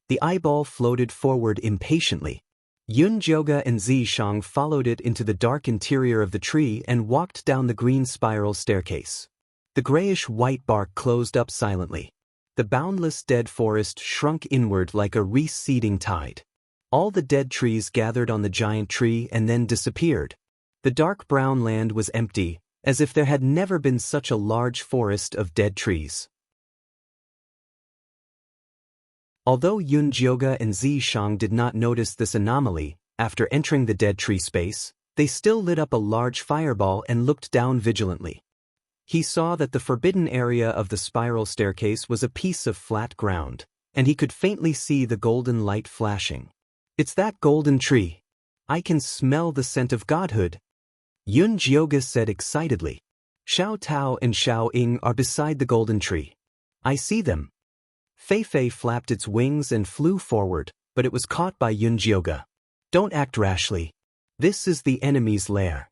The eyeball floated forward impatiently. Yunjioge and Zishang followed it into the dark interior of the tree and walked down the green spiral staircase. The grayish-white bark closed up silently. The boundless dead forest shrunk inward like a receding tide. All the dead trees gathered on the giant tree and then disappeared. The dark brown land was empty, as if there had never been such a large forest of dead trees. Although Yunjioge and Zishang did not notice this anomaly, after entering the dead tree space, they still lit up a large fireball and looked down vigilantly. He saw that the forbidden area of the spiral staircase was a piece of flat ground, and he could faintly see the golden light flashing. It's that golden tree. I can smell the scent of godhood. Yunjioge said excitedly. Xiao Tao and Xiao Ying are beside the golden tree. I see them. Fei Fei flapped its wings and flew forward, but it was caught by Yunjioge. Don't act rashly. This is the enemy's lair.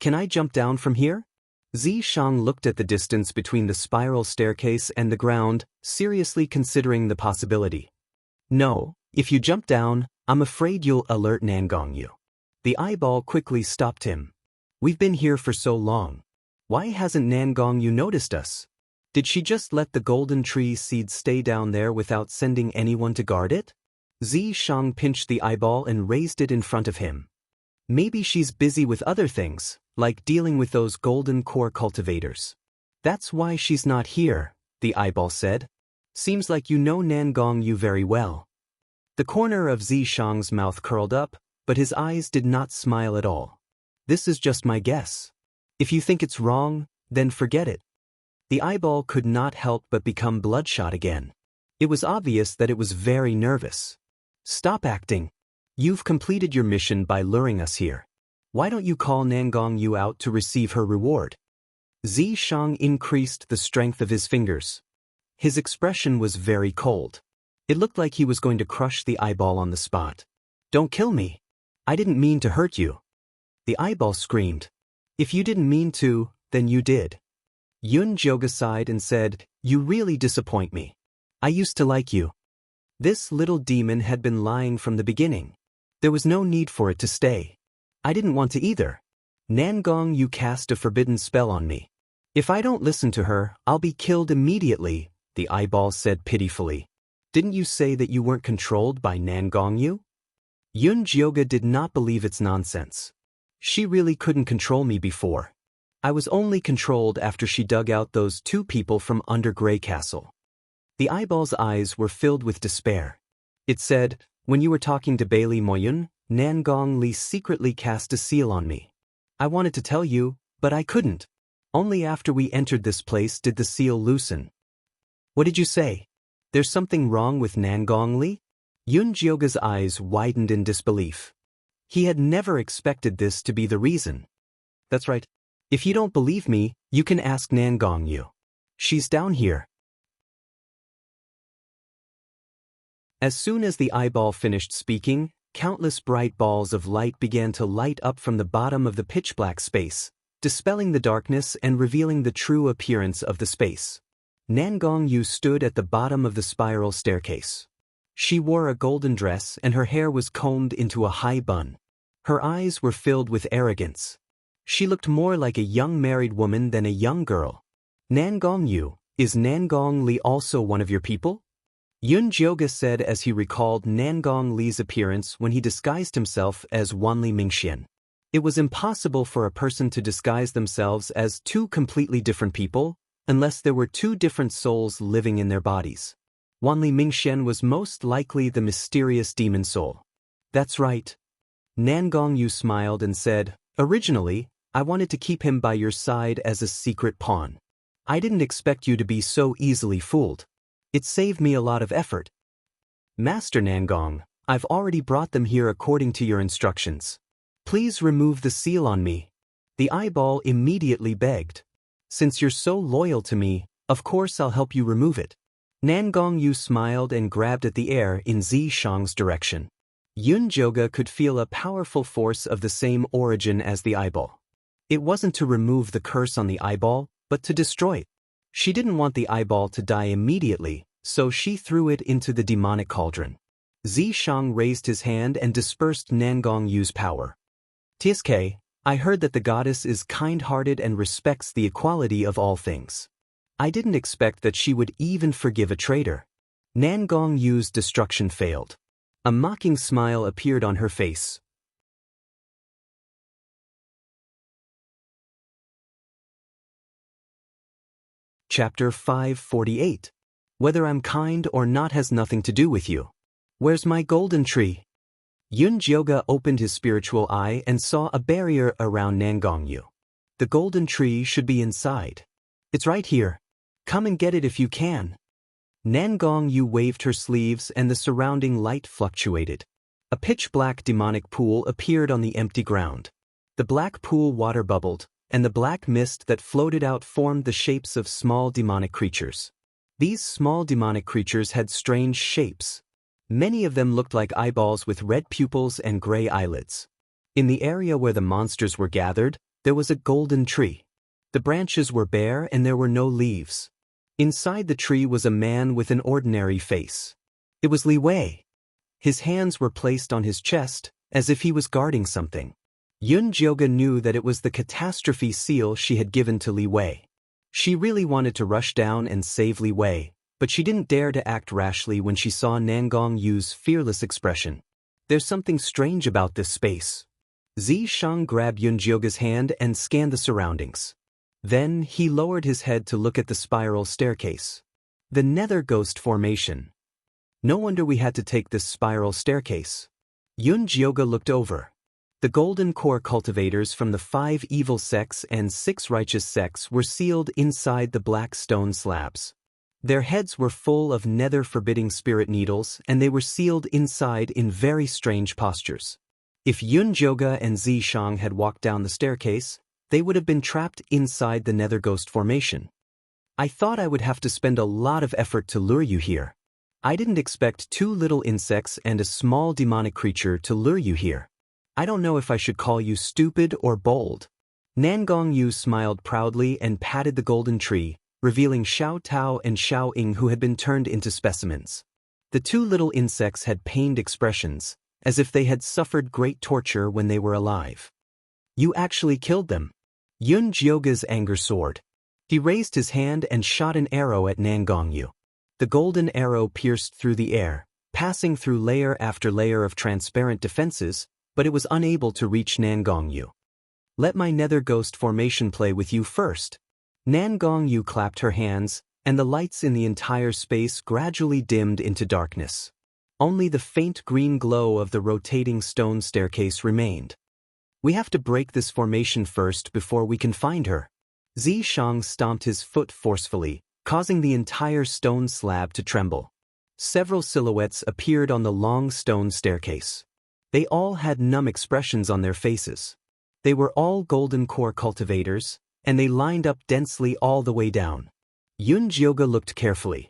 Can I jump down from here? Xianxia looked at the distance between the spiral staircase and the ground, seriously considering the possibility. No, if you jump down, I'm afraid you'll alert Nangongyu. The eyeball quickly stopped him. We've been here for so long. Why hasn't Nangongyu noticed us? Did she just let the golden tree seed stay down there without sending anyone to guard it? Xianxia pinched the eyeball and raised it in front of him. Maybe she's busy with other things, like dealing with those golden core cultivators. That's why she's not here, the eyeball said. Seems like you know Nangongyu very well. The corner of Xianxia's mouth curled up, but his eyes did not smile at all. This is just my guess. If you think it's wrong, then forget it. The eyeball could not help but become bloodshot again. It was obvious that it was very nervous. Stop acting. You've completed your mission by luring us here. Why don't you call Nangongyu out to receive her reward? Xianxia increased the strength of his fingers. His expression was very cold. It looked like he was going to crush the eyeball on the spot. Don't kill me. I didn't mean to hurt you. The eyeball screamed. If you didn't mean to, then you did. Yunjioga sighed and said, You really disappoint me. I used to like you. This little demon had been lying from the beginning. There was no need for it to stay. I didn't want to either. Nangongyu cast a forbidden spell on me. If I don't listen to her, I'll be killed immediately, the eyeball said pitifully. Didn't you say that you weren't controlled by Nangongyu? Yunjioga did not believe its nonsense. She really couldn't control me before. I was only controlled after she dug out those two people from under Grey Castle. The eyeball's eyes were filled with despair. It said, When you were talking to Bailey Moyun, Nangongli secretly cast a seal on me. I wanted to tell you, but I couldn't. Only after we entered this place did the seal loosen. What did you say? There's something wrong with Nangongli? Yunjioga's eyes widened in disbelief. He had never expected this to be the reason. That's right. If you don't believe me, you can ask Nangongyu. She's down here. As soon as the eyeball finished speaking, countless bright balls of light began to light up from the bottom of the pitch-black space, dispelling the darkness and revealing the true appearance of the space. Nangongyu stood at the bottom of the spiral staircase. She wore a golden dress and her hair was combed into a high bun. Her eyes were filled with arrogance. She looked more like a young married woman than a young girl. Nangongyu, is Nangongli also one of your people? Yunjioga said as he recalled Nangong-Li's appearance when he disguised himself as Wanli Mingxian. It was impossible for a person to disguise themselves as two completely different people, unless there were two different souls living in their bodies. Wanli Mingxian was most likely the mysterious demon soul. That's right. Nangongyu smiled and said, Originally, I wanted to keep him by your side as a secret pawn. I didn't expect you to be so easily fooled. It saved me a lot of effort. Master Nangong, I've already brought them here according to your instructions. Please remove the seal on me. The eyeball immediately begged. Since you're so loyal to me, of course I'll help you remove it. Nangongyu smiled and grabbed at the air in Xianxia's direction. Yunjioga could feel a powerful force of the same origin as the eyeball. It wasn't to remove the curse on the eyeball, but to destroy it. She didn't want the eyeball to die immediately, so she threw it into the demonic cauldron. Xianxia raised his hand and dispersed Nangongyu's power. "TSK, I heard that the goddess is kind-hearted and respects the equality of all things. I didn't expect that she would even forgive a traitor." Nangongyu's destruction failed. A mocking smile appeared on her face. Chapter 548. Whether I'm kind or not has nothing to do with you. Where's my golden tree? Yunjioga opened his spiritual eye and saw a barrier around Nangongyu. The golden tree should be inside. It's right here. Come and get it if you can. Nangongyu waved her sleeves and the surrounding light fluctuated. A pitch-black demonic pool appeared on the empty ground. The black pool water bubbled, and the black mist that floated out formed the shapes of small demonic creatures. These small demonic creatures had strange shapes. Many of them looked like eyeballs with red pupils and gray eyelids. In the area where the monsters were gathered, there was a golden tree. The branches were bare and there were no leaves. Inside the tree was a man with an ordinary face. It was Li Wei. His hands were placed on his chest, as if he was guarding something. Yun Jioga knew that it was the catastrophe seal she had given to Li Wei. She really wanted to rush down and save Li Wei, but she didn't dare to act rashly when she saw Nangong Yu's fearless expression. There's something strange about this space. Zishang grabbed Yun Jioga's hand and scanned the surroundings. Then he lowered his head to look at the spiral staircase. The Nether Ghost Formation. No wonder we had to take this spiral staircase. Yun Jioga looked over. The golden core cultivators from the 5 evil sects and 6 righteous sects were sealed inside the black stone slabs. Their heads were full of nether forbidding spirit needles and they were sealed inside in very strange postures. If Yun Jioga and Zishang had walked down the staircase, they would have been trapped inside the Nether Ghost Formation. I thought I would have to spend a lot of effort to lure you here. I didn't expect 2 little insects and a small demonic creature to lure you here. I don't know if I should call you stupid or bold. Nangong Yu smiled proudly and patted the golden tree, revealing Xiao Tao and Xiao Ying who had been turned into specimens. The 2 little insects had pained expressions, as if they had suffered great torture when they were alive. You actually killed them. Yun Jioga's anger soared. He raised his hand and shot an arrow at Nangong Yu. The golden arrow pierced through the air, passing through layer after layer of transparent defenses, but it was unable to reach Nangong Yu. Let my Nether Ghost Formation play with you first. Nangong Yu clapped her hands, and the lights in the entire space gradually dimmed into darkness. Only the faint green glow of the rotating stone staircase remained. We have to break this formation first before we can find her. Zishang stomped his foot forcefully, causing the entire stone slab to tremble. Several silhouettes appeared on the long stone staircase. They all had numb expressions on their faces. They were all golden core cultivators, and they lined up densely all the way down. Yun Jioga looked carefully.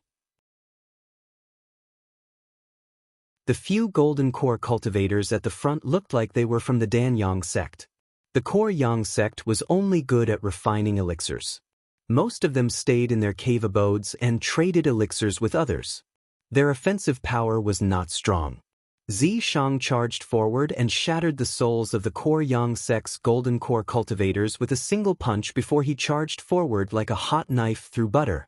The few golden core cultivators at the front looked like they were from the Danyang sect. The core Yang sect was only good at refining elixirs. Most of them stayed in their cave abodes and traded elixirs with others. Their offensive power was not strong. Zishang charged forward and shattered the souls of the core Yang sect's golden core cultivators with a single punch before he charged forward like a hot knife through butter.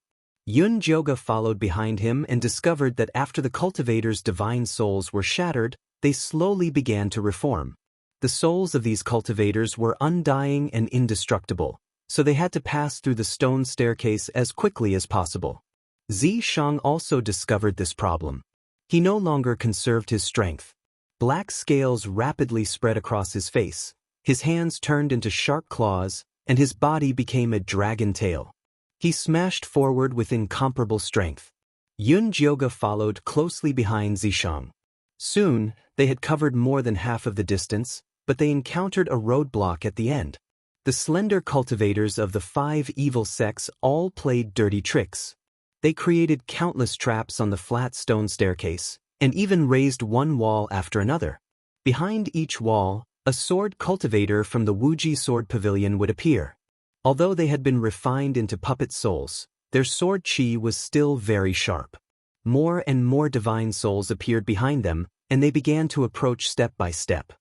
Yun Jioga followed behind him and discovered that after the cultivators' divine souls were shattered, they slowly began to reform. The souls of these cultivators were undying and indestructible, so they had to pass through the stone staircase as quickly as possible. Zishang also discovered this problem. He no longer conserved his strength. Black scales rapidly spread across his face, his hands turned into sharp claws, and his body became a dragon tail. He smashed forward with incomparable strength. Yun Jioga followed closely behind Zishang. Soon, they had covered more than half of the distance, but they encountered a roadblock at the end. The slender cultivators of the 5 evil sects all played dirty tricks. They created countless traps on the flat stone staircase, and even raised one wall after another. Behind each wall, a sword cultivator from the Wuji Sword Pavilion would appear. Although they had been refined into puppet souls, their sword chi was still very sharp. More and more divine souls appeared behind them, and they began to approach step by step.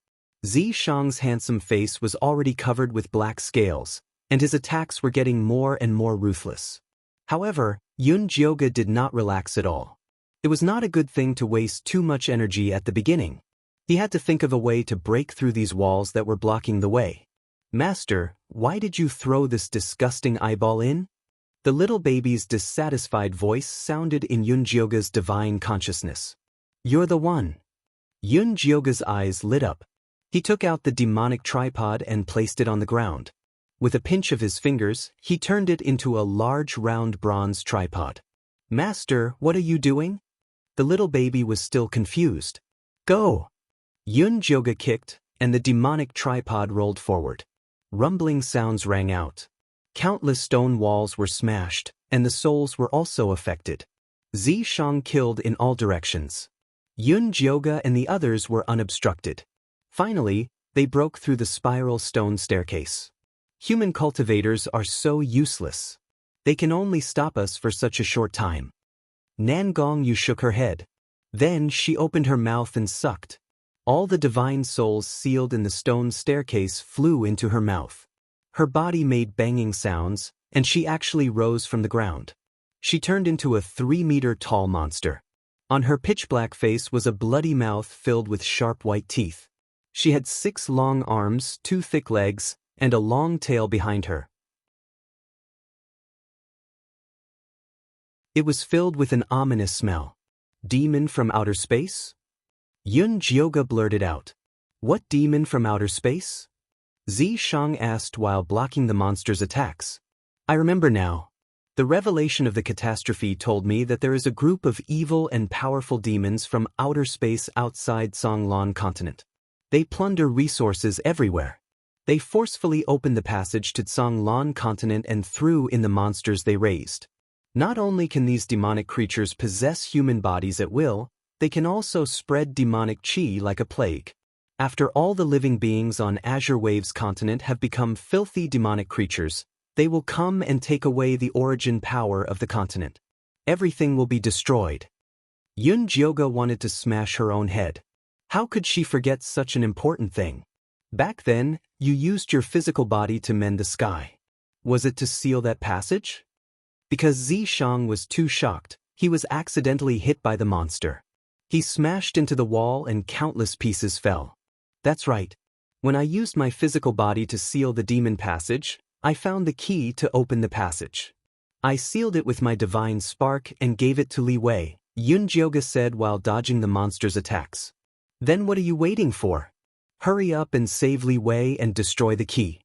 Zishang's handsome face was already covered with black scales, and his attacks were getting more and more ruthless. However, Yun Jioga did not relax at all. It was not a good thing to waste too much energy at the beginning. He had to think of a way to break through these walls that were blocking the way. Master, why did you throw this disgusting eyeball in? The little baby's dissatisfied voice sounded in Yun Jioga's divine consciousness. You're the one. Yun Jioga's eyes lit up. He took out the demonic tripod and placed it on the ground. With a pinch of his fingers, he turned it into a large round bronze tripod. Master, what are you doing? The little baby was still confused. Go! Yun Jioga kicked, and the demonic tripod rolled forward. Rumbling sounds rang out. Countless stone walls were smashed, and the souls were also affected. Zishang killed in all directions. Yun Jioga and the others were unobstructed. Finally, they broke through the spiral stone staircase. Human cultivators are so useless. They can only stop us for such a short time. Nangong Yu shook her head. Then she opened her mouth and sucked. All the divine souls sealed in the stone staircase flew into her mouth. Her body made banging sounds, and she actually rose from the ground. She turned into a 3-meter-tall monster. On her pitch-black face was a bloody mouth filled with sharp white teeth. She had 6 long arms, 2 thick legs, and a long tail behind her. It was filled with an ominous smell. Demon from outer space? Yun Jioga blurted out. What demon from outer space? Xianxia asked while blocking the monster's attacks. I remember now. The revelation of the catastrophe told me that there is a group of evil and powerful demons from outer space outside Songlan continent. They plunder resources everywhere. They forcefully opened the passage to Songlan continent and threw in the monsters they raised. Not only can these demonic creatures possess human bodies at will, they can also spread demonic chi like a plague. After all the living beings on Azure Waves continent have become filthy demonic creatures, they will come and take away the origin power of the continent. Everything will be destroyed. Yun Jioga wanted to smash her own head. How could she forget such an important thing? Back then, you used your physical body to mend the sky. Was it to seal that passage? Because Xianxia was too shocked, he was accidentally hit by the monster. He smashed into the wall and countless pieces fell. That's right. When I used my physical body to seal the demon passage, I found the key to open the passage. I sealed it with my divine spark and gave it to Li Wei, Yun Jioga said while dodging the monster's attacks. Then what are you waiting for? Hurry up and save Li Wei and destroy the key.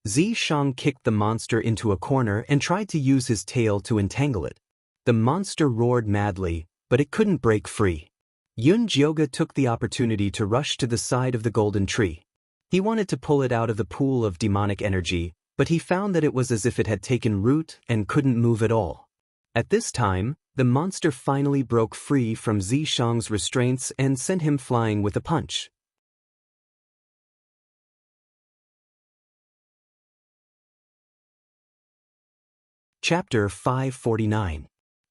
Xianxia kicked the monster into a corner and tried to use his tail to entangle it. The monster roared madly, but it couldn't break free. Yun Jioga took the opportunity to rush to the side of the golden tree. He wanted to pull it out of the pool of demonic energy, but he found that it was as if it had taken root and couldn't move at all. At this time, the monster finally broke free from Xianxia's restraints and sent him flying with a punch. Chapter 549.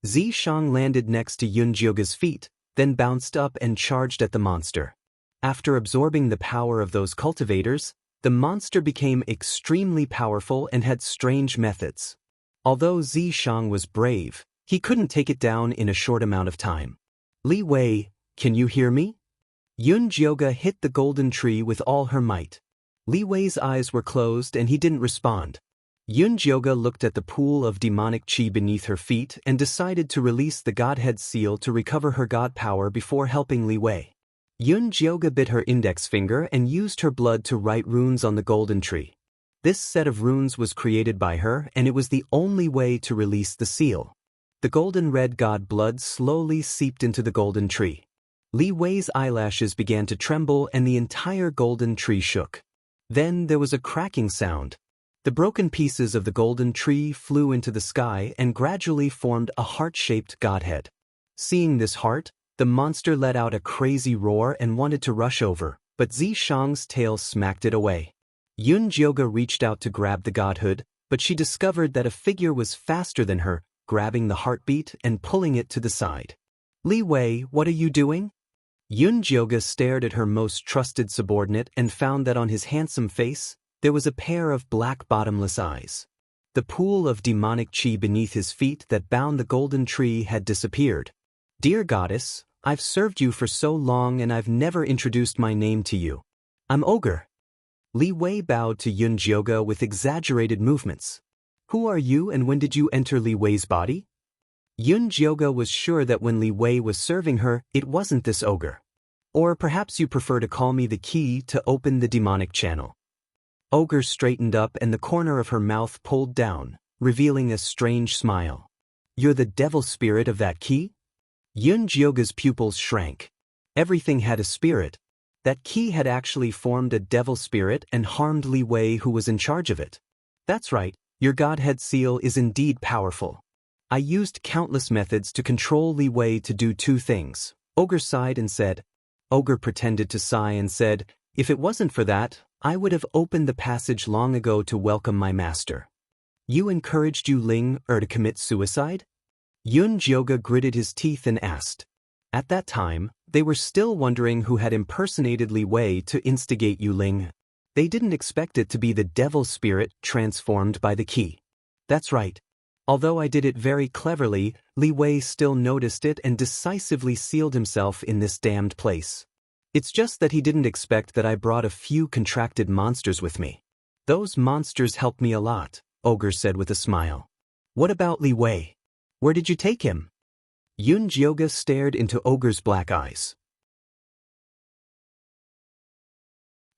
Xianxia landed next to Yun Jioga's feet, then bounced up and charged at the monster. After absorbing the power of those cultivators, the monster became extremely powerful and had strange methods. Although Xianxia was brave, he couldn't take it down in a short amount of time. Li Wei, can you hear me? Yun Jioga hit the golden tree with all her might. Li Wei's eyes were closed and he didn't respond. Yun Jioga looked at the pool of demonic chi beneath her feet and decided to release the Godhead seal to recover her god power before helping Li Wei. Yun Jioga bit her index finger and used her blood to write runes on the golden tree. This set of runes was created by her and it was the only way to release the seal. The golden red god blood slowly seeped into the golden tree. Li Wei's eyelashes began to tremble and the entire golden tree shook. Then there was a cracking sound. The broken pieces of the golden tree flew into the sky and gradually formed a heart-shaped godhead. Seeing this heart, the monster let out a crazy roar and wanted to rush over, but Xianxia's tail smacked it away. Yun Jioga reached out to grab the godhood, but she discovered that a figure was faster than her, grabbing the heartbeat and pulling it to the side. Li Wei, what are you doing? Yun Jioga stared at her most trusted subordinate and found that on his handsome face, there was a pair of black bottomless eyes. The pool of demonic chi beneath his feet that bound the golden tree had disappeared. Dear goddess, I've served you for so long and I've never introduced my name to you. I'm Ogre. Li Wei bowed to Yun Jioga with exaggerated movements. Who are you and when did you enter Li Wei's body? Yun Jioga was sure that when Li Wei was serving her, it wasn't this ogre. Or perhaps you prefer to call me the key to open the demonic channel. Ogre straightened up and the corner of her mouth pulled down, revealing a strange smile. You're the devil spirit of that key? Yun Jioga's pupils shrank. Everything had a spirit. That key had actually formed a devil spirit and harmed Li Wei who was in charge of it. That's right, your Godhead seal is indeed powerful. I used countless methods to control Li Wei to do 2 things. Ogre sighed and said. Ogre pretended to sigh and said, If it wasn't for that, I would have opened the passage long ago to welcome my master. You encouraged Yu Ling to commit suicide? Yun Jioga gritted his teeth and asked. At that time, they were still wondering who had impersonated Li Wei to instigate Yu Ling. They didn't expect it to be the devil spirit transformed by the key. That's right. Although I did it very cleverly, Li Wei still noticed it and decisively sealed himself in this damned place. It's just that he didn't expect that I brought a few contracted monsters with me. Those monsters helped me a lot, Ogre said with a smile. What about Li Wei? Where did you take him? Yun Jioga stared into Ogre's black eyes.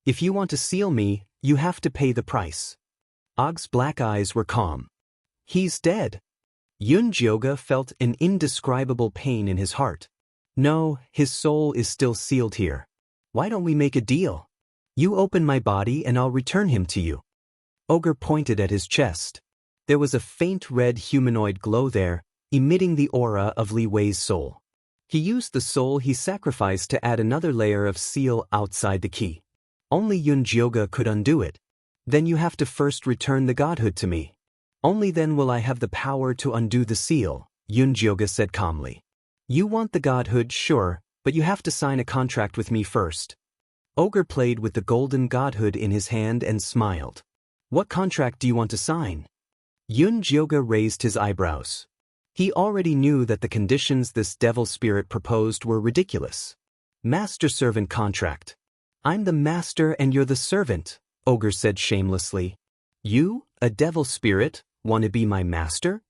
If you want to seal me, you have to pay the price. Og's black eyes were calm. He's dead. Yun Jioga felt an indescribable pain in his heart. No, his soul is still sealed here. Why don't we make a deal? You open my body and I'll return him to you. Ogre pointed at his chest. There was a faint red humanoid glow there, emitting the aura of Li Wei's soul. He used the soul he sacrificed to add another layer of seal outside the key. Only Yun Jioga could undo it. Then you have to first return the godhood to me. Only then will I have the power to undo the seal, Yun Jioga said calmly. You want the godhood, sure, but you have to sign a contract with me first. Ogre played with the golden godhood in his hand and smiled. What contract do you want to sign? Yun Jioga raised his eyebrows. He already knew that the conditions this devil spirit proposed were ridiculous. Master-servant contract. I'm the master and you're the servant, Ogre said shamelessly. You, a devil spirit, want to be my master?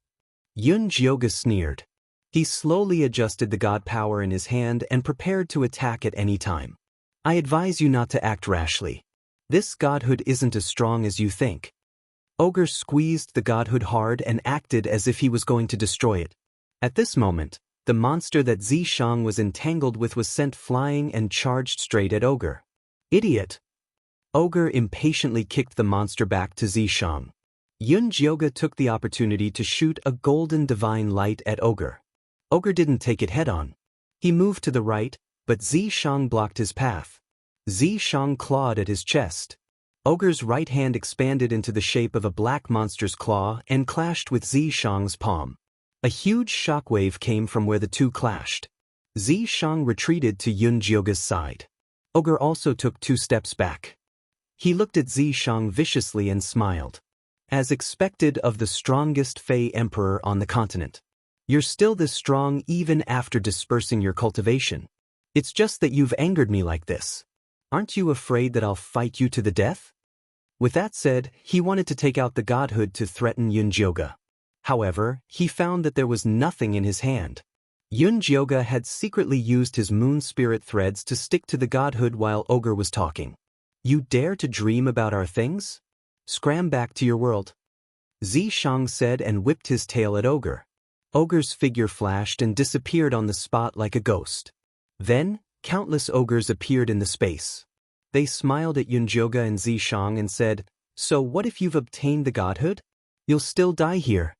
Yun Jioga sneered. He slowly adjusted the god power in his hand and prepared to attack at any time. I advise you not to act rashly. This godhood isn't as strong as you think. Ogre squeezed the godhood hard and acted as if he was going to destroy it. At this moment, the monster that Zishang was entangled with was sent flying and charged straight at Ogre. Idiot! Ogre impatiently kicked the monster back to Zishang. Yun Jioga took the opportunity to shoot a golden divine light at Ogre. Ogre didn't take it head-on. He moved to the right, but Zishang blocked his path. Zishang clawed at his chest. Ogre's right hand expanded into the shape of a black monster's claw and clashed with Zishang's palm. A huge shockwave came from where the two clashed. Zishang retreated to Yun Jioga's side. Ogre also took 2 steps back. He looked at Zishang viciously and smiled. As expected of the strongest Fey emperor on the continent. You're still this strong even after dispersing your cultivation. It's just that you've angered me like this. Aren't you afraid that I'll fight you to the death? With that said, he wanted to take out the godhood to threaten Yun Jioga. However, he found that there was nothing in his hand. Yun Jioga had secretly used his moon spirit threads to stick to the godhood while Ogre was talking. You dare to dream about our things? Scram back to your world. Zishang said and whipped his tail at Ogre. Ogre's figure flashed and disappeared on the spot like a ghost. Then, countless ogres appeared in the space. They smiled at Yun Jioga and Zishang and said, So what if you've obtained the godhood? You'll still die here.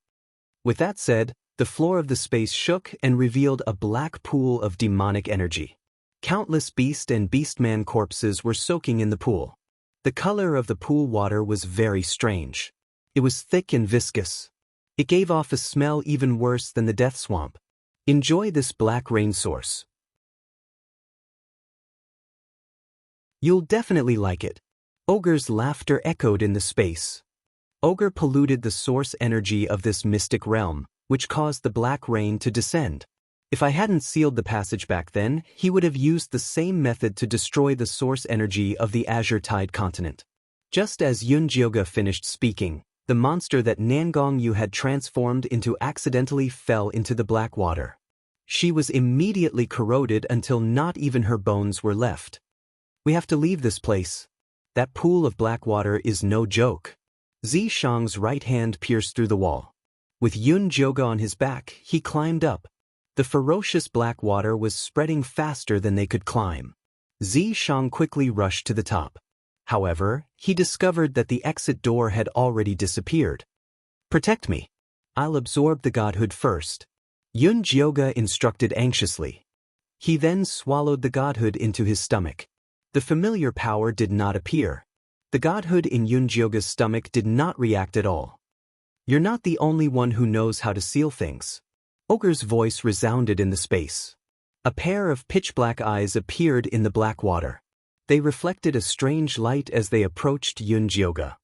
With that said, the floor of the space shook and revealed a black pool of demonic energy. Countless beast and beastman corpses were soaking in the pool. The color of the pool water was very strange. It was thick and viscous. It gave off a smell even worse than the death swamp. Enjoy this black rain source. You'll definitely like it. Ogre's laughter echoed in the space. Ogre polluted the source energy of this mystic realm, which caused the black rain to descend. If I hadn't sealed the passage back then, he would have used the same method to destroy the source energy of the Azure Tide continent. Just as Yun Jioga finished speaking, the monster that Nangong Yu had transformed into accidentally fell into the black water. She was immediately corroded until not even her bones were left. We have to leave this place. That pool of black water is no joke. Zishang's right hand pierced through the wall. With Yun Jioga on his back, he climbed up. The ferocious black water was spreading faster than they could climb. Zishang quickly rushed to the top. However, he discovered that the exit door had already disappeared. Protect me. I'll absorb the godhood first. Yun Jioga instructed anxiously. He then swallowed the godhood into his stomach. The familiar power did not appear. The godhood in Yunjioga's stomach did not react at all. You're not the only one who knows how to seal things. Ogre's voice resounded in the space. A pair of pitch-black eyes appeared in the black water. They reflected a strange light as they approached Yunjioga.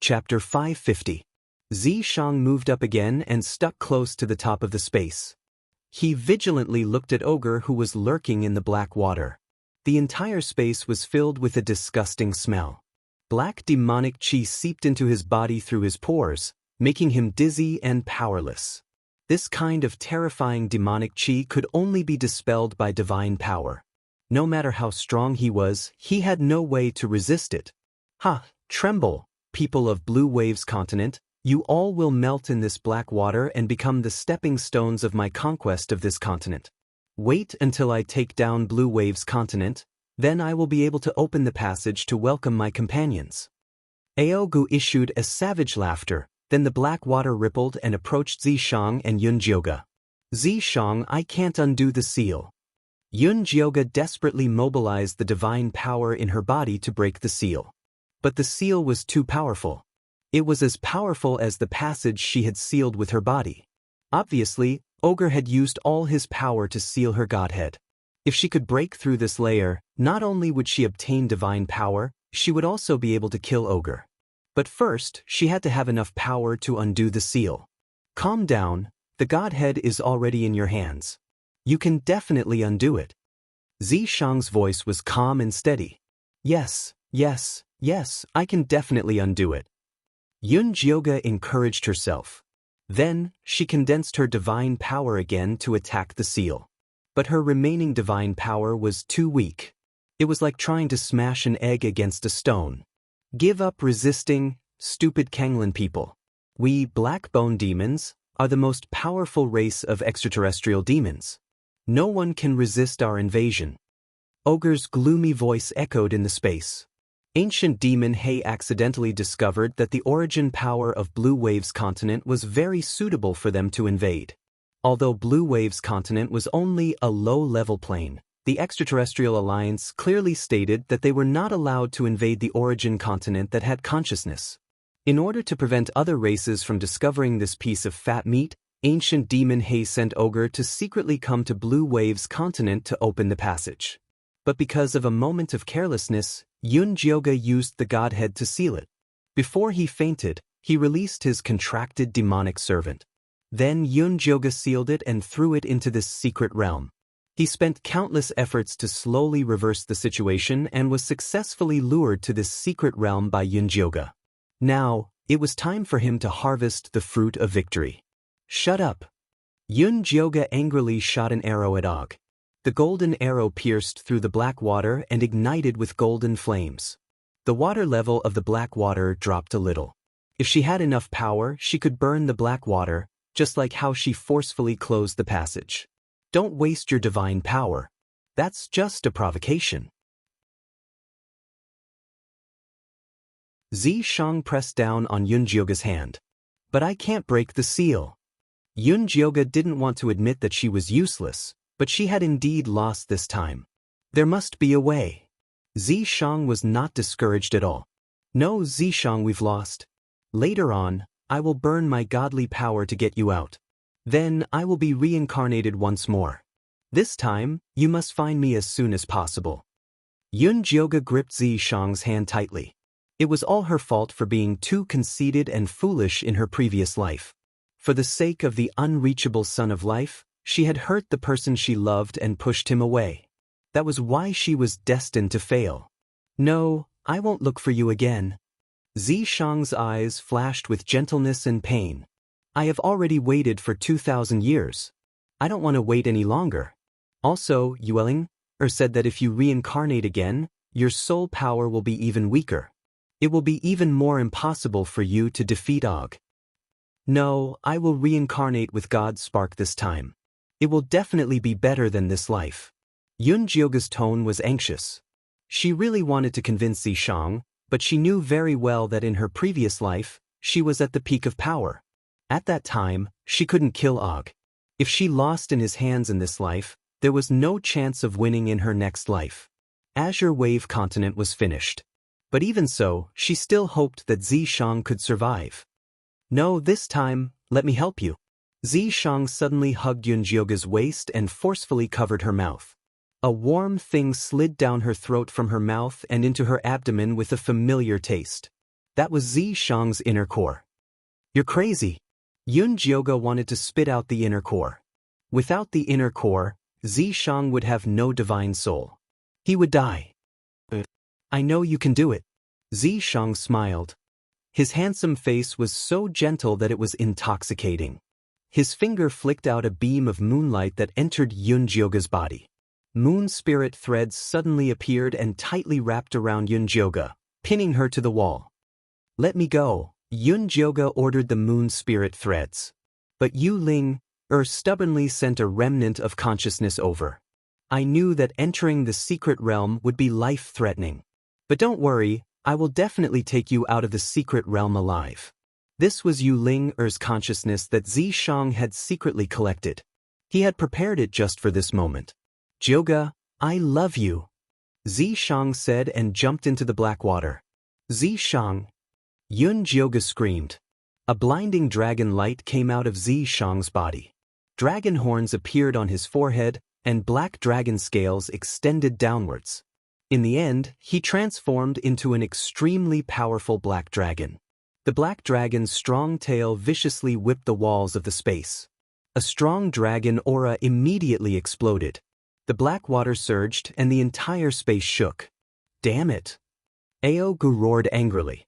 Chapter 550. Xianxia moved up again and stuck close to the top of the space. He vigilantly looked at Ogre, who was lurking in the black water. The entire space was filled with a disgusting smell. Black demonic chi seeped into his body through his pores, making him dizzy and powerless. This kind of terrifying demonic chi could only be dispelled by divine power. No matter how strong he was, he had no way to resist it. Ha! Tremble, people of Blue Waves continent, you all will melt in this black water and become the stepping stones of my conquest of this continent. Wait until I take down Blue Waves continent, then I will be able to open the passage to welcome my companions. Aogu issued a savage laughter, then the black water rippled and approached Xianxia and Yunjioga. Xianxia, I can't undo the seal. Yunjioga desperately mobilized the divine power in her body to break the seal. But the seal was too powerful. It was as powerful as the passage she had sealed with her body. Obviously, Ogre had used all his power to seal her godhead. If she could break through this layer, not only would she obtain divine power, she would also be able to kill Ogre. But first, she had to have enough power to undo the seal. Calm down, the godhead is already in your hands. You can definitely undo it. Xianxia's voice was calm and steady. Yes, yes, yes, I can definitely undo it. Yunjioga encouraged herself. Then, she condensed her divine power again to attack the seal. But her remaining divine power was too weak. It was like trying to smash an egg against a stone. Give up resisting, stupid Kanglin people. We Blackbone demons are the most powerful race of extraterrestrial demons. No one can resist our invasion. Ogre's gloomy voice echoed in the space. Ancient demon He accidentally discovered that the origin power of Blue Waves continent was very suitable for them to invade. Although Blue Waves continent was only a low-level plane, the extraterrestrial alliance clearly stated that they were not allowed to invade the origin continent that had consciousness. In order to prevent other races from discovering this piece of fat meat, ancient demon He sent Ogre to secretly come to Blue Waves continent to open the passage. But because of a moment of carelessness, Yunjioga used the godhead to seal it. Before he fainted, he released his contracted demonic servant. Then Yunjioga sealed it and threw it into this secret realm. He spent countless efforts to slowly reverse the situation and was successfully lured to this secret realm by Yunjioga. Now, it was time for him to harvest the fruit of victory. Shut up! Yunjioga angrily shot an arrow at Og. The golden arrow pierced through the black water and ignited with golden flames. The water level of the black water dropped a little. If she had enough power, she could burn the black water, just like how she forcefully closed the passage. Don't waste your divine power. That's just a provocation. Xianxia pressed down on Yunjioga's hand. But I can't break the seal. Yunjioga didn't want to admit that she was useless, but she had indeed lost this time. There must be a way. Xianxia was not discouraged at all. No, Xianxia, we've lost. Later on, I will burn my godly power to get you out. Then I will be reincarnated once more. This time, you must find me as soon as possible. Yunjioga gripped Xianxia's hand tightly. It was all her fault for being too conceited and foolish in her previous life. For the sake of the unreachable son of life, she had hurt the person she loved and pushed him away. That was why she was destined to fail. No, I won't look for you again. Xianxia's eyes flashed with gentleness and pain. I have already waited for 2,000 years. I don't want to wait any longer. Also, Yueling said that if you reincarnate again, your soul power will be even weaker. It will be even more impossible for you to defeat Og. No, I will reincarnate with God's spark this time. It will definitely be better than this life. Yunjioga's tone was anxious. She really wanted to convince Xianxia, but she knew very well that in her previous life, she was at the peak of power. At that time, she couldn't kill Og. If she lost in his hands in this life, there was no chance of winning in her next life. Azure Wave Continent was finished. But even so, she still hoped that Zishang could survive. No, this time, let me help you. Zishang suddenly hugged Yunjioga's waist and forcefully covered her mouth. A warm thing slid down her throat from her mouth and into her abdomen with a familiar taste. That was Zishang's inner core. You're crazy. Yunjioga wanted to spit out the inner core. Without the inner core, Zishang would have no divine soul. He would die. I know you can do it. Zishang smiled. His handsome face was so gentle that it was intoxicating. His finger flicked out a beam of moonlight that entered Yunjioga's body. Moon spirit threads suddenly appeared and tightly wrapped around Yunjioga, pinning her to the wall. Let me go, Yunjioga ordered the moon spirit threads. But Yu Ling, stubbornly sent a remnant of consciousness over. I knew that entering the secret realm would be life-threatening. But don't worry, I will definitely take you out of the secret realm alive. This was Yu Ling-er's consciousness that Zishang had secretly collected. He had prepared it just for this moment. Jioga, I love you, Zishang said and jumped into the black water. Zishang! Yunjioga screamed. A blinding dragon light came out of Zishang's body. Dragon horns appeared on his forehead, and black dragon scales extended downwards. In the end, he transformed into an extremely powerful black dragon. The black dragon's strong tail viciously whipped the walls of the space. A strong dragon aura immediately exploded. The black water surged and the entire space shook. Damn it! Aogu roared angrily.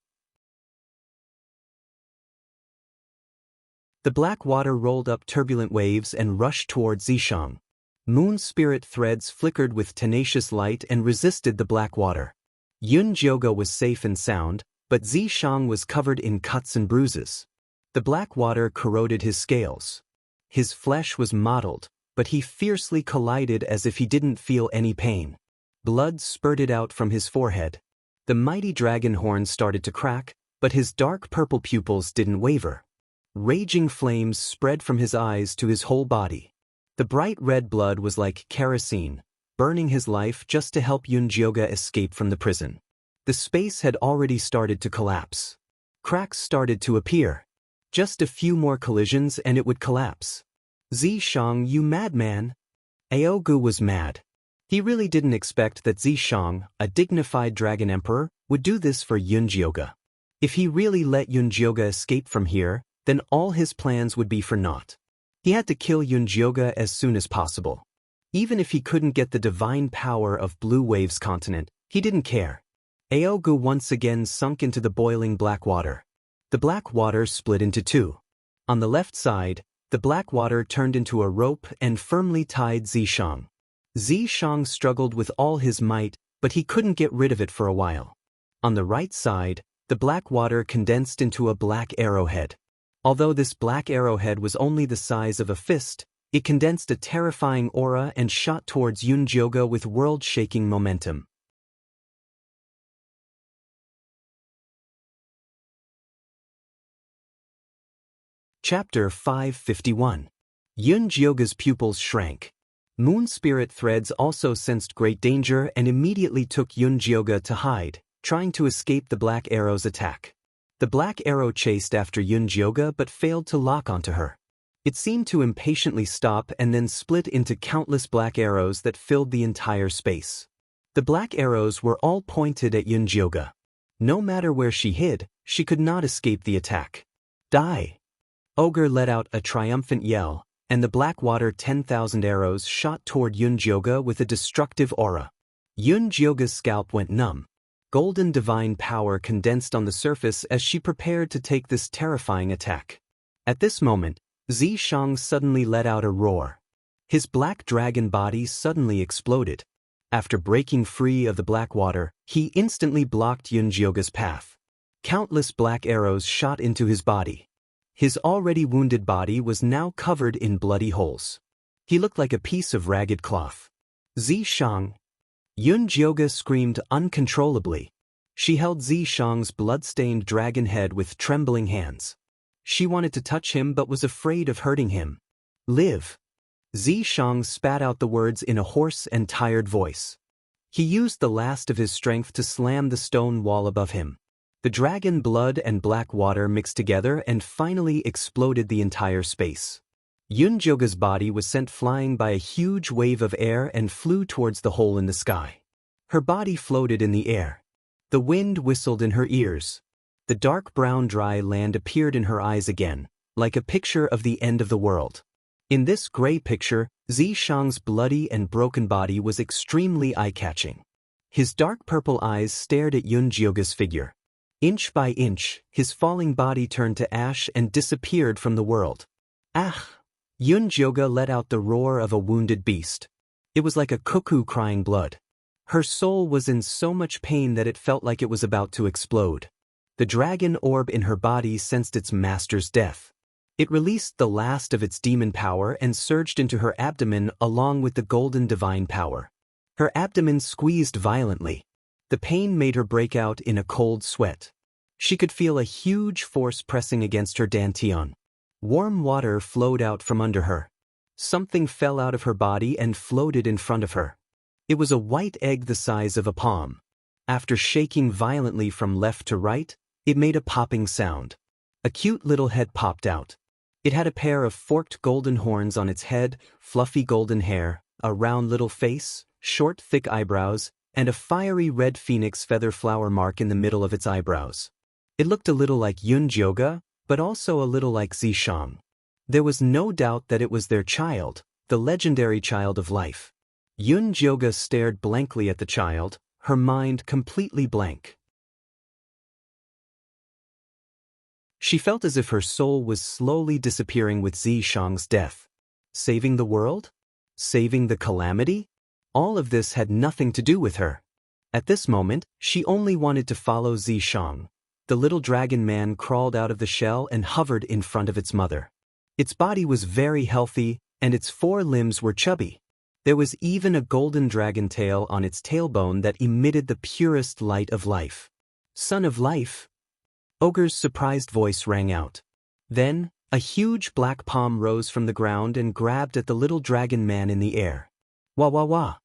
The black water rolled up turbulent waves and rushed towards Zishang. Moon spirit threads flickered with tenacious light and resisted the black water. Yunjioga was safe and sound, but Zishang was covered in cuts and bruises. The black water corroded his scales. His flesh was mottled, but he fiercely collided as if he didn't feel any pain. Blood spurted out from his forehead. The mighty dragon horn started to crack, but his dark purple pupils didn't waver. Raging flames spread from his eyes to his whole body. The bright red blood was like kerosene, burning his life just to help Yunjioga escape from the prison. The space had already started to collapse. Cracks started to appear. Just a few more collisions and it would collapse. Zishang, you madman! Aogu was mad. He really didn't expect that Zishang, a dignified dragon emperor, would do this for Yunjioga. If he really let Yunjioga escape from here, then all his plans would be for naught. He had to kill Yunjioga as soon as possible. Even if he couldn't get the divine power of Blue Waves Continent, he didn't care. Aogu once again sunk into the boiling black water. The black water split into two. On the left side, the black water turned into a rope and firmly tied Zishang. Zishang struggled with all his might, but he couldn't get rid of it for a while. On the right side, the black water condensed into a black arrowhead. Although this black arrowhead was only the size of a fist, it condensed a terrifying aura and shot towards Yunjioga with world-shaking momentum. Chapter 551. Yunjioga's pupils shrank. Moon spirit threads also sensed great danger and immediately took Yunjioga to hide, trying to escape the black arrow's attack. The black arrow chased after Yunjioga but failed to lock onto her. It seemed to impatiently stop and then split into countless black arrows that filled the entire space. The black arrows were all pointed at Yunjioga. No matter where she hid, she could not escape the attack. Die! Ogre let out a triumphant yell, and the black water 10,000 arrows shot toward Yunjioga with a destructive aura. Yunjioga's scalp went numb. Golden divine power condensed on the surface as she prepared to take this terrifying attack. At this moment, Zishang suddenly let out a roar. His black dragon body suddenly exploded. After breaking free of the black water, he instantly blocked Yunjioga's path. Countless black arrows shot into his body. His already wounded body was now covered in bloody holes. He looked like a piece of ragged cloth. Zishang! Yunjioga screamed uncontrollably. She held Zishang's blood-stained dragon head with trembling hands. She wanted to touch him but was afraid of hurting him. Live. Xianxia spat out the words in a hoarse and tired voice. He used the last of his strength to slam the stone wall above him. The dragon blood and black water mixed together and finally exploded the entire space. Yunjioga's body was sent flying by a huge wave of air and flew towards the hole in the sky. Her body floated in the air. The wind whistled in her ears. The dark brown dry land appeared in her eyes again, like a picture of the end of the world. In this gray picture, Xianxia's bloody and broken body was extremely eye-catching. His dark purple eyes stared at Yunjioga's figure. Inch by inch, his falling body turned to ash and disappeared from the world. Ah! Yunjioga let out the roar of a wounded beast. It was like a cuckoo crying blood. Her soul was in so much pain that it felt like it was about to explode. The dragon orb in her body sensed its master's death. It released the last of its demon power and surged into her abdomen along with the golden divine power. Her abdomen squeezed violently. The pain made her break out in a cold sweat. She could feel a huge force pressing against her dantian. Warm water flowed out from under her. Something fell out of her body and floated in front of her. It was a white egg the size of a palm. After shaking violently from left to right, it made a popping sound. A cute little head popped out. It had a pair of forked golden horns on its head, fluffy golden hair, a round little face, short thick eyebrows, and a fiery red phoenix feather flower mark in the middle of its eyebrows. It looked a little like Yunjioga, but also a little like Xianxia. There was no doubt that it was their child, the legendary child of life. Yunjioga stared blankly at the child, her mind completely blank. She felt as if her soul was slowly disappearing with Xianxia's death. Saving the world? Saving the calamity? All of this had nothing to do with her. At this moment, she only wanted to follow Xianxia. The little dragon man crawled out of the shell and hovered in front of its mother. Its body was very healthy, and its 4 limbs were chubby. There was even a golden dragon tail on its tailbone that emitted the purest light of life. Son of life? Ogre's surprised voice rang out. Then, a huge black palm rose from the ground and grabbed at the little dragon man in the air. Wah wah wah!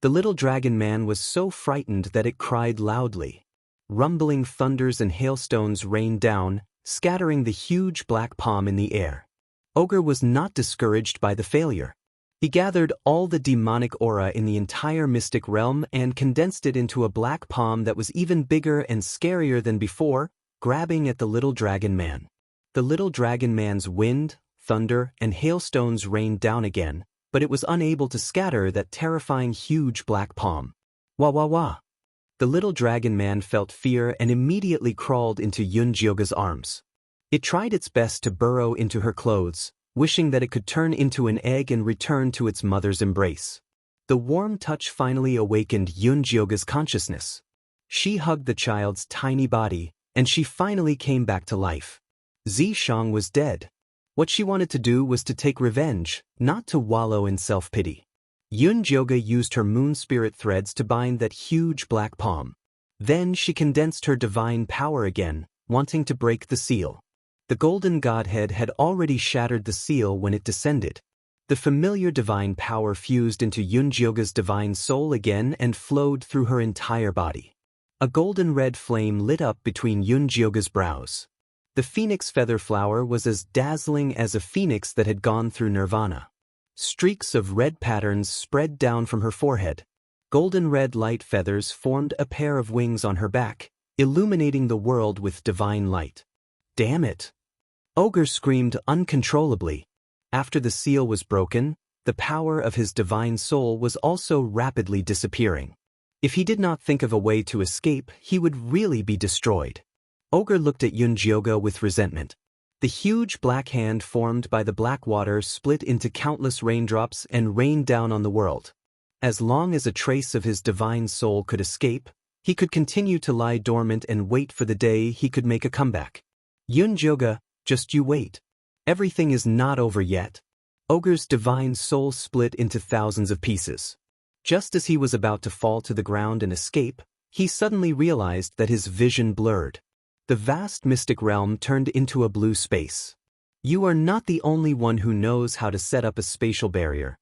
The little dragon man was so frightened that it cried loudly. Rumbling thunders and hailstones rained down, scattering the huge black palm in the air. Ogre was not discouraged by the failure. He gathered all the demonic aura in the entire mystic realm and condensed it into a black palm that was even bigger and scarier than before, grabbing at the little dragon man. The little dragon man's wind, thunder, and hailstones rained down again, but it was unable to scatter that terrifying huge black palm. Wah wah wah! The little dragon man felt fear and immediately crawled into Yunjioga's arms. It tried its best to burrow into her clothes, wishing that it could turn into an egg and return to its mother's embrace. The warm touch finally awakened Yunjioga's consciousness. She hugged the child's tiny body, and she finally came back to life. Xianxia was dead. What she wanted to do was to take revenge, not to wallow in self-pity. Yunjioga used her moon spirit threads to bind that huge black palm. Then she condensed her divine power again, wanting to break the seal. The golden godhead had already shattered the seal when it descended. The familiar divine power fused into Yunjioga's divine soul again and flowed through her entire body. A golden red flame lit up between Yunjioga's brows. The phoenix feather flower was as dazzling as a phoenix that had gone through nirvana. Streaks of red patterns spread down from her forehead. Golden red light feathers formed a pair of wings on her back, illuminating the world with divine light. Damn it! Ogre screamed uncontrollably. After the seal was broken, the power of his divine soul was also rapidly disappearing. If he did not think of a way to escape, he would really be destroyed. Ogre looked at Yunjioga with resentment. The huge black hand formed by the black water split into countless raindrops and rained down on the world. As long as a trace of his divine soul could escape, he could continue to lie dormant and wait for the day he could make a comeback. Yunjioga, just you wait. Everything is not over yet. Ogre's divine soul split into thousands of pieces. Just as he was about to fall to the ground and escape, he suddenly realized that his vision blurred. The vast mystic realm turned into a blue space. You are not the only one who knows how to set up a spatial barrier.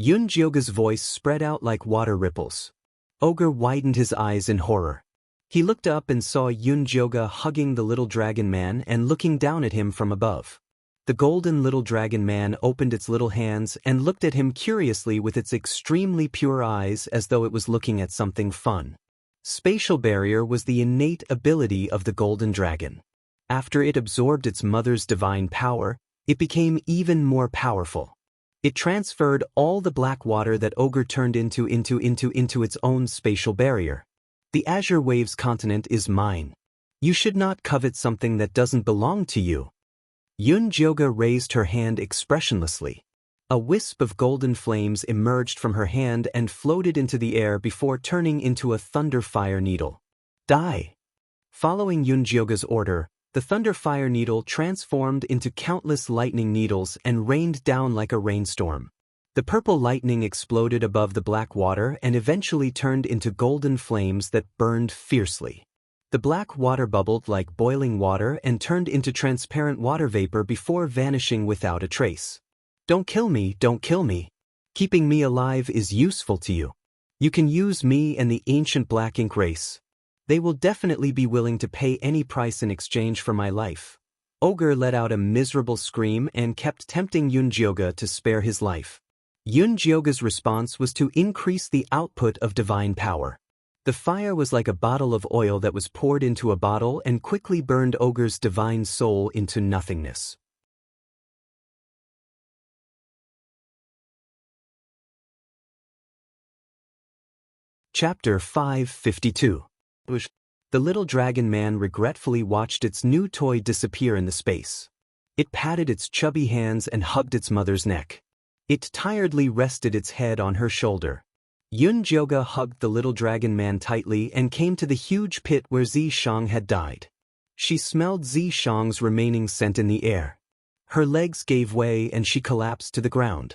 Yunjioga's voice spread out like water ripples. Ogre widened his eyes in horror. He looked up and saw Yunjioga hugging the little dragon man and looking down at him from above. The golden little dragon man opened its little hands and looked at him curiously with its extremely pure eyes as though it was looking at something fun. Spatial barrier was the innate ability of the golden dragon. After it absorbed its mother's divine power, it became even more powerful. It transferred all the black water that Ogre turned into its own spatial barrier. The Azure Waves continent is mine. You should not covet something that doesn't belong to you. Yunjioga raised her hand expressionlessly. A wisp of golden flames emerged from her hand and floated into the air before turning into a thunder fire needle. Die! Following Yunjioga's order, the thunder fire needle transformed into countless lightning needles and rained down like a rainstorm. The purple lightning exploded above the black water and eventually turned into golden flames that burned fiercely. The black water bubbled like boiling water and turned into transparent water vapor before vanishing without a trace. Don't kill me, don't kill me. Keeping me alive is useful to you. You can use me and the ancient black ink race. They will definitely be willing to pay any price in exchange for my life. Ogre let out a miserable scream and kept tempting Yunjioga to spare his life. Yunjioga's response was to increase the output of divine power. The fire was like a bottle of oil that was poured into a bottle and quickly burned Ogre's divine soul into nothingness. Chapter 552. The little dragon man regretfully watched its new toy disappear in the space. It patted its chubby hands and hugged its mother's neck. It tiredly rested its head on her shoulder. Yunjioga hugged the little dragon man tightly and came to the huge pit where Xianxia had died. She smelled Xianxia's remaining scent in the air. Her legs gave way and she collapsed to the ground.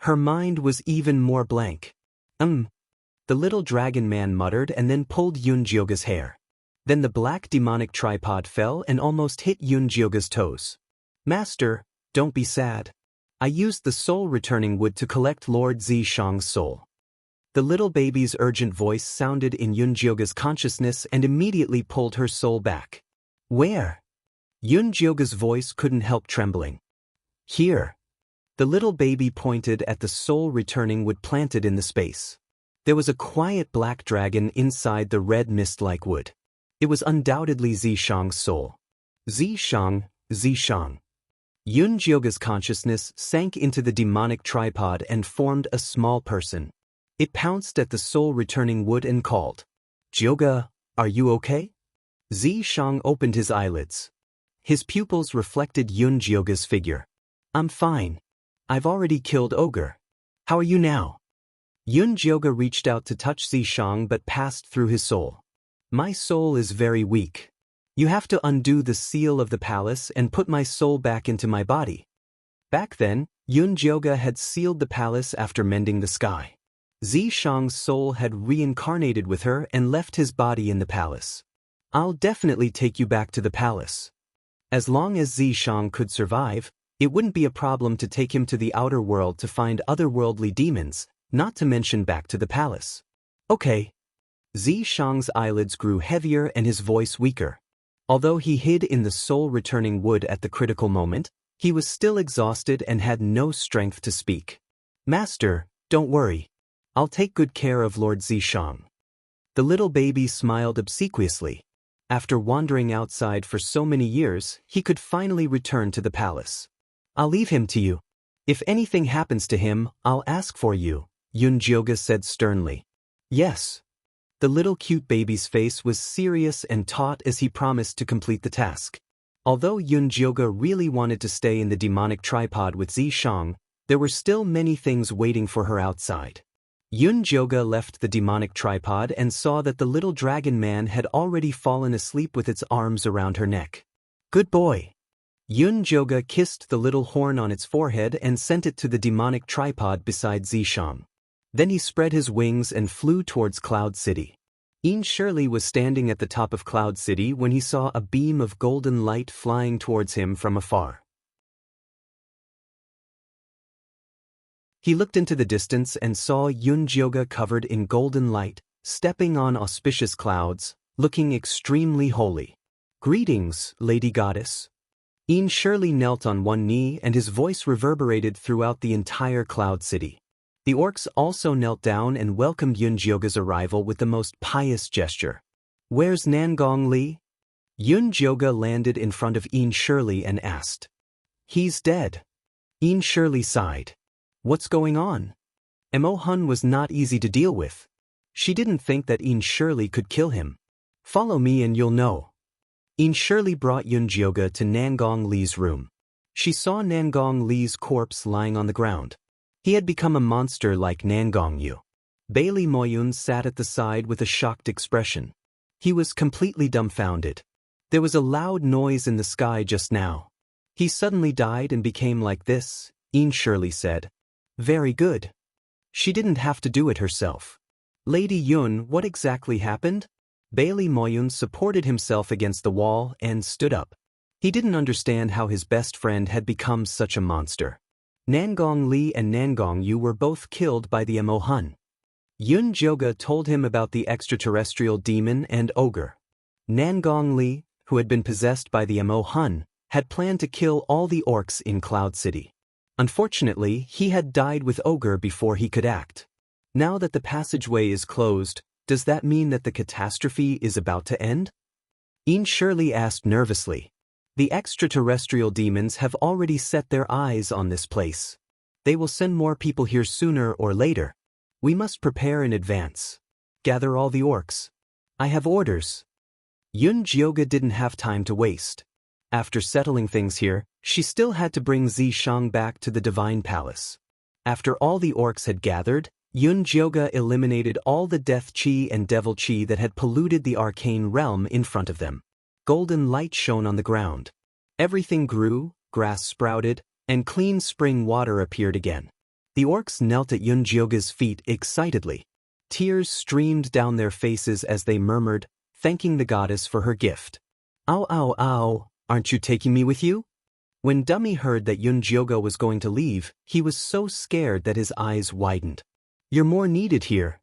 Her mind was even more blank. The little dragon man muttered and then pulled Yunjioga's hair. Then the black demonic tripod fell and almost hit Yunjioga's toes. Master, don't be sad. I used the soul-returning wood to collect Lord Xianxia's soul. The little baby's urgent voice sounded in Yunjioga's consciousness and immediately pulled her soul back. Where? Yunjioga's voice couldn't help trembling. Here. The little baby pointed at the soul-returning wood planted in the space. There was a quiet black dragon inside the red mist-like wood. It was undoubtedly Xianxia's soul. Xianxia. Yunjioga's consciousness sank into the demonic tripod and formed a small person. It pounced at the soul-returning wood and called, Jioga, are you okay? Xianxia opened his eyelids. His pupils reflected Yunjioga's figure. I'm fine. I've already killed Ogre. How are you now? Yunjioga reached out to touch Xianxia but passed through his soul. My soul is very weak. You have to undo the seal of the palace and put my soul back into my body. Back then, Yunjioga had sealed the palace after mending the sky. Xianxia's soul had reincarnated with her and left his body in the palace. I'll definitely take you back to the palace. As long as Xianxia could survive, it wouldn't be a problem to take him to the outer world to find otherworldly demons, not to mention back to the palace. Okay. Xianxia's eyelids grew heavier and his voice weaker. Although he hid in the soul-returning wood at the critical moment, he was still exhausted and had no strength to speak. Master, don't worry. I'll take good care of Lord Xianxia. The little baby smiled obsequiously. After wandering outside for so many years, he could finally return to the palace. I'll leave him to you. If anything happens to him, I'll ask for you, Yunjioga said sternly. Yes. The little cute baby's face was serious and taut as he promised to complete the task. Although Yunjioga really wanted to stay in the demonic tripod with Xianxia, there were still many things waiting for her outside. Yunjioga left the demonic tripod and saw that the little dragon man had already fallen asleep with its arms around her neck. Good boy. Yunjioga kissed the little horn on its forehead and sent it to the demonic tripod beside Xianxia. Then he spread his wings and flew towards Cloud City. Ian Shirley was standing at the top of Cloud City when he saw a beam of golden light flying towards him from afar. He looked into the distance and saw Yunjioga covered in golden light, stepping on auspicious clouds, looking extremely holy. "Greetings, Lady Goddess." Ian Shirley knelt on one knee and his voice reverberated throughout the entire Cloud City. The orcs also knelt down and welcomed Yunjioga's arrival with the most pious gesture. "Where's Nangong Li?" Yunjioga landed in front of Ian Shirley and asked. "He's dead." Ian Shirley sighed. "What's going on?" Mo Hun was not easy to deal with. She didn't think that Ian Shirley could kill him. "Follow me and you'll know." Ian Shirley brought Yunjioga to Nangong Li's room. She saw Nangong Li's corpse lying on the ground. He had become a monster like Nangong Yu. Bailey Moyun sat at the side with a shocked expression. He was completely dumbfounded. There was a loud noise in the sky just now. "He suddenly died and became like this," Ian Shirley said. "Very good. She didn't have to do it herself." "Lady Yun, what exactly happened?" Bailey Moyun supported himself against the wall and stood up. He didn't understand how his best friend had become such a monster. Nangong Li and Nangong Yu were both killed by the Mo Hun. Yunjioga told him about the extraterrestrial demon and ogre. Nangong Li, who had been possessed by the Mo Hun, had planned to kill all the orcs in Cloud City. Unfortunately, he had died with ogre before he could act. Now that the passageway is closed, does that mean that the catastrophe is about to end? Ian Shirley asked nervously. The extraterrestrial demons have already set their eyes on this place. They will send more people here sooner or later. We must prepare in advance. Gather all the orcs. I have orders. Yunjioga didn't have time to waste. After settling things here, she still had to bring Zishang back to the Divine Palace. After all the orcs had gathered, Yunjioga eliminated all the death chi and devil chi that had polluted the arcane realm in front of them. Golden light shone on the ground. Everything grew, grass sprouted, and clean spring water appeared again. The orcs knelt at Yunjioga's feet excitedly. Tears streamed down their faces as they murmured, thanking the goddess for her gift. "Ow, ow, ow, aren't you taking me with you?" When Dummy heard that Yunjioga was going to leave, he was so scared that his eyes widened. "You're more needed here."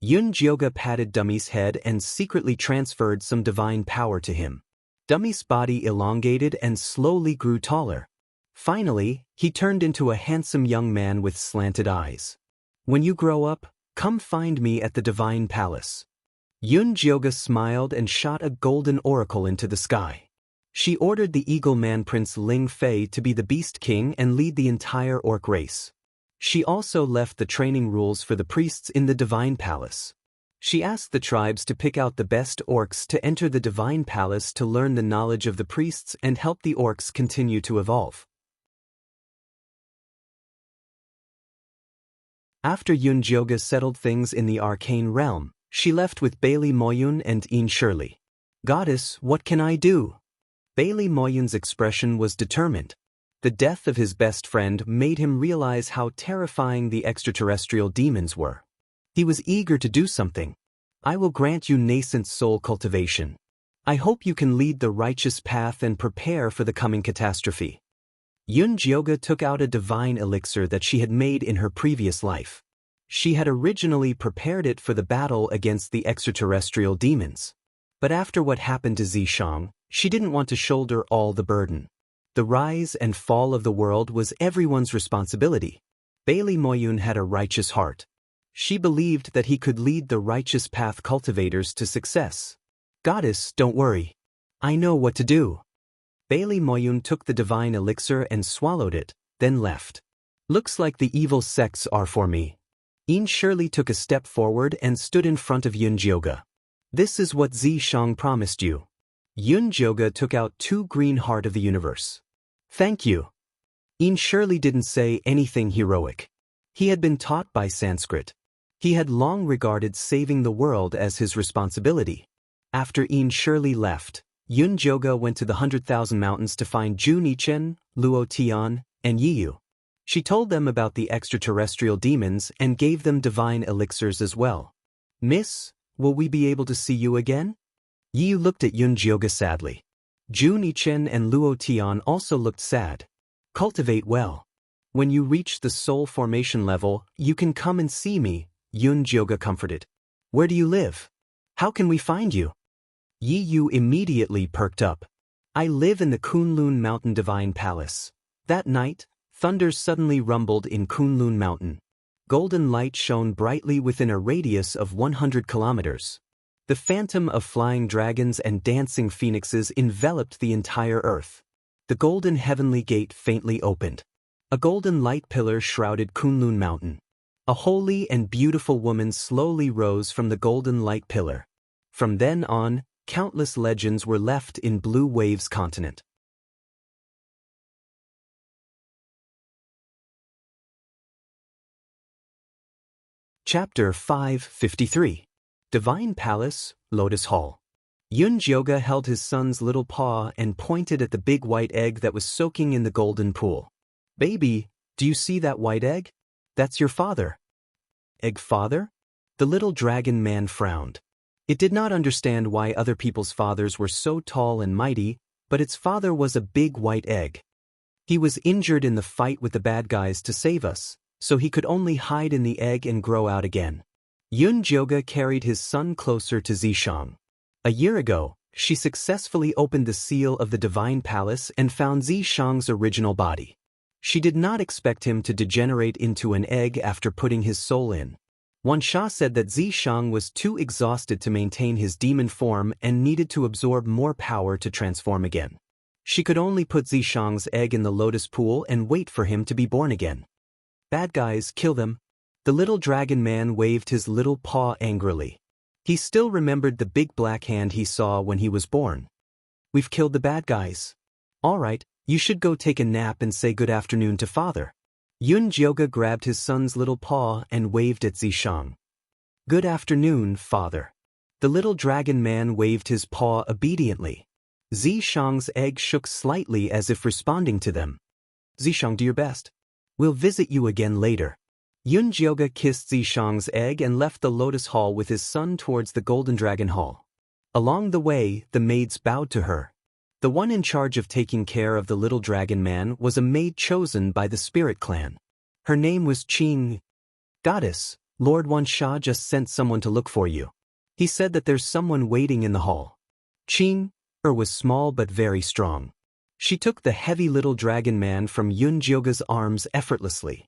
Yunjioga patted Dummy's head and secretly transferred some divine power to him. Dummy's body elongated and slowly grew taller. Finally, he turned into a handsome young man with slanted eyes. "When you grow up, come find me at the Divine Palace." Yunjioga smiled and shot a golden oracle into the sky. She ordered the Eagle Man Prince Ling Fei to be the Beast King and lead the entire orc race. She also left the training rules for the priests in the Divine Palace. She asked the tribes to pick out the best orcs to enter the Divine Palace to learn the knowledge of the priests and help the orcs continue to evolve. After Yunjioga settled things in the arcane realm, she left with Bailey Moyun and Ian Shirley. "Goddess, what can I do?" Bailey Moyun's expression was determined. The death of his best friend made him realize how terrifying the extraterrestrial demons were. He was eager to do something. "I will grant you nascent soul cultivation. I hope you can lead the righteous path and prepare for the coming catastrophe." Yunjioga took out a divine elixir that she had made in her previous life. She had originally prepared it for the battle against the extraterrestrial demons. But after what happened to Zishang, she didn't want to shoulder all the burden. The rise and fall of the world was everyone's responsibility. Bailey Moyun had a righteous heart. She believed that he could lead the righteous path cultivators to success. "Goddess, don't worry. I know what to do." Bailey Moyun took the divine elixir and swallowed it, then left. "Looks like the evil sects are for me." Ian Shirley took a step forward and stood in front of Yunjioga. "This is what Zishang promised you." Yunjioga took out 2 green heart of the universe. "Thank you." Ian Shirley didn't say anything heroic. He had been taught by Sanskrit. He had long regarded saving the world as his responsibility. After Ian Shirley left, Yunjioga went to the 100,000 Mountains to find Ju Nichen, Luo Tian, and Yiyu. She told them about the extraterrestrial demons and gave them divine elixirs as well. "Miss, will we be able to see you again? Yi looked at Yun Jioga sadly. Jun Yichen and Luo Tian also looked sad. Cultivate well. When you reach the soul formation level, you can come and see me, Yun Jioga comforted. Where do you live? How can we find you? Yi Yu immediately perked up. I live in the Kunlun Mountain Divine Palace. That night, thunder suddenly rumbled in Kunlun Mountain. Golden light shone brightly within a radius of 100 kilometers. The phantom of flying dragons and dancing phoenixes enveloped the entire earth. The golden heavenly gate faintly opened. A golden light pillar shrouded Kunlun Mountain. A holy and beautiful woman slowly rose from the golden light pillar. From then on, countless legends were left in Blue Wave's continent. Chapter 553. Divine Palace, Lotus Hall. Yun Jioga held his son's little paw and pointed at the big white egg that was soaking in the golden pool. Baby, do you see that white egg? That's your father. Egg father? The little dragon man frowned. It did not understand why other people's fathers were so tall and mighty, but its father was a big white egg. He was injured in the fight with the bad guys to save us, so he could only hide in the egg and grow out again. Yun Jioga carried his son closer to Zishang. A year ago, she successfully opened the seal of the Divine Palace and found Zishang's original body. She did not expect him to degenerate into an egg after putting his soul in. Wan Sha said that Zishang was too exhausted to maintain his demon form and needed to absorb more power to transform again. She could only put Zishang's egg in the lotus pool and wait for him to be born again. Bad guys, kill them. The little dragon man waved his little paw angrily. He still remembered the big black hand he saw when he was born. We've killed the bad guys. All right, you should go take a nap and say good afternoon to father. Yun Jioga grabbed his son's little paw and waved at Zishang. Good afternoon, father. The little dragon man waved his paw obediently. Zishang's egg shook slightly as if responding to them. Zishang, do your best. We'll visit you again later. Yun Jioga kissed Zishang's egg and left the Lotus Hall with his son towards the Golden Dragon Hall. Along the way, the maids bowed to her. The one in charge of taking care of the little dragon man was a maid chosen by the Spirit Clan. Her name was Qing. Goddess, Lord Wan Sha just sent someone to look for you. He said that there's someone waiting in the hall. Qing was small but very strong. She took the heavy little dragon man from Yun Jioga's arms effortlessly.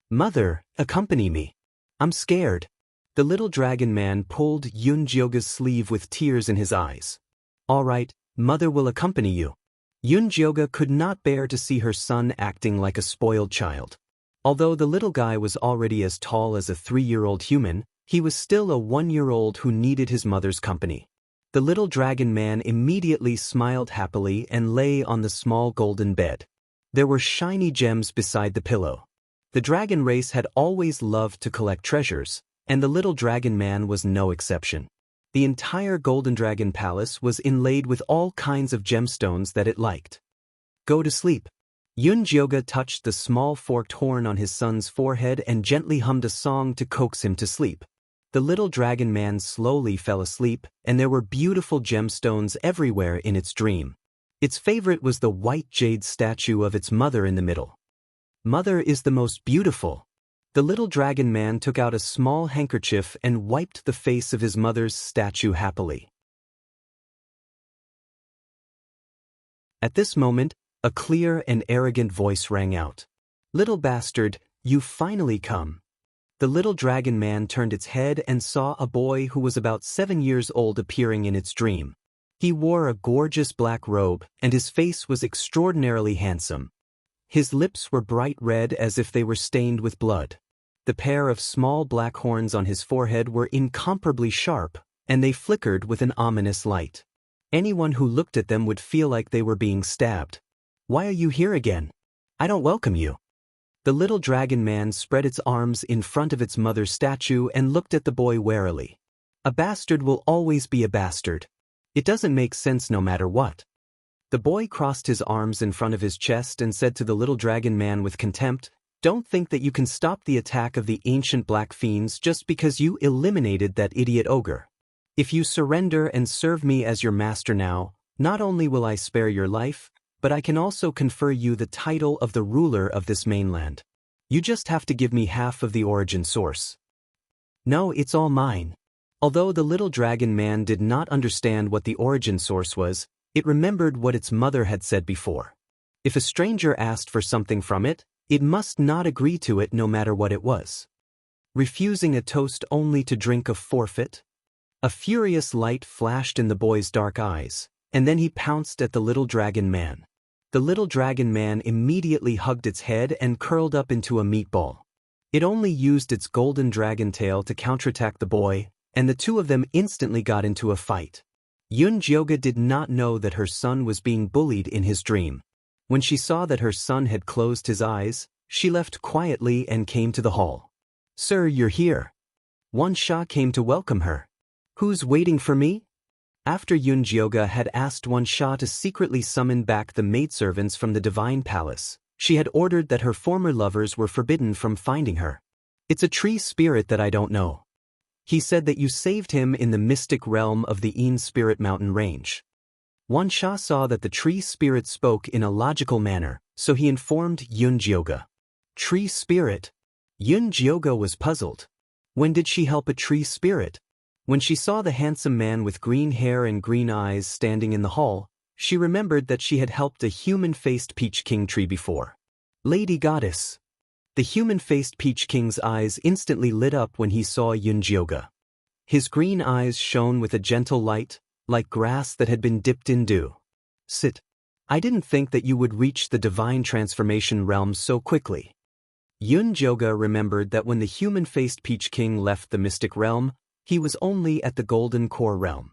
Mother, accompany me. I'm scared. The little dragon man pulled Yun Jioga's sleeve with tears in his eyes. All right, mother will accompany you. Yun Jioga could not bear to see her son acting like a spoiled child. Although the little guy was already as tall as a 3-year-old human, he was still a 1-year-old who needed his mother's company. The little dragon man immediately smiled happily and lay on the small golden bed. There were shiny gems beside the pillow. The dragon race had always loved to collect treasures, and the little dragon man was no exception. The entire Golden Dragon Palace was inlaid with all kinds of gemstones that it liked. Go to sleep. Yun Jioga touched the small forked horn on his son's forehead and gently hummed a song to coax him to sleep. The little dragon man slowly fell asleep, and there were beautiful gemstones everywhere in its dream. Its favorite was the white jade statue of its mother in the middle. Mother is the most beautiful. The little dragon man took out a small handkerchief and wiped the face of his mother's statue happily. At this moment, a clear and arrogant voice rang out. Little bastard, you've finally come. The little dragon man turned its head and saw a boy who was about 7 years old appearing in its dream. He wore a gorgeous black robe, and his face was extraordinarily handsome. His lips were bright red as if they were stained with blood. The pair of small black horns on his forehead were incomparably sharp, and they flickered with an ominous light. Anyone who looked at them would feel like they were being stabbed. Why are you here again? I don't welcome you. The little dragon man spread its arms in front of its mother's statue and looked at the boy warily. A bastard will always be a bastard. It doesn't make sense no matter what. The boy crossed his arms in front of his chest and said to the little dragon man with contempt, Don't think that you can stop the attack of the ancient black fiends just because you eliminated that idiot ogre. If you surrender and serve me as your master now, not only will I spare your life, but I can also confer you the title of the ruler of this mainland. You just have to give me half of the origin source. No, it's all mine. Although the little dragon man did not understand what the origin source was, it remembered what its mother had said before. If a stranger asked for something from it, it must not agree to it no matter what it was. Refusing a toast only to drink a forfeit? A furious light flashed in the boy's dark eyes, and then he pounced at the little dragon man. The little dragon man immediately hugged its head and curled up into a meatball. It only used its golden dragon tail to counterattack the boy, and the two of them instantly got into a fight. Xianxia did not know that her son was being bullied in his dream. When she saw that her son had closed his eyes, she left quietly and came to the hall. "Sir, you're here." Xianxia came to welcome her. "Who's waiting for me?" After Xianxia had asked Xianxia to secretly summon back the maidservants from the divine palace, she had ordered that her former lovers were forbidden from finding her. "It's a tree spirit that I don't know. He said that you saved him in the mystic realm of the Een Spirit Mountain Range." Xianxia saw that the tree spirit spoke in a logical manner, so he informed Xianxia. Tree spirit? Xianxia was puzzled. When did she help a tree spirit? When she saw the handsome man with green hair and green eyes standing in the hall, she remembered that she had helped a human-faced peach king tree before. "Lady Goddess." The human-faced peach king's eyes instantly lit up when he saw Xianxia. His green eyes shone with a gentle light, like grass that had been dipped in dew. "Sit. I didn't think that you would reach the divine transformation realm so quickly." Xianxia remembered that when the human-faced peach king left the mystic realm, he was only at the golden core realm.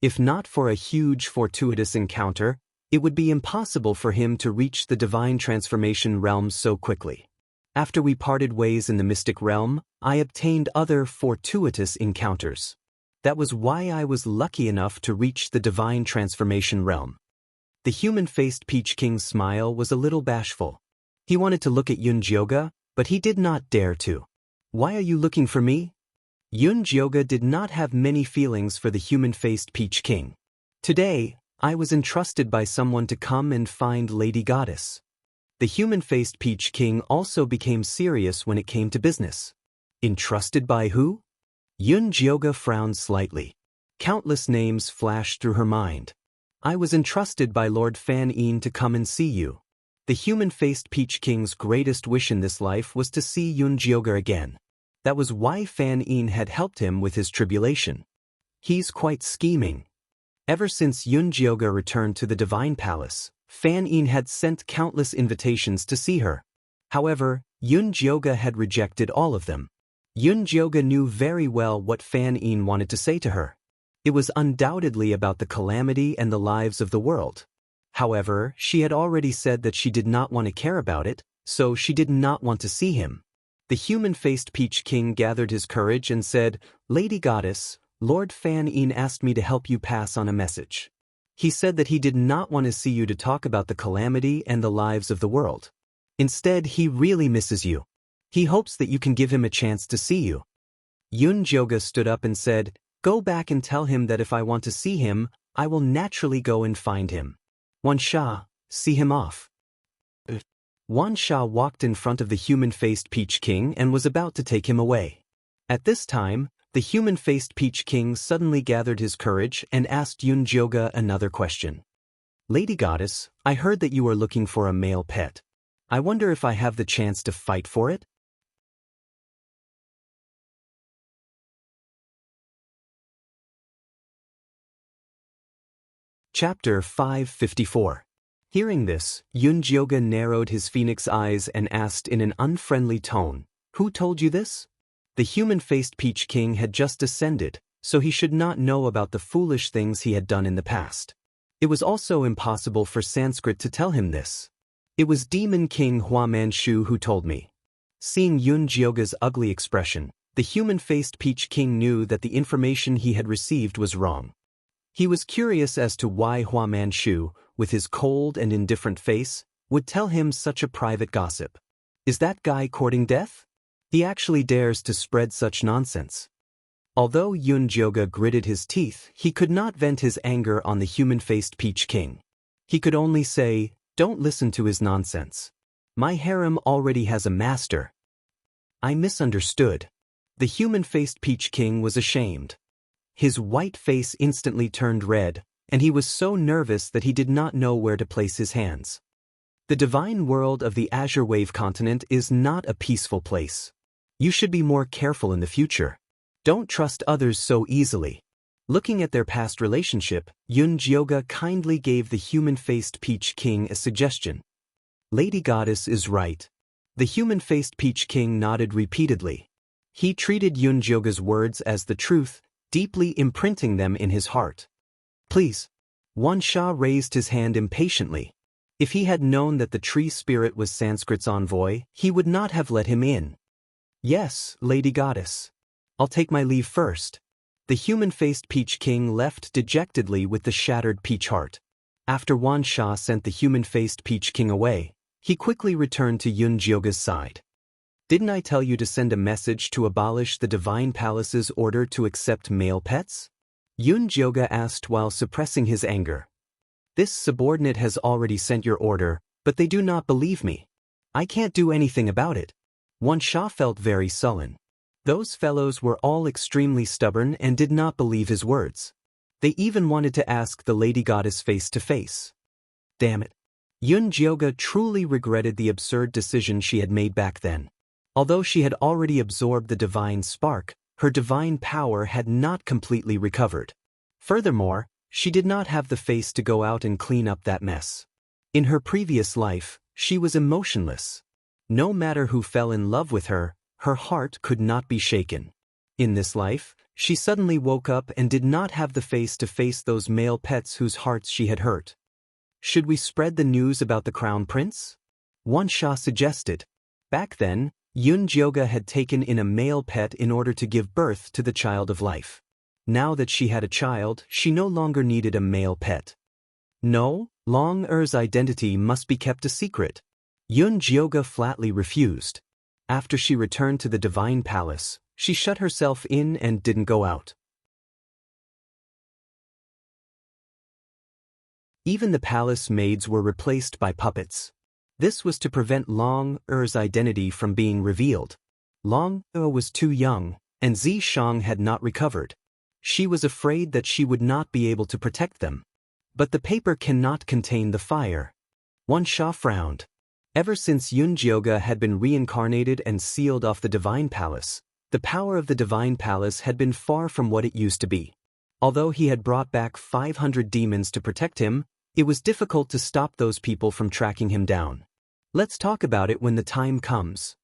If not for a huge fortuitous encounter, it would be impossible for him to reach the divine transformation realm so quickly. After we parted ways in the mystic realm, I obtained other fortuitous encounters. That was why I was lucky enough to reach the divine transformation realm. The human-faced peach king's smile was a little bashful. He wanted to look at Xianxia, but he did not dare to. "Why are you looking for me?" Xianxia did not have many feelings for the human-faced peach king. "Today, I was entrusted by someone to come and find Lady Goddess." The human-faced peach king also became serious when it came to business. Entrusted by who? Xianxia frowned slightly. Countless names flashed through her mind. "I was entrusted by Lord Fan Een to come and see you." The human-faced peach king's greatest wish in this life was to see Xianxia again. That was why Fan Een had helped him with his tribulation. He's quite scheming. Ever since Xianxia returned to the Divine Palace, Fan Een had sent countless invitations to see her. However, Xianxia had rejected all of them. Xianxia knew very well what Fan Een wanted to say to her. It was undoubtedly about the calamity and the lives of the world. However, she had already said that she did not want to care about it, so she did not want to see him. The human-faced peach king gathered his courage and said, "Lady Goddess, Lord Fan Een asked me to help you pass on a message. He said that he did not want to see you to talk about the calamity and the lives of the world. Instead, he really misses you. He hopes that you can give him a chance to see you." Xianxia stood up and said, "Go back and tell him that if I want to see him, I will naturally go and find him. Xianxia, see him off." Xianxia walked in front of the human-faced peach king and was about to take him away. At this time, the human-faced peach king suddenly gathered his courage and asked Xianxia another question. "Lady Goddess, I heard that you are looking for a male pet. I wonder if I have the chance to fight for it?" Chapter 554. Hearing this, Xianxia narrowed his phoenix eyes and asked in an unfriendly tone, "Who told you this?" The human-faced peach king had just ascended, so he should not know about the foolish things he had done in the past. It was also impossible for Sanskrit to tell him this. "It was Demon King Hua Manchu who told me." Seeing Xianxia's ugly expression, the human-faced peach king knew that the information he had received was wrong. He was curious as to why Hua Manchu, with his cold and indifferent face, would tell him such a private gossip. "Is that guy courting death?" He actually dares to spread such nonsense. Although Yunjioga gritted his teeth, he could not vent his anger on the human-faced Peach King. He could only say, "Don't listen to his nonsense. My harem already has a master." I misunderstood. The human-faced Peach King was ashamed. His white face instantly turned red, and he was so nervous that he did not know where to place his hands. The divine world of the Azure Wave continent is not a peaceful place. You should be more careful in the future. Don't trust others so easily. Looking at their past relationship, Yunjioga kindly gave the human-faced Peach King a suggestion. Lady Goddess is right. The human-faced Peach King nodded repeatedly. He treated Yunjioga's words as the truth, deeply imprinting them in his heart. Please. Wansha raised his hand impatiently. If he had known that the tree spirit was Sanskrit's envoy, he would not have let him in. Yes, Lady Goddess. I'll take my leave first. The human-faced Peach King left dejectedly with the shattered peach heart. After Wansha sent the human-faced Peach King away, he quickly returned to Yunjioga's side. Didn't I tell you to send a message to abolish the Divine Palace's order to accept male pets? Yunjioga asked while suppressing his anger. This subordinate has already sent your order, but they do not believe me. I can't do anything about it. Wansha felt very sullen. Those fellows were all extremely stubborn and did not believe his words. They even wanted to ask the Lady Goddess face to face. Damn it. Yunjioga truly regretted the absurd decision she had made back then. Although she had already absorbed the divine spark, her divine power had not completely recovered. Furthermore, she did not have the face to go out and clean up that mess. In her previous life, she was emotionless. No matter who fell in love with her, her heart could not be shaken. In this life, she suddenly woke up and did not have the face to face those male pets whose hearts she had hurt. Should we spread the news about the crown prince? Wansha suggested. Back then, Yunjioga had taken in a male pet in order to give birth to the child of life. Now that she had a child, she no longer needed a male pet. No, Long Er's identity must be kept a secret. Yunjioga flatly refused. After she returned to the Divine Palace, she shut herself in and didn't go out. Even the palace maids were replaced by puppets. This was to prevent Long Er's identity from being revealed. Long Er was too young, and Zishang had not recovered. She was afraid that she would not be able to protect them. But the paper cannot contain the fire. Wansha frowned. Ever since Yunjioga had been reincarnated and sealed off the Divine Palace, the power of the Divine Palace had been far from what it used to be. Although he had brought back 500 demons to protect him, it was difficult to stop those people from tracking him down. Let's talk about it when the time comes.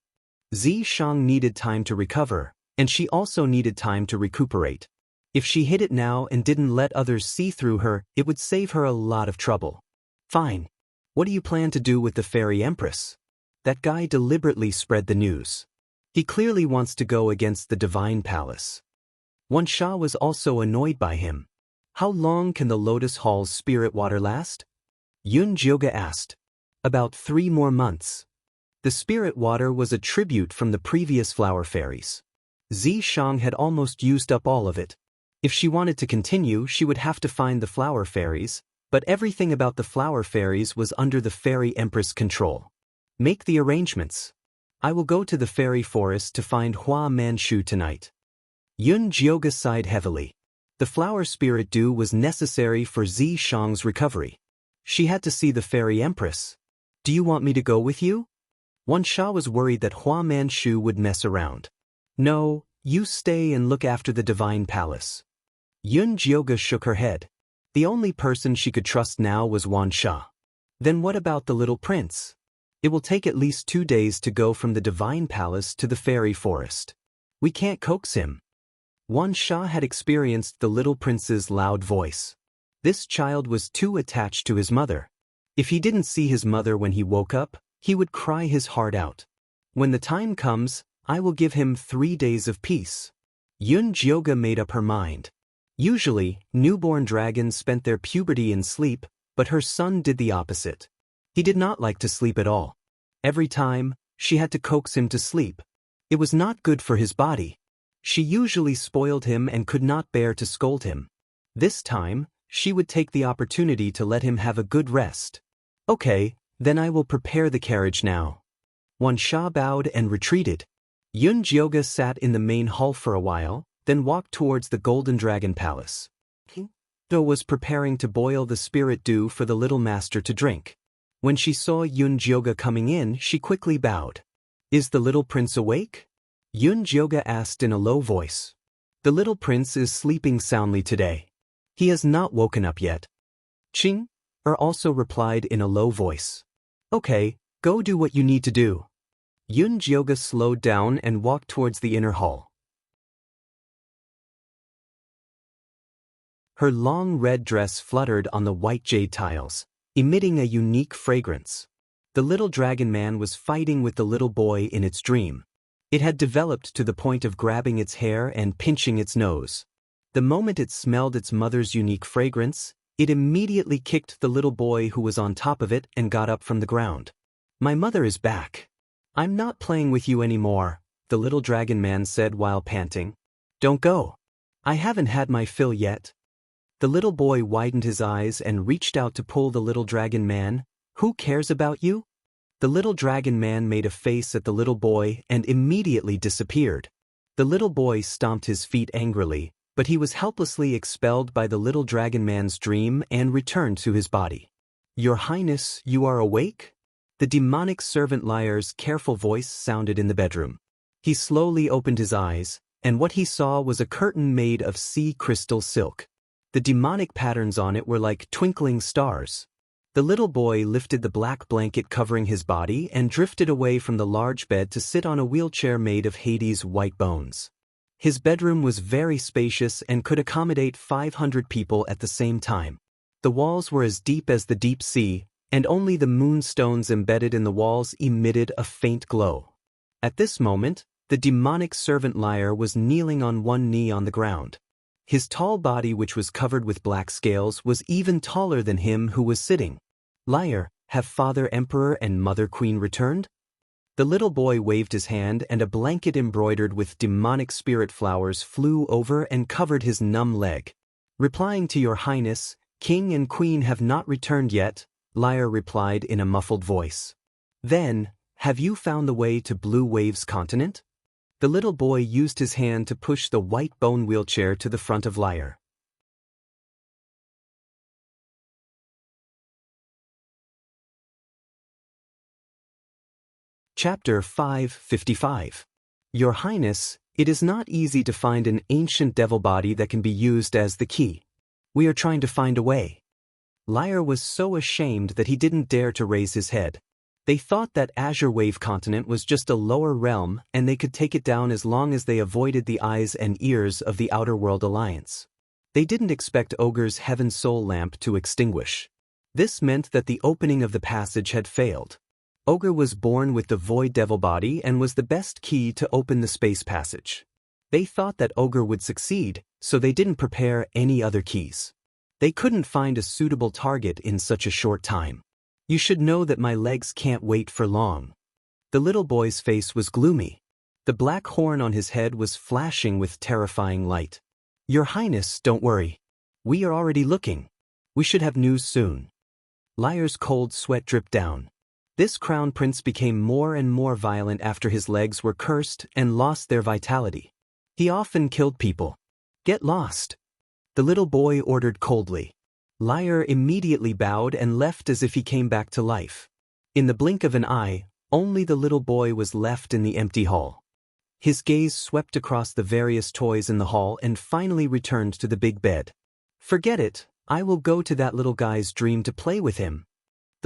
Zishang needed time to recover, and she also needed time to recuperate. If she hid it now and didn't let others see through her, it would save her a lot of trouble. Fine. What do you plan to do with the Fairy Empress? That guy deliberately spread the news. He clearly wants to go against the Divine Palace. Wansha was also annoyed by him. How long can the Lotus Hall's spirit water last? Yunjioga asked. About 3 more months. The spirit water was a tribute from the previous flower fairies. Zishang had almost used up all of it. If she wanted to continue, she would have to find the flower fairies, but everything about the flower fairies was under the Fairy Empress' control. Make the arrangements. I will go to the fairy forest to find Hua Manchu tonight. Yunjioga sighed heavily. The flower spirit dew was necessary for Zishang's recovery. She had to see the Fairy Empress. Do you want me to go with you? Wansha was worried that Hua Manchu would mess around. No, you stay and look after the Divine Palace. Yunjioga shook her head. The only person she could trust now was Wansha. Then what about the little prince? It will take at least 2 days to go from the Divine Palace to the fairy forest. We can't coax him. Wansha had experienced the little prince's loud voice. This child was too attached to his mother. If he didn't see his mother when he woke up, he would cry his heart out. When the time comes, I will give him 3 days of peace. Yunjioga made up her mind. Usually, newborn dragons spent their puberty in sleep, but her son did the opposite. He did not like to sleep at all. Every time, she had to coax him to sleep. It was not good for his body. She usually spoiled him and could not bear to scold him. This time, she would take the opportunity to let him have a good rest. Okay, then I will prepare the carriage now. Wan Sha bowed and retreated. Yun Jioga sat in the main hall for a while, then walked towards the Golden Dragon Palace. Do was preparing to boil the spirit dew for the little master to drink. When she saw Yun Jioga coming in, she quickly bowed. Is the little prince awake? Yun Jioga asked in a low voice. The little prince is sleeping soundly today. He has not woken up yet. Qing also replied in a low voice. Okay, go do what you need to do. Yun Jioga slowed down and walked towards the inner hall. Her long red dress fluttered on the white jade tiles, emitting a unique fragrance. The little dragon man was fighting with the little boy in its dream. It had developed to the point of grabbing its hair and pinching its nose. The moment it smelled its mother's unique fragrance, it immediately kicked the little boy who was on top of it and got up from the ground. My mother is back. I'm not playing with you anymore, the little dragon man said while panting. Don't go. I haven't had my fill yet. The little boy widened his eyes and reached out to pull the little dragon man. Who cares about you? The little dragon man made a face at the little boy and immediately disappeared. The little boy stomped his feet angrily, but he was helplessly expelled by the little dragon man's dream and returned to his body. Your Highness, you are awake? The demonic servant Liar's careful voice sounded in the bedroom. He slowly opened his eyes, and what he saw was a curtain made of sea crystal silk. The demonic patterns on it were like twinkling stars. The little boy lifted the black blanket covering his body and drifted away from the large bed to sit on a wheelchair made of Hades' white bones. His bedroom was very spacious and could accommodate 500 people at the same time. The walls were as deep as the deep sea, and only the moonstones embedded in the walls emitted a faint glow. At this moment, the demonic servant Liar was kneeling on one knee on the ground. His tall body, which was covered with black scales, was even taller than him who was sitting. Liar, have Father Emperor and Mother Queen returned? The little boy waved his hand and a blanket embroidered with demonic spirit flowers flew over and covered his numb leg. Replying to Your Highness, King and Queen have not returned yet, Liar replied in a muffled voice. Then, have you found the way to Blue Wave's continent? The little boy used his hand to push the white bone wheelchair to the front of Liar. Chapter 555. Your Highness, it is not easy to find an ancient devil body that can be used as the key. We are trying to find a way. Liar was so ashamed that he didn't dare to raise his head. They thought that Azure Wave Continent was just a lower realm and they could take it down as long as they avoided the eyes and ears of the Outer World Alliance. They didn't expect Ogre's Heaven Soul Lamp to extinguish. This meant that the opening of the passage had failed. Ogre was born with the Void Devil body and was the best key to open the space passage. They thought that Ogre would succeed, so they didn't prepare any other keys. They couldn't find a suitable target in such a short time. You should know that my legs can't wait for long. The little boy's face was gloomy. The black horn on his head was flashing with terrifying light. Your Highness, don't worry. We are already looking. We should have news soon. Liar's cold sweat dripped down. This crown prince became more and more violent after his legs were cursed and lost their vitality. He often killed people. Get lost. The little boy ordered coldly. Liar immediately bowed and left as if he came back to life. In the blink of an eye, only the little boy was left in the empty hall. His gaze swept across the various toys in the hall and finally returned to the big bed. Forget it, I will go to that little guy's dream to play with him.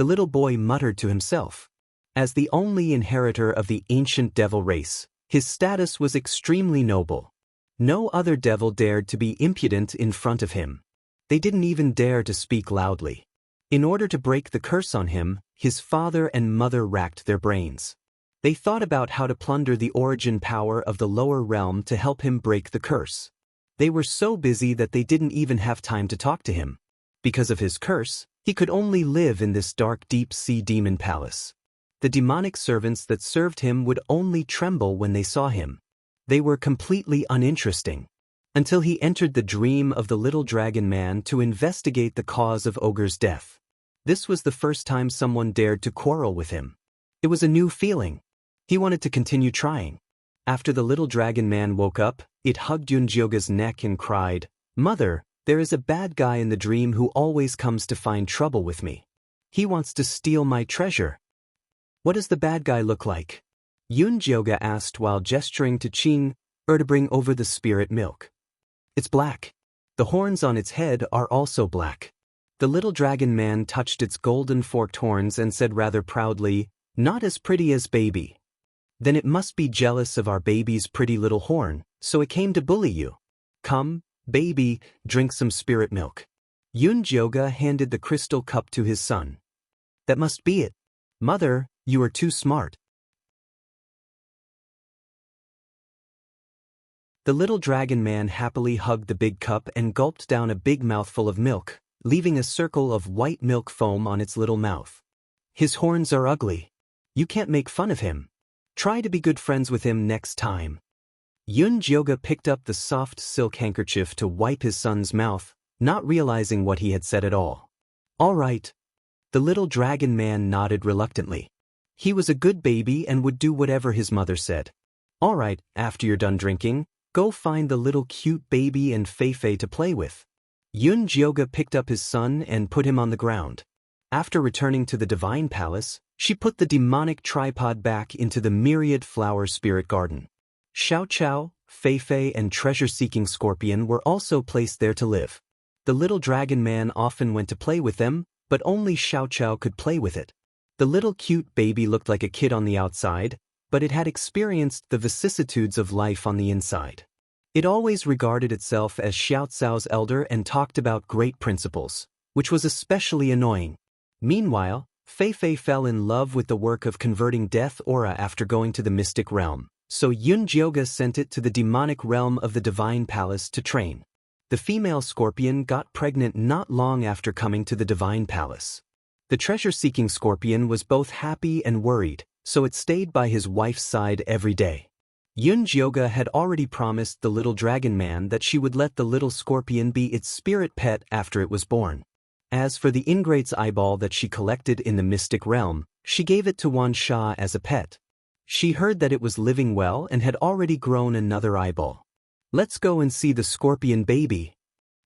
The little boy muttered to himself. As the only inheritor of the ancient devil race, his status was extremely noble. No other devil dared to be impudent in front of him. They didn't even dare to speak loudly. In order to break the curse on him, his father and mother racked their brains. They thought about how to plunder the origin power of the lower realm to help him break the curse. They were so busy that they didn't even have time to talk to him. Because of his curse, he could only live in this dark deep sea demon palace. The demonic servants that served him would only tremble when they saw him. They were completely uninteresting. Until he entered the dream of the little dragon man to investigate the cause of Ogre's death. This was the first time someone dared to quarrel with him. It was a new feeling. He wanted to continue trying. After the little dragon man woke up, it hugged Yunjioga's neck and cried, "Mother, there is a bad guy in the dream who always comes to find trouble with me. He wants to steal my treasure." "What does the bad guy look like?" Yunjioga asked while gesturing to Qing to bring over the spirit milk. "It's black. The horns on its head are also black." The little dragon man touched its golden forked horns and said rather proudly, "Not as pretty as baby." "Then it must be jealous of our baby's pretty little horn, so it came to bully you. Come, baby, drink some spirit milk." Yunjioga handed the crystal cup to his son. "That must be it. Mother, you are too smart." The little dragon man happily hugged the big cup and gulped down a big mouthful of milk, leaving a circle of white milk foam on its little mouth. "His horns are ugly. You can't make fun of him. Try to be good friends with him next time." Yunjioga picked up the soft silk handkerchief to wipe his son's mouth, not realizing what he had said at all. "All right." The little dragon man nodded reluctantly. He was a good baby and would do whatever his mother said. "All right, after you're done drinking, go find the little cute baby and Feifei to play with." Yunjioga picked up his son and put him on the ground. After returning to the divine palace, she put the demonic tripod back into the myriad flower spirit garden. Xiaoqiao, Feifei, and treasure-seeking scorpion were also placed there to live. The little dragon man often went to play with them, but only Xiaoqiao could play with it. The little cute baby looked like a kid on the outside, but it had experienced the vicissitudes of life on the inside. It always regarded itself as Xiaocao's elder and talked about great principles, which was especially annoying. Meanwhile, Feifei fell in love with the work of converting death aura after going to the mystic realm, so Yunjioga sent it to the demonic realm of the divine palace to train. The female scorpion got pregnant not long after coming to the divine palace. The treasure-seeking scorpion was both happy and worried, so it stayed by his wife's side every day. Yunjioga had already promised the little dragon man that she would let the little scorpion be its spirit pet after it was born. As for the ingrate's eyeball that she collected in the mystic realm, she gave it to Wan Sha as a pet. She heard that it was living well and had already grown another eyeball. "Let's go and see the scorpion baby."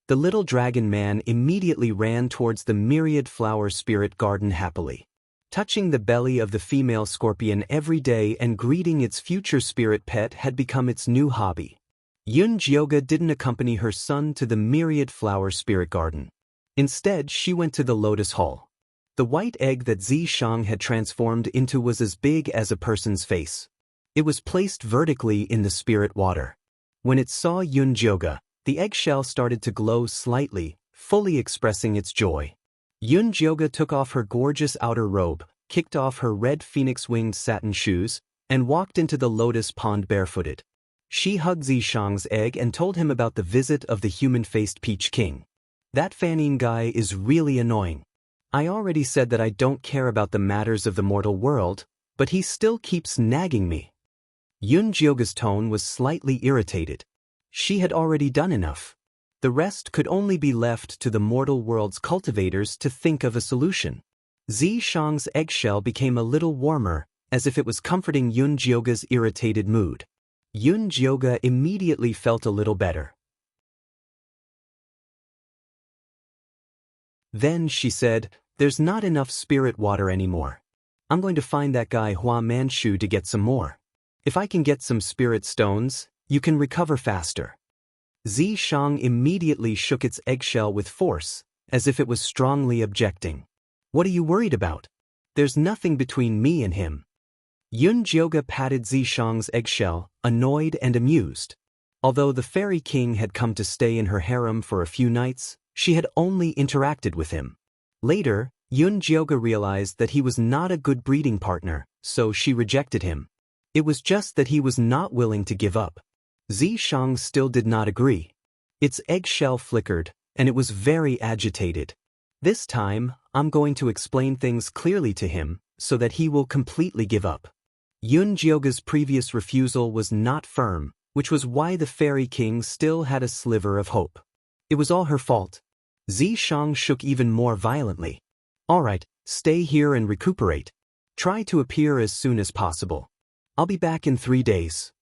The little dragon man immediately ran towards the myriad flower spirit garden happily. Touching the belly of the female scorpion every day and greeting its future spirit pet had become its new hobby. Yunjioga didn't accompany her son to the myriad flower spirit garden. Instead, she went to the lotus hall. The white egg that Zishang had transformed into was as big as a person's face. It was placed vertically in the spirit water. When it saw Yunjioga, the eggshell started to glow slightly, fully expressing its joy. Yunjioga took off her gorgeous outer robe, kicked off her red phoenix-winged satin shoes, and walked into the lotus pond barefooted. She hugged Zishang's egg and told him about the visit of the human-faced Peach King. "That Fanine guy is really annoying. I already said that I don't care about the matters of the mortal world, but he still keeps nagging me." Yunjioga's tone was slightly irritated. She had already done enough. The rest could only be left to the mortal world's cultivators to think of a solution. Zishang's eggshell became a little warmer, as if it was comforting Yunjioga's irritated mood. Yunjioga immediately felt a little better. Then she said, "There's not enough spirit water anymore. I'm going to find that guy Hua Manchu to get some more. If I can get some spirit stones, you can recover faster." Zishang immediately shook its eggshell with force, as if it was strongly objecting. "What are you worried about? There's nothing between me and him." Yunjioga patted Zishang's eggshell, annoyed and amused. Although the fairy king had come to stay in her harem for a few nights, she had only interacted with him. Later, Yunjioga realized that he was not a good breeding partner, so she rejected him. It was just that he was not willing to give up. Zishang still did not agree. Its eggshell flickered, and it was very agitated. "This time, I'm going to explain things clearly to him, so that he will completely give up. Yunjioga's previous refusal was not firm, which was why the Fairy King still had a sliver of hope. It was all her fault. Zishang shook even more violently. All right, stay here and recuperate. Try to appear as soon as possible. I'll be back in 3 days.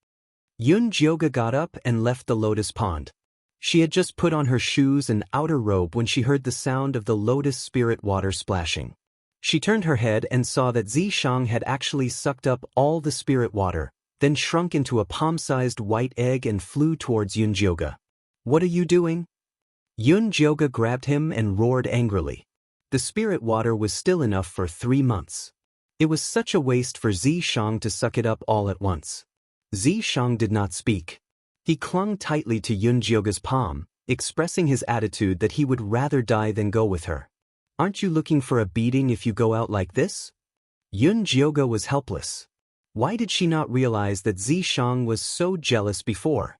Yunjioga got up and left the lotus pond. She had just put on her shoes and outer robe when she heard the sound of the lotus spirit water splashing. She turned her head and saw that Zishang had actually sucked up all the spirit water, then shrunk into a palm-sized white egg and flew towards Yunjioga. What are you doing? Yunjioga grabbed him and roared angrily. The spirit water was still enough for 3 months. It was such a waste for Zishang to suck it up all at once. Zishang did not speak. He clung tightly to Yunjioga's palm, expressing his attitude that he would rather die than go with her. Aren't you looking for a beating if you go out like this? Yunjioga was helpless. Why did she not realize that Zishang was so jealous before?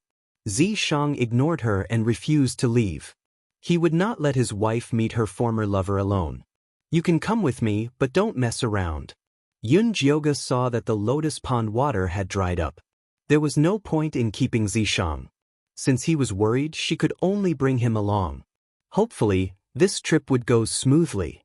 Zishang ignored her and refused to leave. He would not let his wife meet her former lover alone. You can come with me, but don't mess around. Yunjioga saw that the lotus pond water had dried up. There was no point in keeping Zishang. Since he was worried, she could only bring him along. Hopefully, this trip would go smoothly.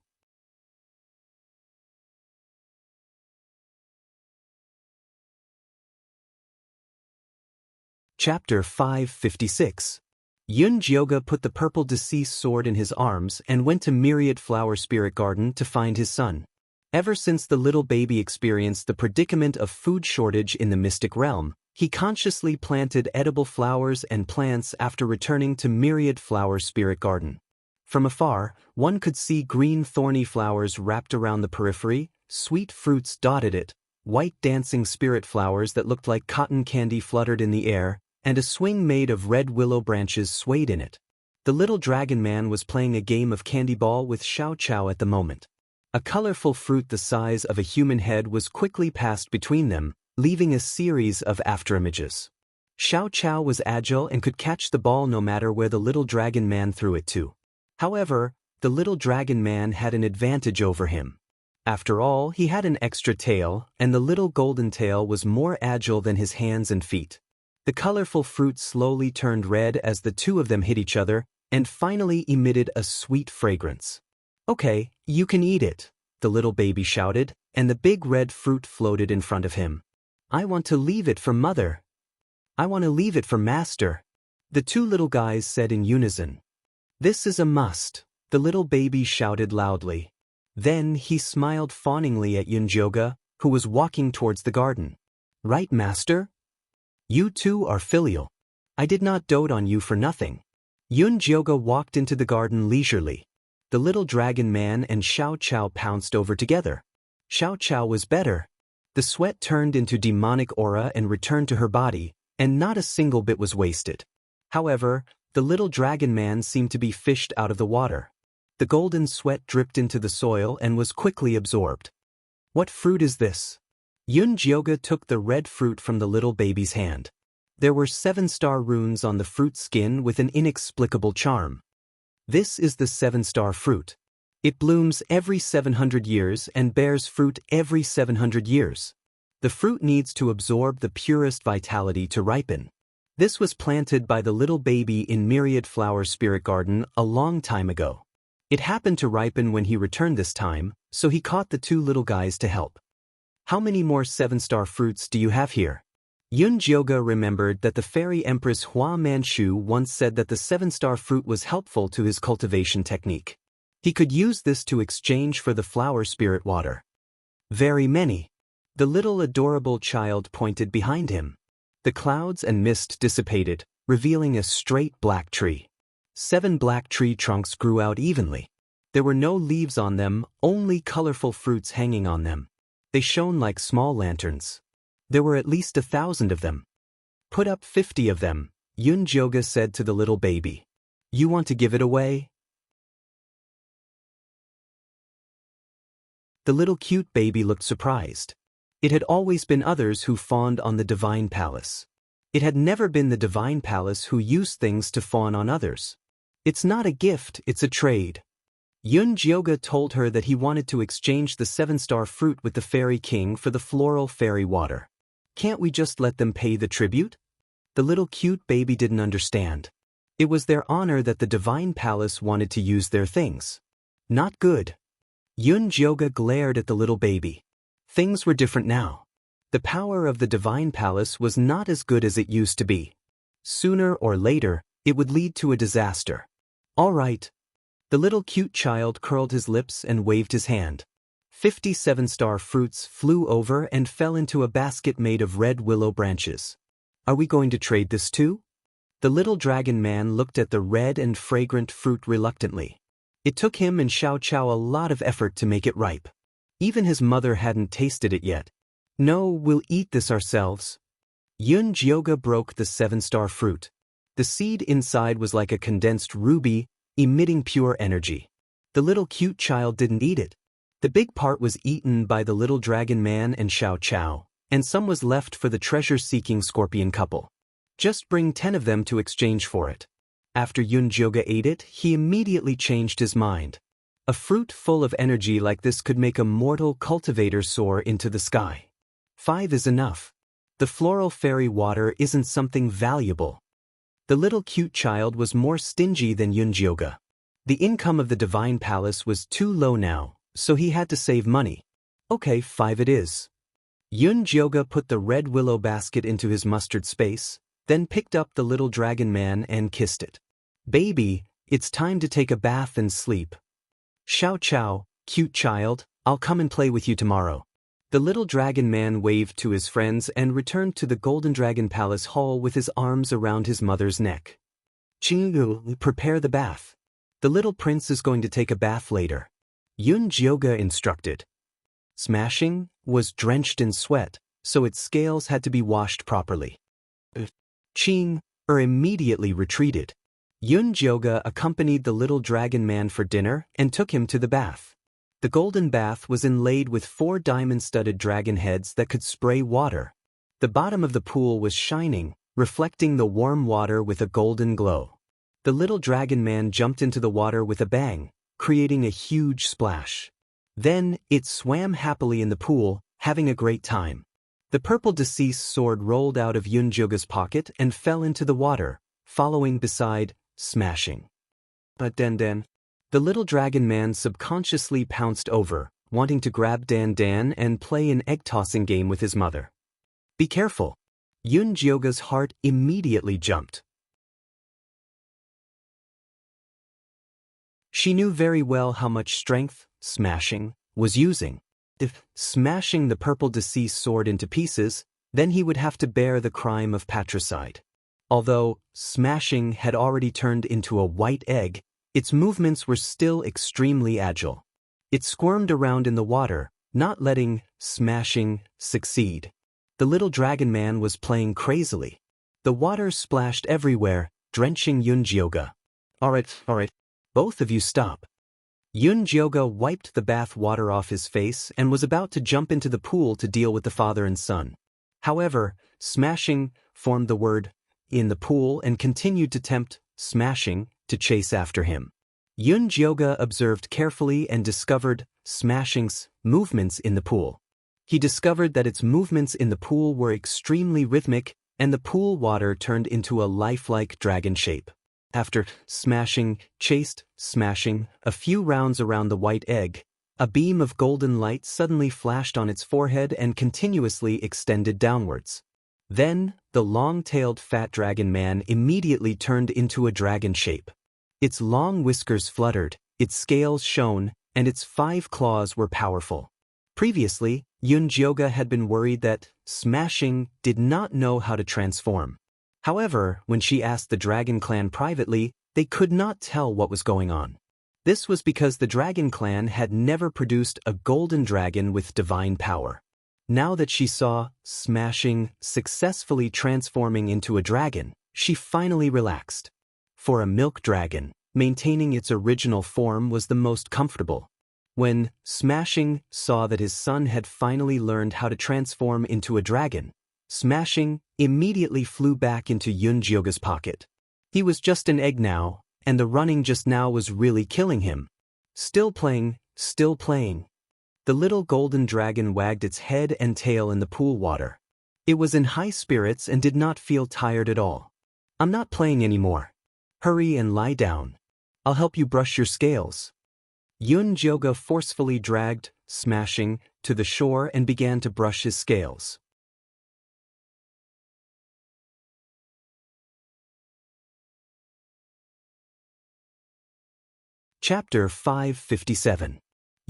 Chapter 556. Yunjioga put the purple deceased sword in his arms and went to Myriad Flower Spirit Garden to find his son. Ever since the little baby experienced the predicament of food shortage in the mystic realm, he consciously planted edible flowers and plants after returning to Myriad Flower Spirit Garden. From afar, one could see green thorny flowers wrapped around the periphery, sweet fruits dotted it, white dancing spirit flowers that looked like cotton candy fluttered in the air, and a swing made of red willow branches swayed in it. The little dragon man was playing a game of candy ball with Xiao at the moment. A colorful fruit the size of a human head was quickly passed between them, leaving a series of afterimages. Xiao was agile and could catch the ball no matter where the little dragon man threw it to. However, the little dragon man had an advantage over him. After all, he had an extra tail, and the little golden tail was more agile than his hands and feet. The colorful fruit slowly turned red as the two of them hit each other, and finally emitted a sweet fragrance. Okay, you can eat it, the little baby shouted, and the big red fruit floated in front of him. I want to leave it for Mother. I want to leave it for Master, the two little guys said in unison. This is a must, the little baby shouted loudly. Then he smiled fawningly at Yunjioga, who was walking towards the garden. Right, Master? You two are filial. I did not dote on you for nothing. Yunjioga walked into the garden leisurely. The little dragon man and Xiao pounced over together. Xiao was better. The sweat turned into demonic aura and returned to her body, and not a single bit was wasted. However, the little dragon man seemed to be fished out of the water. The golden sweat dripped into the soil and was quickly absorbed. What fruit is this? Yunjioga took the red fruit from the little baby's hand. There were 7-star runes on the fruit skin with an inexplicable charm. This is the 7-star fruit. It blooms every 700 years and bears fruit every 700 years. The fruit needs to absorb the purest vitality to ripen. This was planted by the little baby in Myriad Flower Spirit Garden a long time ago. It happened to ripen when he returned this time, so he caught the two little guys to help. How many more 7-star fruits do you have here? Yunjioga remembered that the fairy empress Hua Manchu once said that the 7-star fruit was helpful to his cultivation technique. He could use this to exchange for the flower spirit water. Very many. The little adorable child pointed behind him. The clouds and mist dissipated, revealing a straight black tree. 7 black tree trunks grew out evenly. There were no leaves on them, only colorful fruits hanging on them. They shone like small lanterns. There were at least 1,000 of them. Put up 50 of them, Yunjioga said to the little baby. You want to give it away? The little cute baby looked surprised. It had always been others who fawned on the divine palace. It had never been the divine palace who used things to fawn on others. It's not a gift, it's a trade. Yun Jioga told her that he wanted to exchange the 7-star fruit with the Fairy King for the floral fairy water. Can't we just let them pay the tribute? The little cute baby didn't understand. It was their honor that the Divine Palace wanted to use their things. Not good. Yun Jioga glared at the little baby. Things were different now. The power of the Divine Palace was not as good as it used to be. Sooner or later, it would lead to a disaster. All right. The little cute child curled his lips and waved his hand. 57-star fruits flew over and fell into a basket made of red willow branches. Are we going to trade this too? The little dragon man looked at the red and fragrant fruit reluctantly. It took him and Xiao Qiao a lot of effort to make it ripe. Even his mother hadn't tasted it yet. No, we'll eat this ourselves. Yun Jioga broke the 7-star fruit. The seed inside was like a condensed ruby, emitting pure energy. The little cute child didn't eat it. The big part was eaten by the little dragon man and Xiao Qiao, and some was left for the treasure-seeking scorpion couple. Just bring 10 of them to exchange for it. After Yun Jioga ate it, he immediately changed his mind. A fruit full of energy like this could make a mortal cultivator soar into the sky. 5 is enough. The floral fairy water isn't something valuable. The little cute child was more stingy than Yun Jioga. The income of the Divine Palace was too low now, so he had to save money. Okay, 5 it is. Yun Jioga put the red willow basket into his mustard space, then picked up the little dragon man and kissed it. Baby, it's time to take a bath and sleep. Xiao Qiao, cute child, I'll come and play with you tomorrow. The little dragon man waved to his friends and returned to the Golden Dragon Palace hall with his arms around his mother's neck. Chingu, prepare the bath. The little prince is going to take a bath later. Yun Jioga instructed. Smashing was drenched in sweat, so its scales had to be washed properly. Ching immediately retreated. Yun Jioga accompanied the little dragon man for dinner and took him to the bath. The golden bath was inlaid with 4 diamond-studded dragon heads that could spray water. The bottom of the pool was shining, reflecting the warm water with a golden glow. The little dragon man jumped into the water with a bang, creating a huge splash. Then, it swam happily in the pool, having a great time. The purple deceased sword rolled out of Yun Jioga's pocket and fell into the water, following beside, smashing. But then, the little dragon man subconsciously pounced over, wanting to grab Dan and play an egg-tossing game with his mother. Be careful. Yun Jioga's heart immediately jumped. She knew very well how much strength smashing was using. If smashing the purple deceased sword into pieces, then he would have to bear the crime of patricide. Although smashing had already turned into a white egg, its movements were still extremely agile. It squirmed around in the water, not letting smashing succeed. The little dragon man was playing crazily. The water splashed everywhere, drenching Yun Jioga. All right, both of you stop. Yun Jioga wiped the bath water off his face and was about to jump into the pool to deal with the father and son. However, smashing formed the word in the pool and continued to tempt smashing to chase after him. Yun Jioga observed carefully and discovered smashing's movements in the pool. He discovered that its movements in the pool were extremely rhythmic, and the pool water turned into a lifelike dragon shape. After smashing chased smashing a few rounds around the white egg, a beam of golden light suddenly flashed on its forehead and continuously extended downwards. Then, the long-tailed fat dragon man immediately turned into a dragon shape. Its long whiskers fluttered, its scales shone, and its 5 claws were powerful. Previously, Yun Jioga had been worried that smashing did not know how to transform. However, when she asked the Dragon Clan privately, they could not tell what was going on. This was because the Dragon Clan had never produced a golden dragon with divine power. Now that she saw smashing successfully transforming into a dragon, she finally relaxed. For a milk dragon, maintaining its original form was the most comfortable. When smashing saw that his son had finally learned how to transform into a dragon, smashing immediately flew back into Yun Jioga's pocket. He was just an egg now, and the running just now was really killing him. Still playing, still playing. The little golden dragon wagged its head and tail in the pool water. It was in high spirits and did not feel tired at all. I'm not playing anymore. Hurry and lie down. I'll help you brush your scales. Jioga forcefully dragged, smashing, to the shore and began to brush his scales. Chapter 557.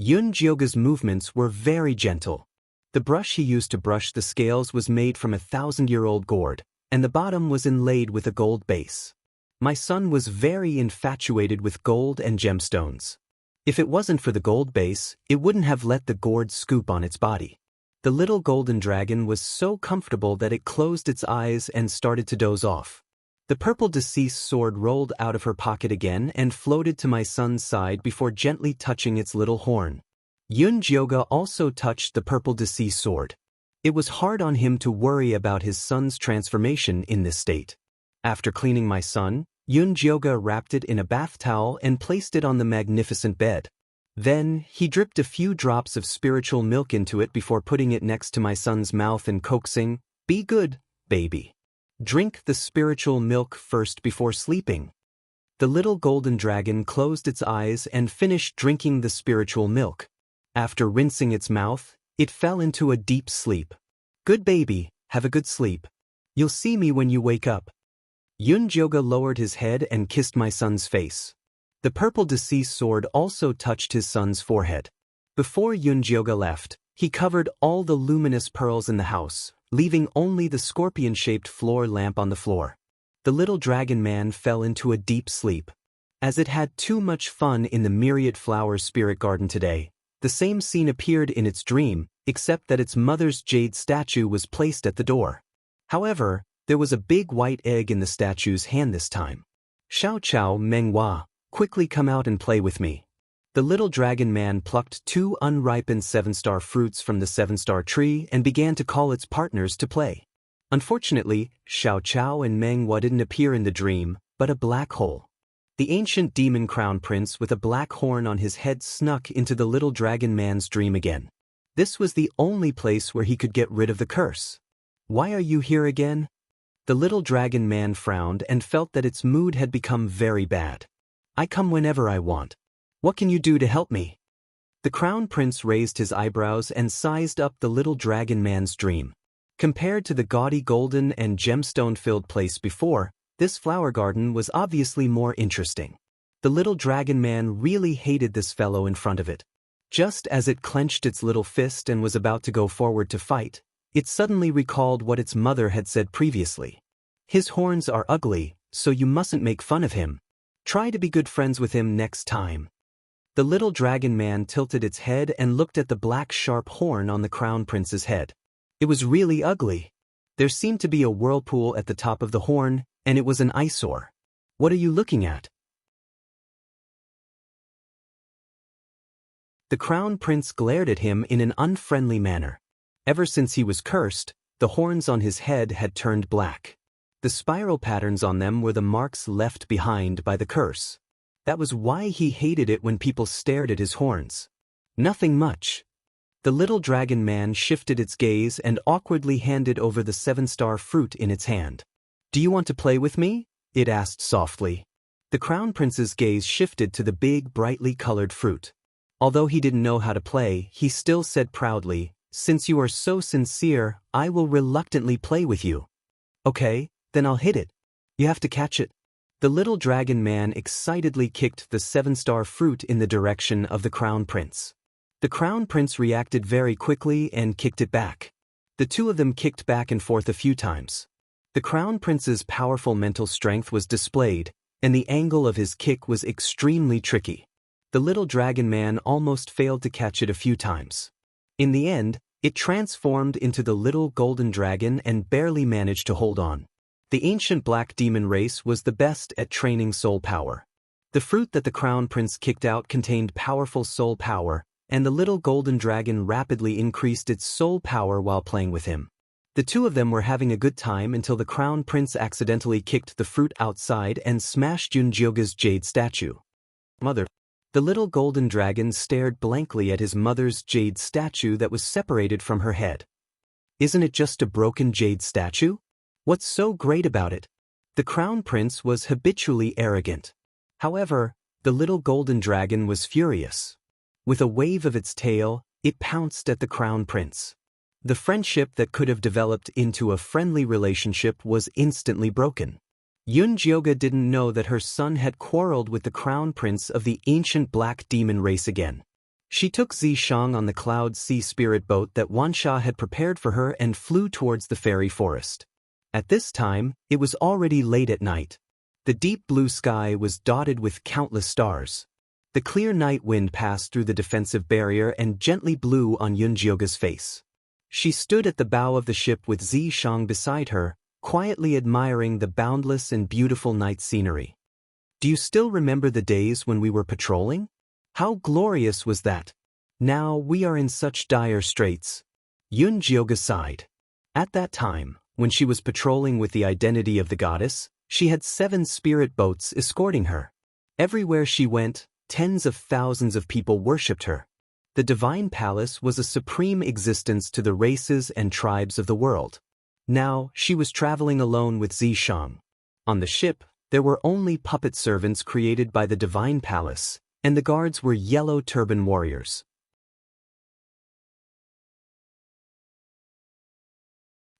Jioga's movements were very gentle. The brush he used to brush the scales was made from a 1,000-year-old gourd, and the bottom was inlaid with a gold base. My son was very infatuated with gold and gemstones. If it wasn't for the gold base, it wouldn't have let the gourd scoop on its body. The little golden dragon was so comfortable that it closed its eyes and started to doze off. The purple deceased sword rolled out of her pocket again and floated to my son's side before gently touching its little horn. Jioga also touched the purple deceased sword. It was hard on him to worry about his son's transformation in this state. After cleaning my son, Jioga wrapped it in a bath towel and placed it on the magnificent bed. Then, he dripped a few drops of spiritual milk into it before putting it next to my son's mouth and coaxing, "Be good, baby. Drink the spiritual milk first before sleeping." The little golden dragon closed its eyes and finished drinking the spiritual milk. After rinsing its mouth, it fell into a deep sleep. "Good baby, have a good sleep. You'll see me when you wake up." Jioga lowered his head and kissed my son's face. The purple deceased sword also touched his son's forehead. Before Jioga left, he covered all the luminous pearls in the house, leaving only the scorpion-shaped floor lamp on the floor. The little dragon man fell into a deep sleep. As it had too much fun in the myriad flowers spirit garden today, the same scene appeared in its dream, except that its mother's jade statue was placed at the door. However, there was a big white egg in the statue's hand this time. "Xiao Chao Menghua, quickly come out and play with me." The little dragon man plucked 2 unripened 7-star fruits from the 7-star tree and began to call its partners to play. Unfortunately, Xiao Chao and Menghua didn't appear in the dream, but a black hole. The ancient demon crown prince with a black horn on his head snuck into the little dragon man's dream again. This was the only place where he could get rid of the curse. "Why are you here again?" The little dragon man frowned and felt that its mood had become very bad. "I come whenever I want. What can you do to help me?" The crown prince raised his eyebrows and sized up the little dragon man's dream. Compared to the gaudy golden and gemstone-filled place before, this flower garden was obviously more interesting. The little dragon man really hated this fellow in front of it. Just as it clenched its little fist and was about to go forward to fight, it suddenly recalled what its mother had said previously. "His horns are ugly, so you mustn't make fun of him. Try to be good friends with him next time." The little dragon man tilted its head and looked at the black sharp horn on the crown prince's head. It was really ugly. There seemed to be a whirlpool at the top of the horn, and it was an eyesore. "What are you looking at?" The crown prince glared at him in an unfriendly manner. Ever since he was cursed, the horns on his head had turned black. The spiral patterns on them were the marks left behind by the curse. That was why he hated it when people stared at his horns. "Nothing much." The little dragon man shifted its gaze and awkwardly handed over the 7-star fruit in its hand. "Do you want to play with me?" it asked softly. The crown prince's gaze shifted to the big, brightly colored fruit. Although he didn't know how to play, he still said proudly, "Since you are so sincere, I will reluctantly play with you." "Okay, then I'll hit it. You have to catch it." The little dragon man excitedly kicked the 7-star fruit in the direction of the crown prince. The crown prince reacted very quickly and kicked it back. The two of them kicked back and forth a few times. The crown prince's powerful mental strength was displayed, and the angle of his kick was extremely tricky. The little dragon man almost failed to catch it a few times. In the end, it transformed into the little golden dragon and barely managed to hold on. The ancient black demon race was the best at training soul power. The fruit that the crown prince kicked out contained powerful soul power, and the little golden dragon rapidly increased its soul power while playing with him. The two of them were having a good time until the crown prince accidentally kicked the fruit outside and smashed Jioga's jade statue. "Mother." The little golden dragon stared blankly at his mother's jade statue that was separated from her head. Isn't it just a broken jade statue? What's so great about it? The crown prince was habitually arrogant. However, the little golden dragon was furious. With a wave of its tail, it pounced at the crown prince. The friendship that could have developed into a friendly relationship was instantly broken. Yunjioga didn't know that her son had quarreled with the crown prince of the ancient black demon race again. She took Zishang on the cloud sea spirit boat that Wansha had prepared for her and flew towards the fairy forest. At this time, it was already late at night. The deep blue sky was dotted with countless stars. The clear night wind passed through the defensive barrier and gently blew on Yunjioga's face. She stood at the bow of the ship with Zishang beside her, quietly admiring the boundless and beautiful night scenery. Do you still remember the days when we were patrolling? How glorious was that? Now we are in such dire straits. Yunjioga sighed. At that time, when she was patrolling with the identity of the goddess, she had 7 spirit boats escorting her. Everywhere she went, tens of thousands of people worshipped her. The divine palace was a supreme existence to the races and tribes of the world. Now, she was traveling alone with Zishang. On the ship, there were only puppet servants created by the divine palace, and the guards were yellow turban warriors.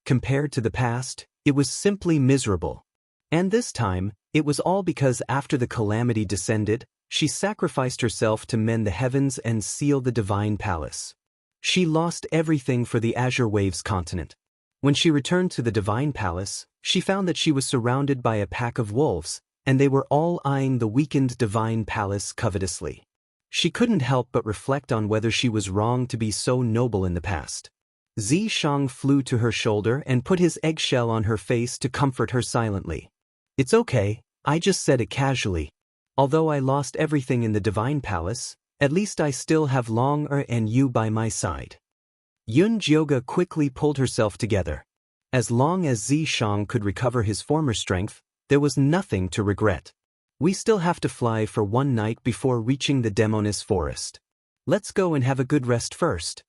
Compared to the past, it was simply miserable. And this time, it was all because after the calamity descended, she sacrificed herself to mend the heavens and seal the divine palace. She lost everything for the Azure Waves continent. When she returned to the divine palace, she found that she was surrounded by a pack of wolves, and they were all eyeing the weakened divine palace covetously. She couldn't help but reflect on whether she was wrong to be so noble in the past. Zishang flew to her shoulder and put his eggshell on her face to comfort her silently. It's okay, I just said it casually. Although I lost everything in the divine palace, at least I still have Long and you by my side. Yunjioga quickly pulled herself together. As long as Zishang could recover his former strength, there was nothing to regret. We still have to fly for one night before reaching the Demoness forest. Let's go and have a good rest first.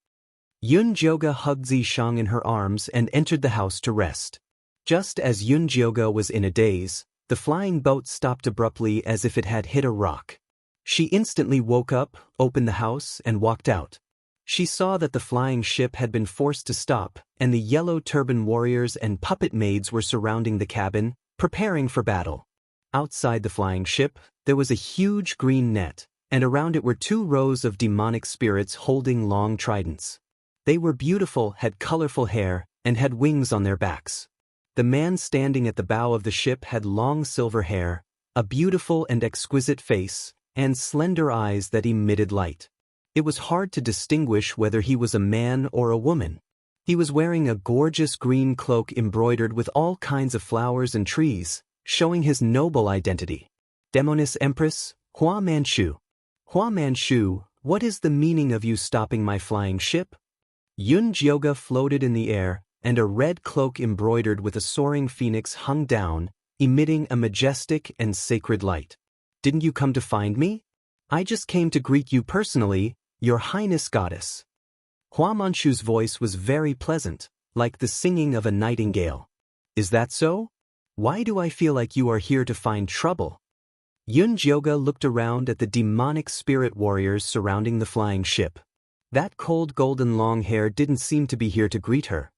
Yunjioga hugged Zishang in her arms and entered the house to rest. Just as Yunjioga was in a daze, the flying boat stopped abruptly as if it had hit a rock. She instantly woke up, opened the house, and walked out. She saw that the flying ship had been forced to stop, and the yellow turban warriors and puppet maids were surrounding the cabin, preparing for battle. Outside the flying ship, there was a huge green net, and around it were 2 rows of demonic spirits holding long tridents. They were beautiful, had colorful hair, and had wings on their backs. The man standing at the bow of the ship had long silver hair, a beautiful and exquisite face, and slender eyes that emitted light. It was hard to distinguish whether he was a man or a woman. He was wearing a gorgeous green cloak embroidered with all kinds of flowers and trees, showing his noble identity. Demoness Empress, Hua Manchu. Hua Manchu, what is the meaning of you stopping my flying ship? Yunjioga floated in the air, and a red cloak embroidered with a soaring phoenix hung down, emitting a majestic and sacred light. Didn't you come to find me? I just came to greet you personally, Your Highness Goddess. Hua Manchu's voice was very pleasant, like the singing of a nightingale. Is that so? Why do I feel like you are here to find trouble? Yunjioga looked around at the demonic spirit warriors surrounding the flying ship. That cold golden long hair didn't seem to be here to greet her.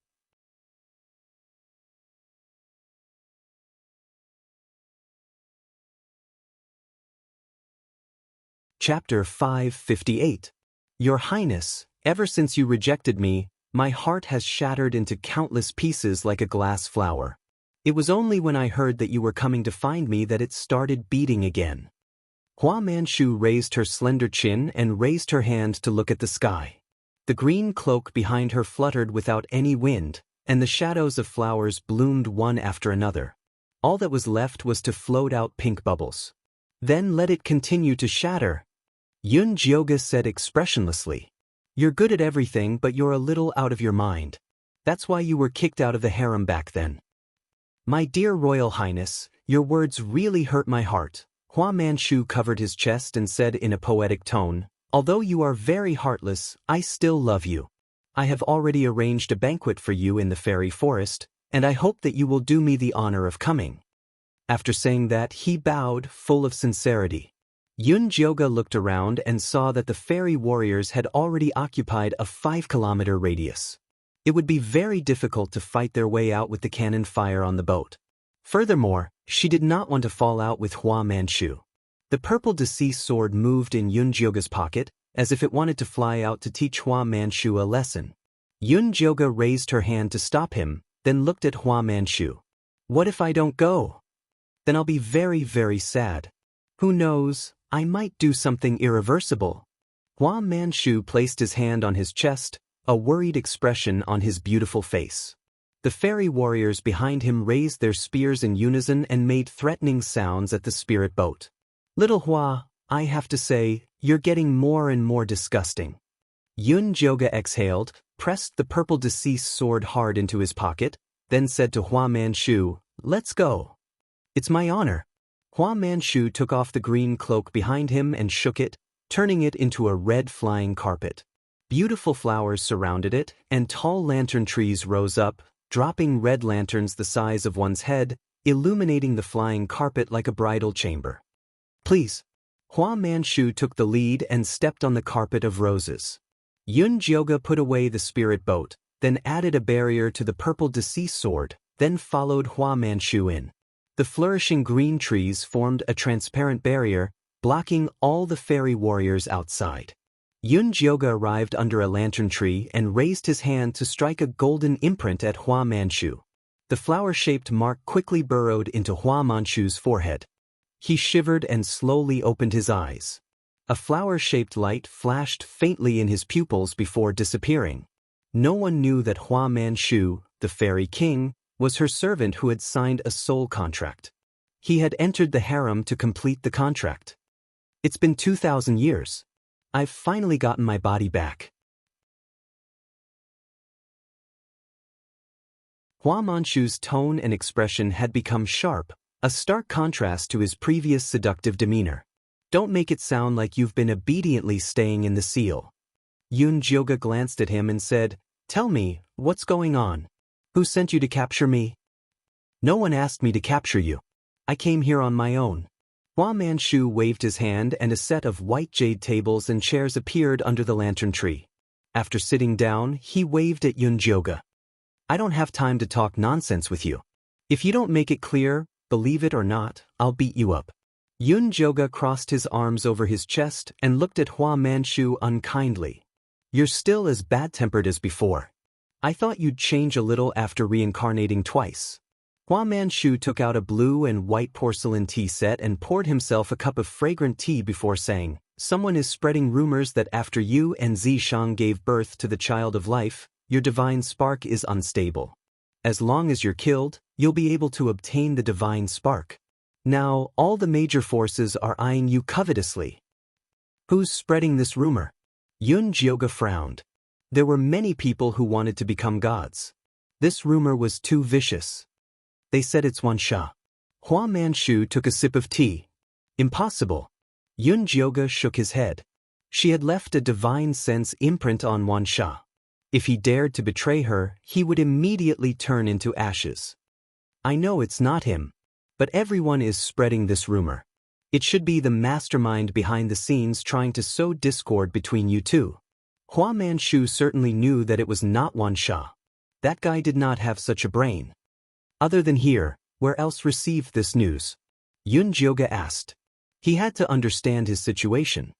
Chapter 558. Your Highness, ever since you rejected me, my heart has shattered into countless pieces like a glass flower. It was only when I heard that you were coming to find me that it started beating again. Hua Manchu raised her slender chin and raised her hand to look at the sky. The green cloak behind her fluttered without any wind, and the shadows of flowers bloomed one after another. All that was left was to float out pink bubbles. Then let it continue to shatter. Yunjioga said expressionlessly. You're good at everything, but you're a little out of your mind. That's why you were kicked out of the harem back then. My dear Royal Highness, your words really hurt my heart, Hua Manchu covered his chest and said in a poetic tone, "Although you are very heartless, I still love you. I have already arranged a banquet for you in the fairy forest, and I hope that you will do me the honor of coming." After saying that, he bowed, full of sincerity. Yun Jioga looked around and saw that the fairy warriors had already occupied a 5-kilometer radius. It would be very difficult to fight their way out with the cannon fire on the boat. Furthermore, she did not want to fall out with Hua Manchu. The purple deceased sword moved in Yun Jioga's pocket, as if it wanted to fly out to teach Hua Manchu a lesson. Yun Jioga raised her hand to stop him, then looked at Hua Manchu. "What if I don't go? Then I'll be very, very sad. Who knows, I might do something irreversible." Hua Manchu placed his hand on his chest, a worried expression on his beautiful face. The fairy warriors behind him raised their spears in unison and made threatening sounds at the spirit boat. "Little Hua, I have to say, you're getting more and more disgusting." Yun Jioga exhaled, pressed the purple deceased sword hard into his pocket, then said to Hua Manchu, "Let's go." "It's my honor." Hua Manchu took off the green cloak behind him and shook it, turning it into a red flying carpet. Beautiful flowers surrounded it, and tall lantern trees rose up, dropping red lanterns the size of one's head, illuminating the flying carpet like a bridal chamber. "Please." Hua Manchu took the lead and stepped on the carpet of roses. Yun Jioga put away the spirit boat, then added a barrier to the purple deceased sword, then followed Hua Manchu in. The flourishing green trees formed a transparent barrier, blocking all the fairy warriors outside. Yun Jioga arrived under a lantern tree and raised his hand to strike a golden imprint at Hua Manchu. The flower-shaped mark quickly burrowed into Hua Manchu's forehead. He shivered and slowly opened his eyes. A flower-shaped light flashed faintly in his pupils before disappearing. No one knew that Hua Manchu, the fairy king, was her servant who had signed a soul contract. He had entered the harem to complete the contract. "It's been 2,000 years. I've finally gotten my body back." Hua Manchu's tone and expression had become sharp, a stark contrast to his previous seductive demeanor. "Don't make it sound like you've been obediently staying in the seal." Yun Jioga glanced at him and said, "Tell me, what's going on? Who sent you to capture me?" "No one asked me to capture you. I came here on my own." Hua Manchu waved his hand and a set of white jade tables and chairs appeared under the lantern tree. After sitting down, he waved at Yun Jioga. "I don't have time to talk nonsense with you. If you don't make it clear, believe it or not, I'll beat you up." Yun Jioga crossed his arms over his chest and looked at Hua Manchu unkindly. "You're still as bad-tempered as before. I thought you'd change a little after reincarnating twice." Hua Manchu took out a blue and white porcelain tea set and poured himself a cup of fragrant tea before saying, "Someone is spreading rumors that after you and Zishang gave birth to the child of life, your divine spark is unstable. As long as you're killed, you'll be able to obtain the divine spark. Now, all the major forces are eyeing you covetously." "Who's spreading this rumor?" Yun Jioga frowned. There were many people who wanted to become gods. This rumor was too vicious. "They said it's Wan Sha." Hua Manchu took a sip of tea. "Impossible." Yun Jioga shook his head. She had left a divine sense imprint on Wan Sha. If he dared to betray her, he would immediately turn into ashes. "I know it's not him. But everyone is spreading this rumor. It should be the mastermind behind the scenes trying to sow discord between you two." Hua Manchu certainly knew that it was not Wan Sha. That guy did not have such a brain. "Other than here, where else received this news?" Yun Jioga asked. He had to understand his situation.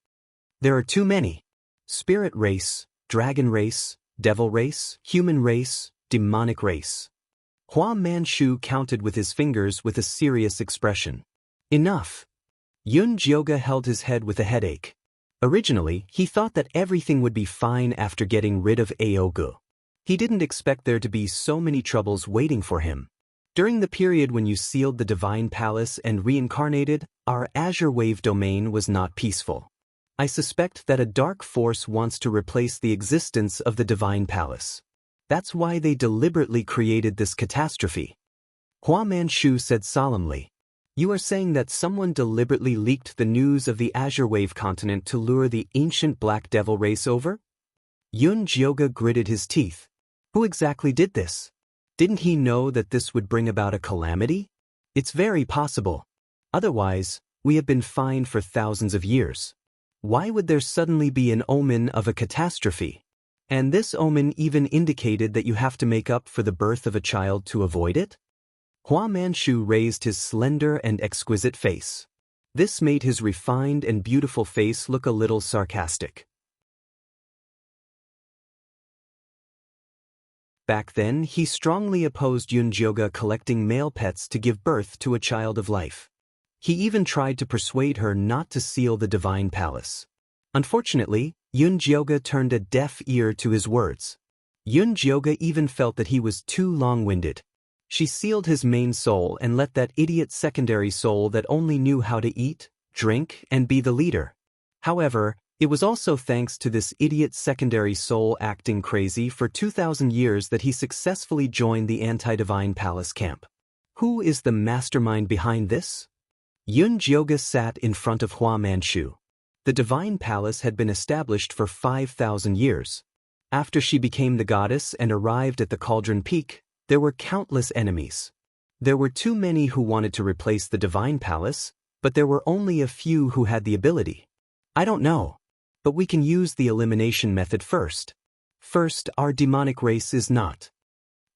"There are too many. Spirit race, dragon race, devil race, human race, demonic race." Hua Manchu counted with his fingers with a serious expression. "Enough." Yun Jioga held his head with a headache. Originally, he thought that everything would be fine after getting rid of Aogu. He didn't expect there to be so many troubles waiting for him. During the period when you sealed the Divine Palace and reincarnated, our Azure Wave domain was not peaceful. I suspect that a dark force wants to replace the existence of the Divine Palace. That's why they deliberately created this catastrophe." Hua Manchu said solemnly. You are saying that someone deliberately leaked the news of the Azure Wave continent to lure the ancient Black Devil race over? Yun Jioga gritted his teeth. Who exactly did this? Didn't he know that this would bring about a calamity? It's very possible. Otherwise, we have been fine for thousands of years. Why would there suddenly be an omen of a catastrophe? And this omen even indicated that you have to make up for the birth of a child to avoid it? Hua Manchu raised his slender and exquisite face. This made his refined and beautiful face look a little sarcastic. Back then, he strongly opposed Yunjioga collecting male pets to give birth to a child of life. He even tried to persuade her not to seal the divine palace. Unfortunately, Yunjioga turned a deaf ear to his words. Yunjioga even felt that he was too long-winded. She sealed his main soul and let that idiot secondary soul that only knew how to eat, drink, and be the leader. However, it was also thanks to this idiot secondary soul acting crazy for 2,000 years that he successfully joined the anti-divine palace camp. Who is the mastermind behind this? Yunjioga sat in front of Hua Manchu. The divine palace had been established for 5,000 years. After she became the goddess and arrived at the Cauldron Peak, there were countless enemies. There were too many who wanted to replace the divine palace, but there were only a few who had the ability. I don't know. But we can use the elimination method first. First, our demonic race is not.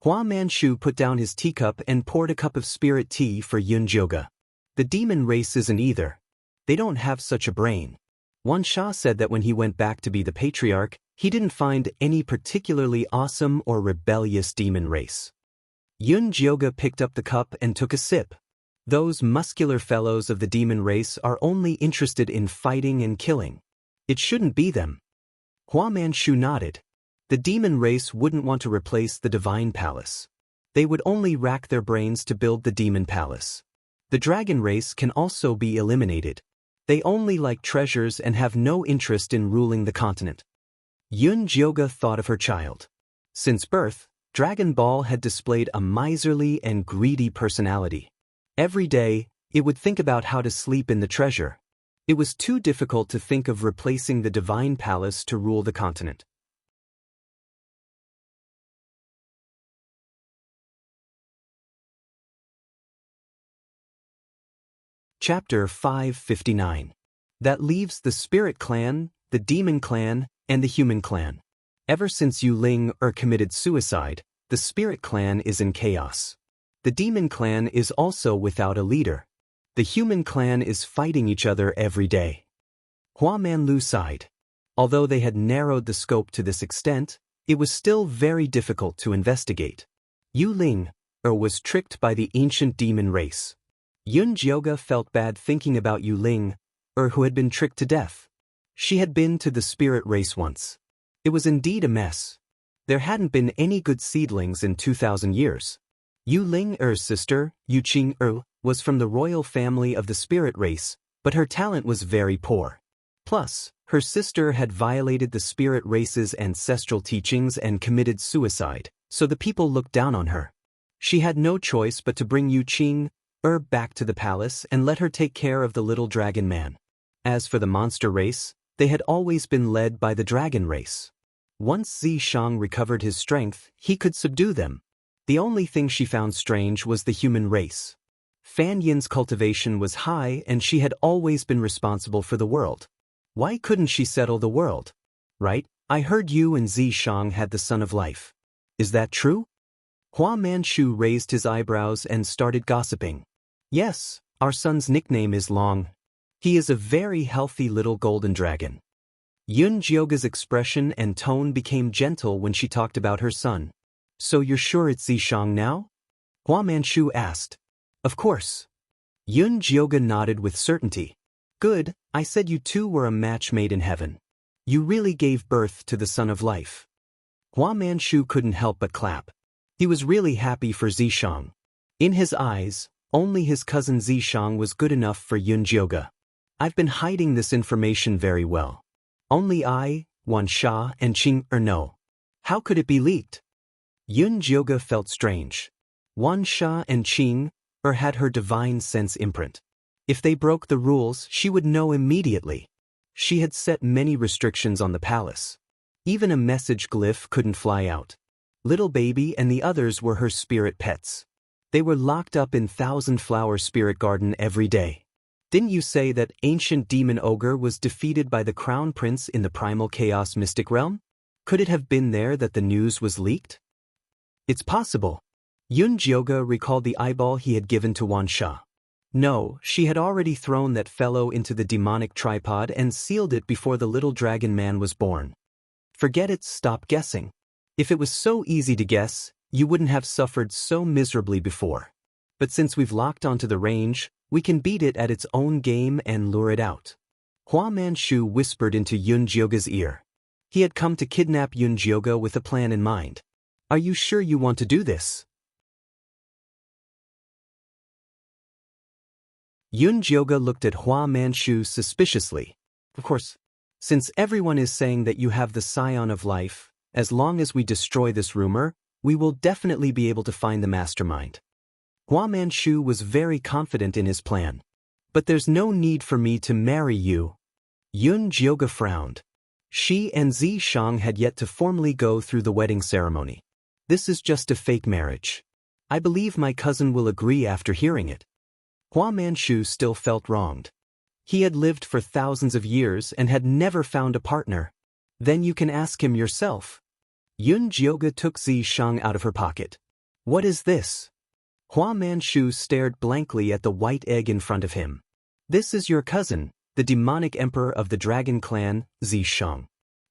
Hua Manchu put down his teacup and poured a cup of spirit tea for Yunjioga. The demon race isn't either. They don't have such a brain. Wan Sha said that when he went back to be the patriarch, he didn't find any particularly awesome or rebellious demon race. Yunjioga picked up the cup and took a sip. Those muscular fellows of the demon race are only interested in fighting and killing. It shouldn't be them. Hua Manchu nodded. The demon race wouldn't want to replace the divine palace. They would only rack their brains to build the demon palace. The dragon race can also be eliminated. They only like treasures and have no interest in ruling the continent. Yunjioga thought of her child. Since birth, Dragon Ball had displayed a miserly and greedy personality. Every day, it would think about how to sleep in the treasure. It was too difficult to think of replacing the divine palace to rule the continent. Chapter 559. That leaves the Spirit Clan, the Demon Clan, and the Human Clan. Ever since Yu Ling committed suicide, the Spirit Clan is in chaos. The Demon Clan is also without a leader. The Human Clan is fighting each other every day. Hua Manlu sighed. Although they had narrowed the scope to this extent, it was still very difficult to investigate. Yu Ling was tricked by the ancient demon race. Yunjioga felt bad thinking about Yu Ling, who had been tricked to death. She had been to the spirit race once. It was indeed a mess. There hadn't been any good seedlings in 2,000 years. Yu Ling sister, Yu Qing was from the royal family of the spirit race, but her talent was very poor. Plus, her sister had violated the spirit race's ancestral teachings and committed suicide, so the people looked down on her. She had no choice but to bring Yu Qing back to the palace and let her take care of the little dragon man. As for the monster race, they had always been led by the dragon race. Once Zishang recovered his strength, he could subdue them. The only thing she found strange was the human race. Fan Yin's cultivation was high and she had always been responsible for the world. Why couldn't she settle the world? Right, I heard you and Zishang had the Son of Life. Is that true? Hua Manchu raised his eyebrows and started gossiping. Yes, our son's nickname is Long. He is a very healthy little golden dragon. Yunjioga's expression and tone became gentle when she talked about her son. So you're sure it's Zishang now? Hua Manchu asked. Of course. Yunjioga nodded with certainty. Good, I said you two were a match made in heaven. You really gave birth to the Son of Life. Hua Manchu couldn't help but clap. He was really happy for Zishang. In his eyes, only his cousin Zishang was good enough for Yunjioga. I've been hiding this information very well. Only I, Wan Sha, and Qing know. How could it be leaked? Yunjioga felt strange. Wan Sha and Qing or had her divine sense imprint. If they broke the rules, she would know immediately. She had set many restrictions on the palace. Even a message glyph couldn't fly out. Little Baby and the others were her spirit pets. They were locked up in Thousand Flower Spirit Garden every day. Didn't you say that ancient demon ogre was defeated by the crown prince in the primal chaos mystic realm? Could it have been there that the news was leaked? It's possible. Yunjioge recalled the eyeball he had given to Wansha. No, she had already thrown that fellow into the demonic tripod and sealed it before the little dragon man was born. Forget it, stop guessing. If it was so easy to guess, you wouldn't have suffered so miserably before. But since we've locked onto the range, we can beat it at its own game and lure it out. Hua Manchu whispered into Yunjioge's ear. He had come to kidnap Yunjioge with a plan in mind. Are you sure you want to do this? Yunjioge looked at Hua Manchu suspiciously. Of course, since everyone is saying that you have the scion of life, as long as we destroy this rumor, we will definitely be able to find the mastermind. Hua Manchu was very confident in his plan. But there's no need for me to marry you. Yunjioge frowned. She and Zishang had yet to formally go through the wedding ceremony. This is just a fake marriage. I believe my cousin will agree after hearing it. Hua Manchu still felt wronged. He had lived for thousands of years and had never found a partner. Then you can ask him yourself. Yunjioge took Zishang out of her pocket. What is this? Hua Manchu stared blankly at the white egg in front of him. This is your cousin, the demonic emperor of the dragon clan, Zishang.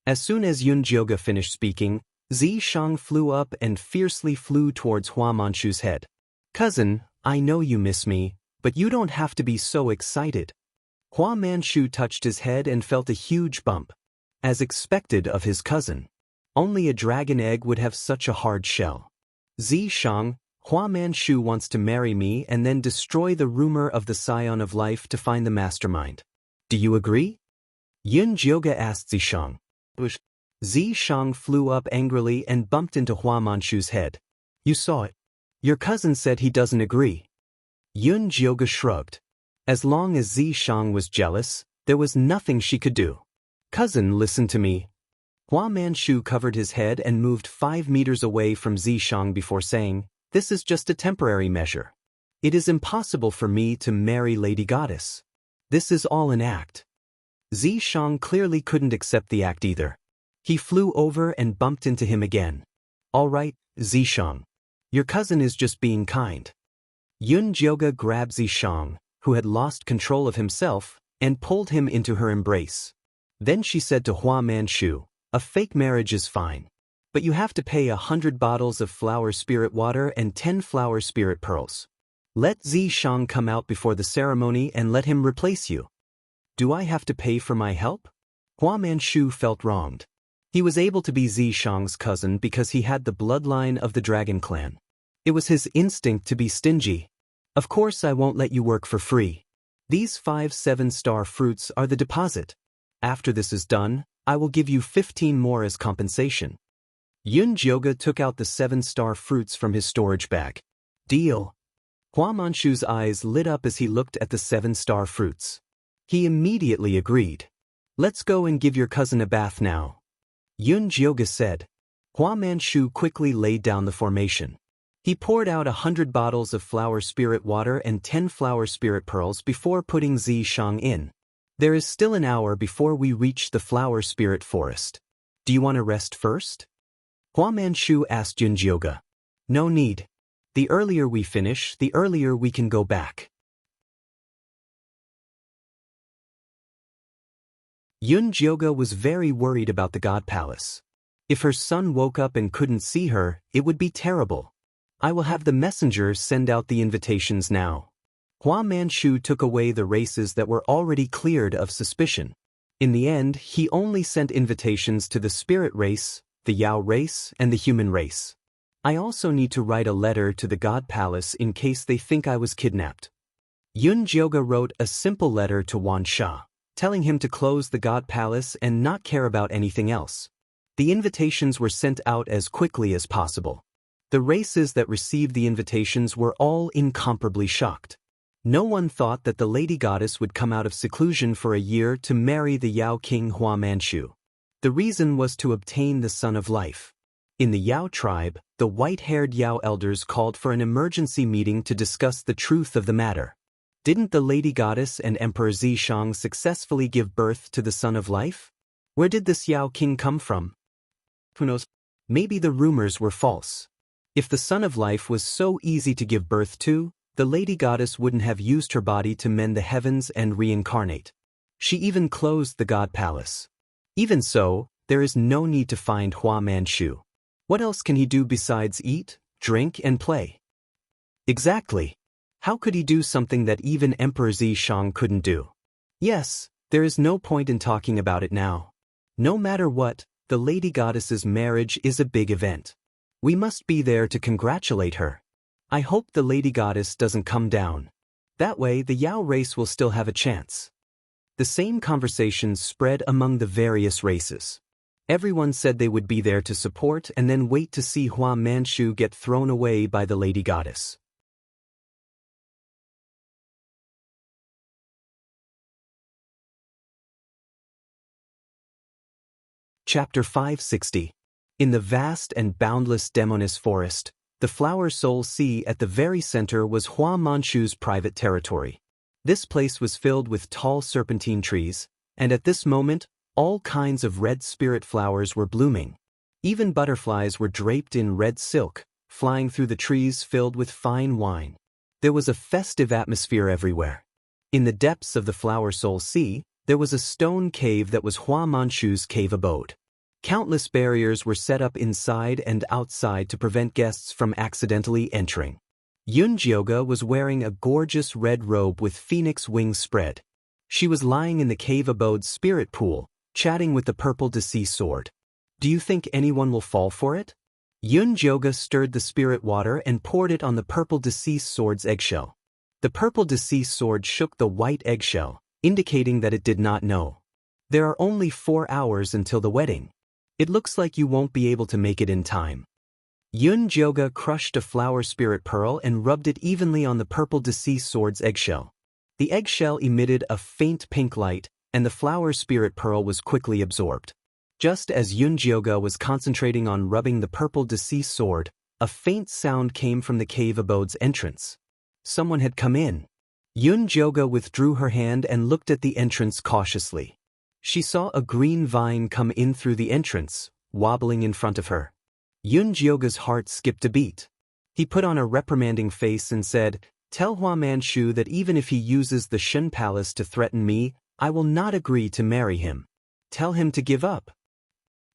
As soon as Yunjioge finished speaking, Zishang flew up and fiercely flew towards Hua Manchu's head. Cousin, I know you miss me, but you don't have to be so excited. Hua Manchu touched his head and felt a huge bump. As expected of his cousin. Only a dragon egg would have such a hard shell. Zishang, Hua Manchu wants to marry me and then destroy the rumor of the scion of life to find the mastermind. Do you agree? Yunjioge asked Zishang. Zishang flew up angrily and bumped into Hua Manchu's head. You saw it. Your cousin said he doesn't agree. Yunjioge shrugged. As long as Zishang was jealous, there was nothing she could do. Cousin, listen to me. Hua Manchu covered his head and moved 5 meters away from Zishang before saying, This is just a temporary measure. It is impossible for me to marry Lady Goddess. This is all an act. Zishang clearly couldn't accept the act either. He flew over and bumped into him again. All right, Zishang. Your cousin is just being kind. Yunjioge grabbed Zishang, who had lost control of himself, and pulled him into her embrace. Then she said to Hua Manchu, A fake marriage is fine. But you have to pay 100 bottles of flower spirit water and 10 flower spirit pearls. Let Zishang come out before the ceremony and let him replace you. Do I have to pay for my help? Hua Manchu felt wronged. He was able to be Zishang's cousin because he had the bloodline of the dragon clan. It was his instinct to be stingy. Of course I won't let you work for free. These 5 7-star fruits are the deposit. After this is done, I will give you 15 more as compensation. Yunjioge took out the 7-star fruits from his storage bag. Deal. Hua Manchu's eyes lit up as he looked at the 7-star fruits. He immediately agreed. Let's go and give your cousin a bath now. Yunjioge said. Hua Manchu quickly laid down the formation. He poured out 100 bottles of flower spirit water and 10 flower spirit pearls before putting Zishang in. There is still an hour before we reach the flower spirit forest. Do you want to rest first? Hua Manchu asked Yunjioge. No need. The earlier we finish, the earlier we can go back. Yunjioge was very worried about the God Palace. If her son woke up and couldn't see her, it would be terrible. I will have the messengers send out the invitations now. Hua Manchu took away the races that were already cleared of suspicion. In the end, he only sent invitations to the spirit race, the Yao race, and the human race. I also need to write a letter to the God Palace in case they think I was kidnapped. Yunjioge wrote a simple letter to Wansha, telling him to close the God Palace and not care about anything else. The invitations were sent out as quickly as possible. The races that received the invitations were all incomparably shocked. No one thought that the lady goddess would come out of seclusion for a year to marry the Yao king Hua Manchu. The reason was to obtain the Son of Life. In the Yao tribe, the white-haired Yao elders called for an emergency meeting to discuss the truth of the matter. Didn't the lady goddess and Emperor Zishang successfully give birth to the Son of Life? Where did this Yao king come from? Who knows? Maybe the rumors were false. If the Son of Life was so easy to give birth to, the lady goddess wouldn't have used her body to mend the heavens and reincarnate. She even closed the god palace. Even so, there is no need to find Hua Manchu. What else can he do besides eat, drink, and play? Exactly. How could he do something that even Emperor Zishang couldn't do? Yes, there is no point in talking about it now. No matter what, the lady goddess's marriage is a big event. We must be there to congratulate her. I hope the lady goddess doesn't come down. That way the Yao race will still have a chance. The same conversations spread among the various races. Everyone said they would be there to support and then wait to see Hua Manchu get thrown away by the lady goddess. Chapter 560. In the vast and boundless Demonis forest, the Flower Soul Sea at the very center was Hua Manchu's private territory. This place was filled with tall serpentine trees, and at this moment, all kinds of red spirit flowers were blooming. Even butterflies were draped in red silk, flying through the trees filled with fine wine. There was a festive atmosphere everywhere. In the depths of the Flower Soul Sea, there was a stone cave that was Hua Manchu's cave abode. Countless barriers were set up inside and outside to prevent guests from accidentally entering. Yunjioga was wearing a gorgeous red robe with phoenix wings spread. She was lying in the cave abode's spirit pool, chatting with the purple Deci sword. Do you think anyone will fall for it? Yunjioga stirred the spirit water and poured it on the purple Deci sword's eggshell. The purple Deci sword shook the white eggshell, indicating that it did not know. There are only 4 hours until the wedding. It looks like you won't be able to make it in time. Yunjioga crushed a flower spirit pearl and rubbed it evenly on the purple Deci sword's eggshell. The eggshell emitted a faint pink light, and the flower spirit pearl was quickly absorbed. Just as Yunjioga was concentrating on rubbing the purple Deci sword, a faint sound came from the cave abode's entrance. Someone had come in. Yunjioga withdrew her hand and looked at the entrance cautiously. She saw a green vine come in through the entrance, wobbling in front of her. Yunjioga's heart skipped a beat. He put on a reprimanding face and said, "Tell Hua Manchu that even if he uses the Shen Palace to threaten me, I will not agree to marry him. Tell him to give up."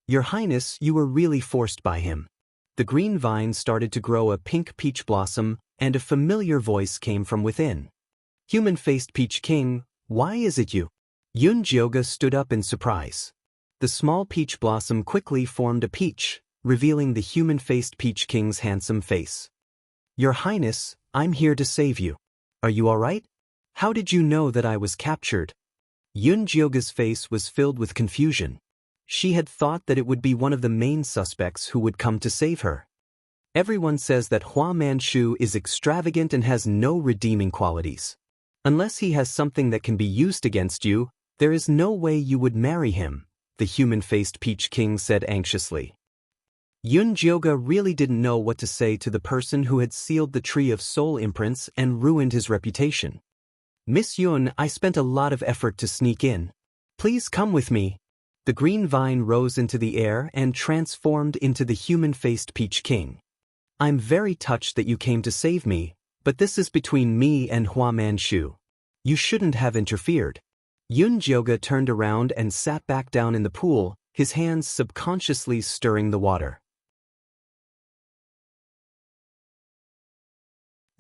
"Your Highness, you were really forced by him." The green vine started to grow a pink peach blossom, and a familiar voice came from within. "Human-faced Peach King, why is it you?" Yunjioga stood up in surprise. The small peach blossom quickly formed a peach, revealing the human-faced Peach King's handsome face. "Your Highness, I'm here to save you. Are you all right? How did you know that I was captured?" Yunjioga's face was filled with confusion. She had thought that it would be one of the main suspects who would come to save her. Everyone says that Hua Manchu is extravagant and has no redeeming qualities. Unless he has something that can be used against you, there is no way you would marry him, the human-faced Peach King said anxiously. Yunjioga really didn't know what to say to the person who had sealed the Tree of Soul imprints and ruined his reputation. "Miss Yun, I spent a lot of effort to sneak in. Please come with me." The green vine rose into the air and transformed into the human-faced Peach King. "I'm very touched that you came to save me, but this is between me and Hua Manchu. You shouldn't have interfered." Yunjioga turned around and sat back down in the pool, his hands subconsciously stirring the water.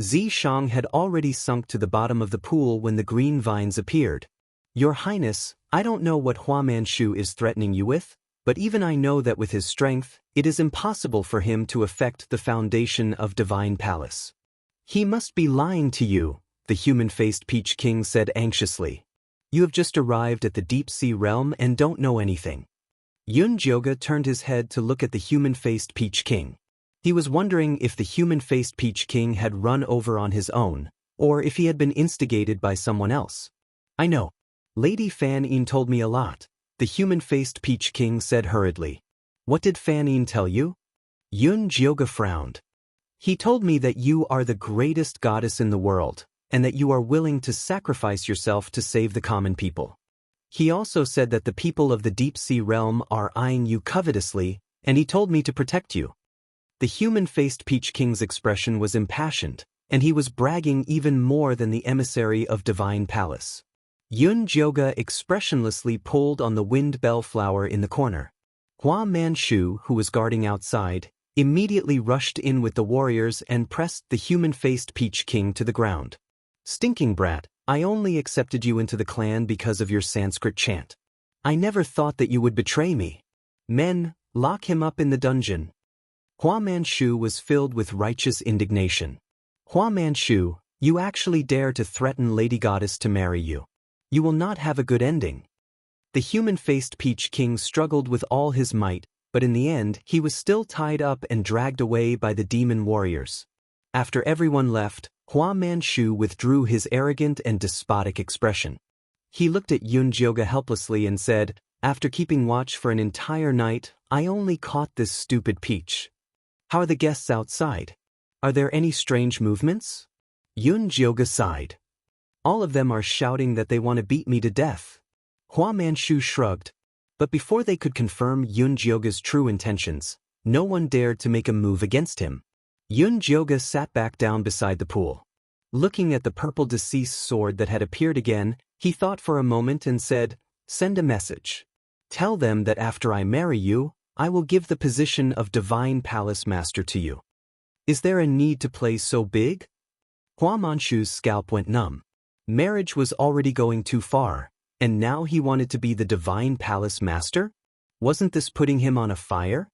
Zishang had already sunk to the bottom of the pool when the green vines appeared. "Your Highness, I don't know what Hua Manchu is threatening you with, but even I know that with his strength, it is impossible for him to affect the foundation of Divine Palace." "He must be lying to you," the human-faced Peach King said anxiously. "You have just arrived at the deep sea realm and don't know anything." Yunjioga turned his head to look at the human-faced Peach King. He was wondering if the human-faced Peach King had run over on his own, or if he had been instigated by someone else. I know. Lady Fan Yin told me a lot, the human-faced Peach King said hurriedly. What did Fan Yin tell you? Yun Jioga frowned. He told me that you are the greatest goddess in the world, and that you are willing to sacrifice yourself to save the common people. He also said that the people of the deep-sea realm are eyeing you covetously, and he told me to protect you. The human-faced Peach King's expression was impassioned, and he was bragging even more than the emissary of Divine Palace. Yun Jioga expressionlessly pulled on the wind bell flower in the corner. Hua Manchu, who was guarding outside, immediately rushed in with the warriors and pressed the human-faced Peach King to the ground. Stinking brat, I only accepted you into the clan because of your Sanskrit chant. I never thought that you would betray me. Men, lock him up in the dungeon. Hua Manchu was filled with righteous indignation. Hua Manchu, you actually dare to threaten Lady Goddess to marry you. You will not have a good ending. The human-faced Peach King struggled with all his might, but in the end he was still tied up and dragged away by the demon warriors. After everyone left, Hua Manchu withdrew his arrogant and despotic expression. He looked at Yun Jioga helplessly and said, after keeping watch for an entire night, I only caught this stupid peach. How are the guests outside? Are there any strange movements? Yun Jioga sighed. All of them are shouting that they want to beat me to death. Hua Manchu shrugged. But before they could confirm Yun Jioga's true intentions, no one dared to make a move against him. Yun Jioga sat back down beside the pool. Looking at the purple deceased sword that had appeared again, he thought for a moment and said, send a message. Tell them that after I marry you, I will give the position of Divine Palace Master to you. Is there a need to play so big? Hua Manchu's scalp went numb. Marriage was already going too far, and now he wanted to be the Divine Palace Master? Wasn't this putting him on a fire?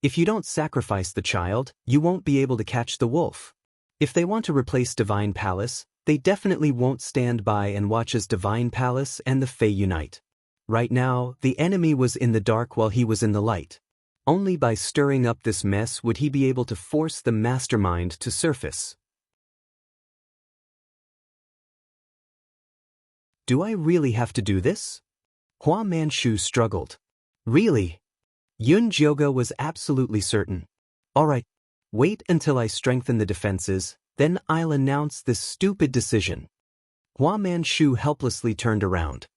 If you don't sacrifice the child, you won't be able to catch the wolf. If they want to replace Divine Palace, they definitely won't stand by and watch as Divine Palace and the Fae unite. Right now, the enemy was in the dark while he was in the light. Only by stirring up this mess would he be able to force the mastermind to surface. Do I really have to do this? Hua Manchu struggled. Really? Yun Jioga was absolutely certain. All right, wait until I strengthen the defenses, then I'll announce this stupid decision. Hua Manchu helplessly turned around.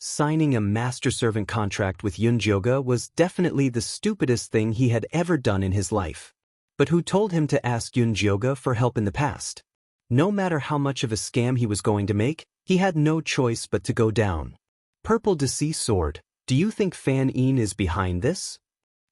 Signing a master-servant contract with Yun Jioga was definitely the stupidest thing he had ever done in his life. But who told him to ask Yun Jioga for help in the past? No matter how much of a scam he was going to make, he had no choice but to go down. Purple Deceased Sword, do you think Fan Yin is behind this?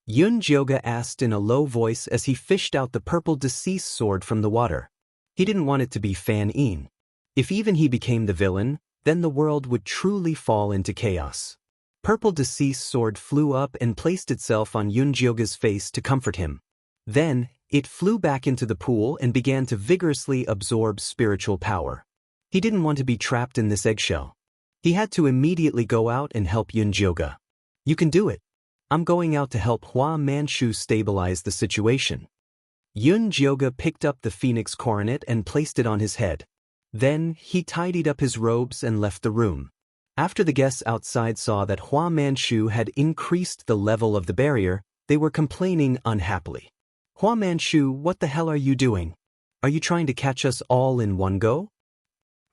Yun Jioga asked in a low voice as he fished out the purple Deceased Sword from the water. He didn't want it to be Fan Yin. If even he became the villain, then the world would truly fall into chaos. Purple Deceased Sword flew up and placed itself on Yun Jioga's face to comfort him. Then, it flew back into the pool and began to vigorously absorb spiritual power. He didn't want to be trapped in this eggshell. He had to immediately go out and help Yun Jioga. You can do it. I'm going out to help Hua Manchu stabilize the situation. Yun Jioga picked up the phoenix coronet and placed it on his head. Then, he tidied up his robes and left the room. After the guests outside saw that Hua Manchu had increased the level of the barrier, they were complaining unhappily. Hua Manchu, what the hell are you doing? Are you trying to catch us all in one go?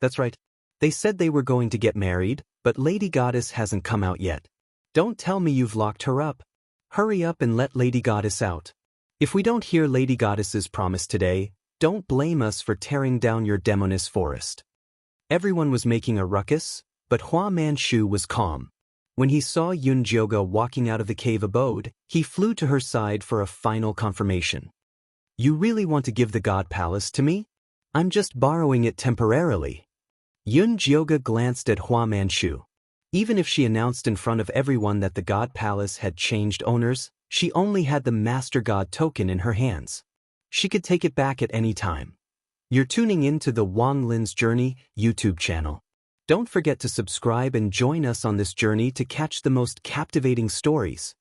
That's right. They said they were going to get married, but Lady Goddess hasn't come out yet. Don't tell me you've locked her up. Hurry up and let Lady Goddess out. If we don't hear Lady Goddess's promise today, don't blame us for tearing down your demoness forest. Everyone was making a ruckus, but Hua Manchu was calm. When he saw Yun Jioga walking out of the cave abode, he flew to her side for a final confirmation. You really want to give the God Palace to me? I'm just borrowing it temporarily. Yun Jioga glanced at Hua Manchu. Even if she announced in front of everyone that the God Palace had changed owners, she only had the Master God token in her hands. She could take it back at any time. You're tuning in to the Wang Lin's Journey YouTube channel. Don't forget to subscribe and join us on this journey to catch the most captivating stories.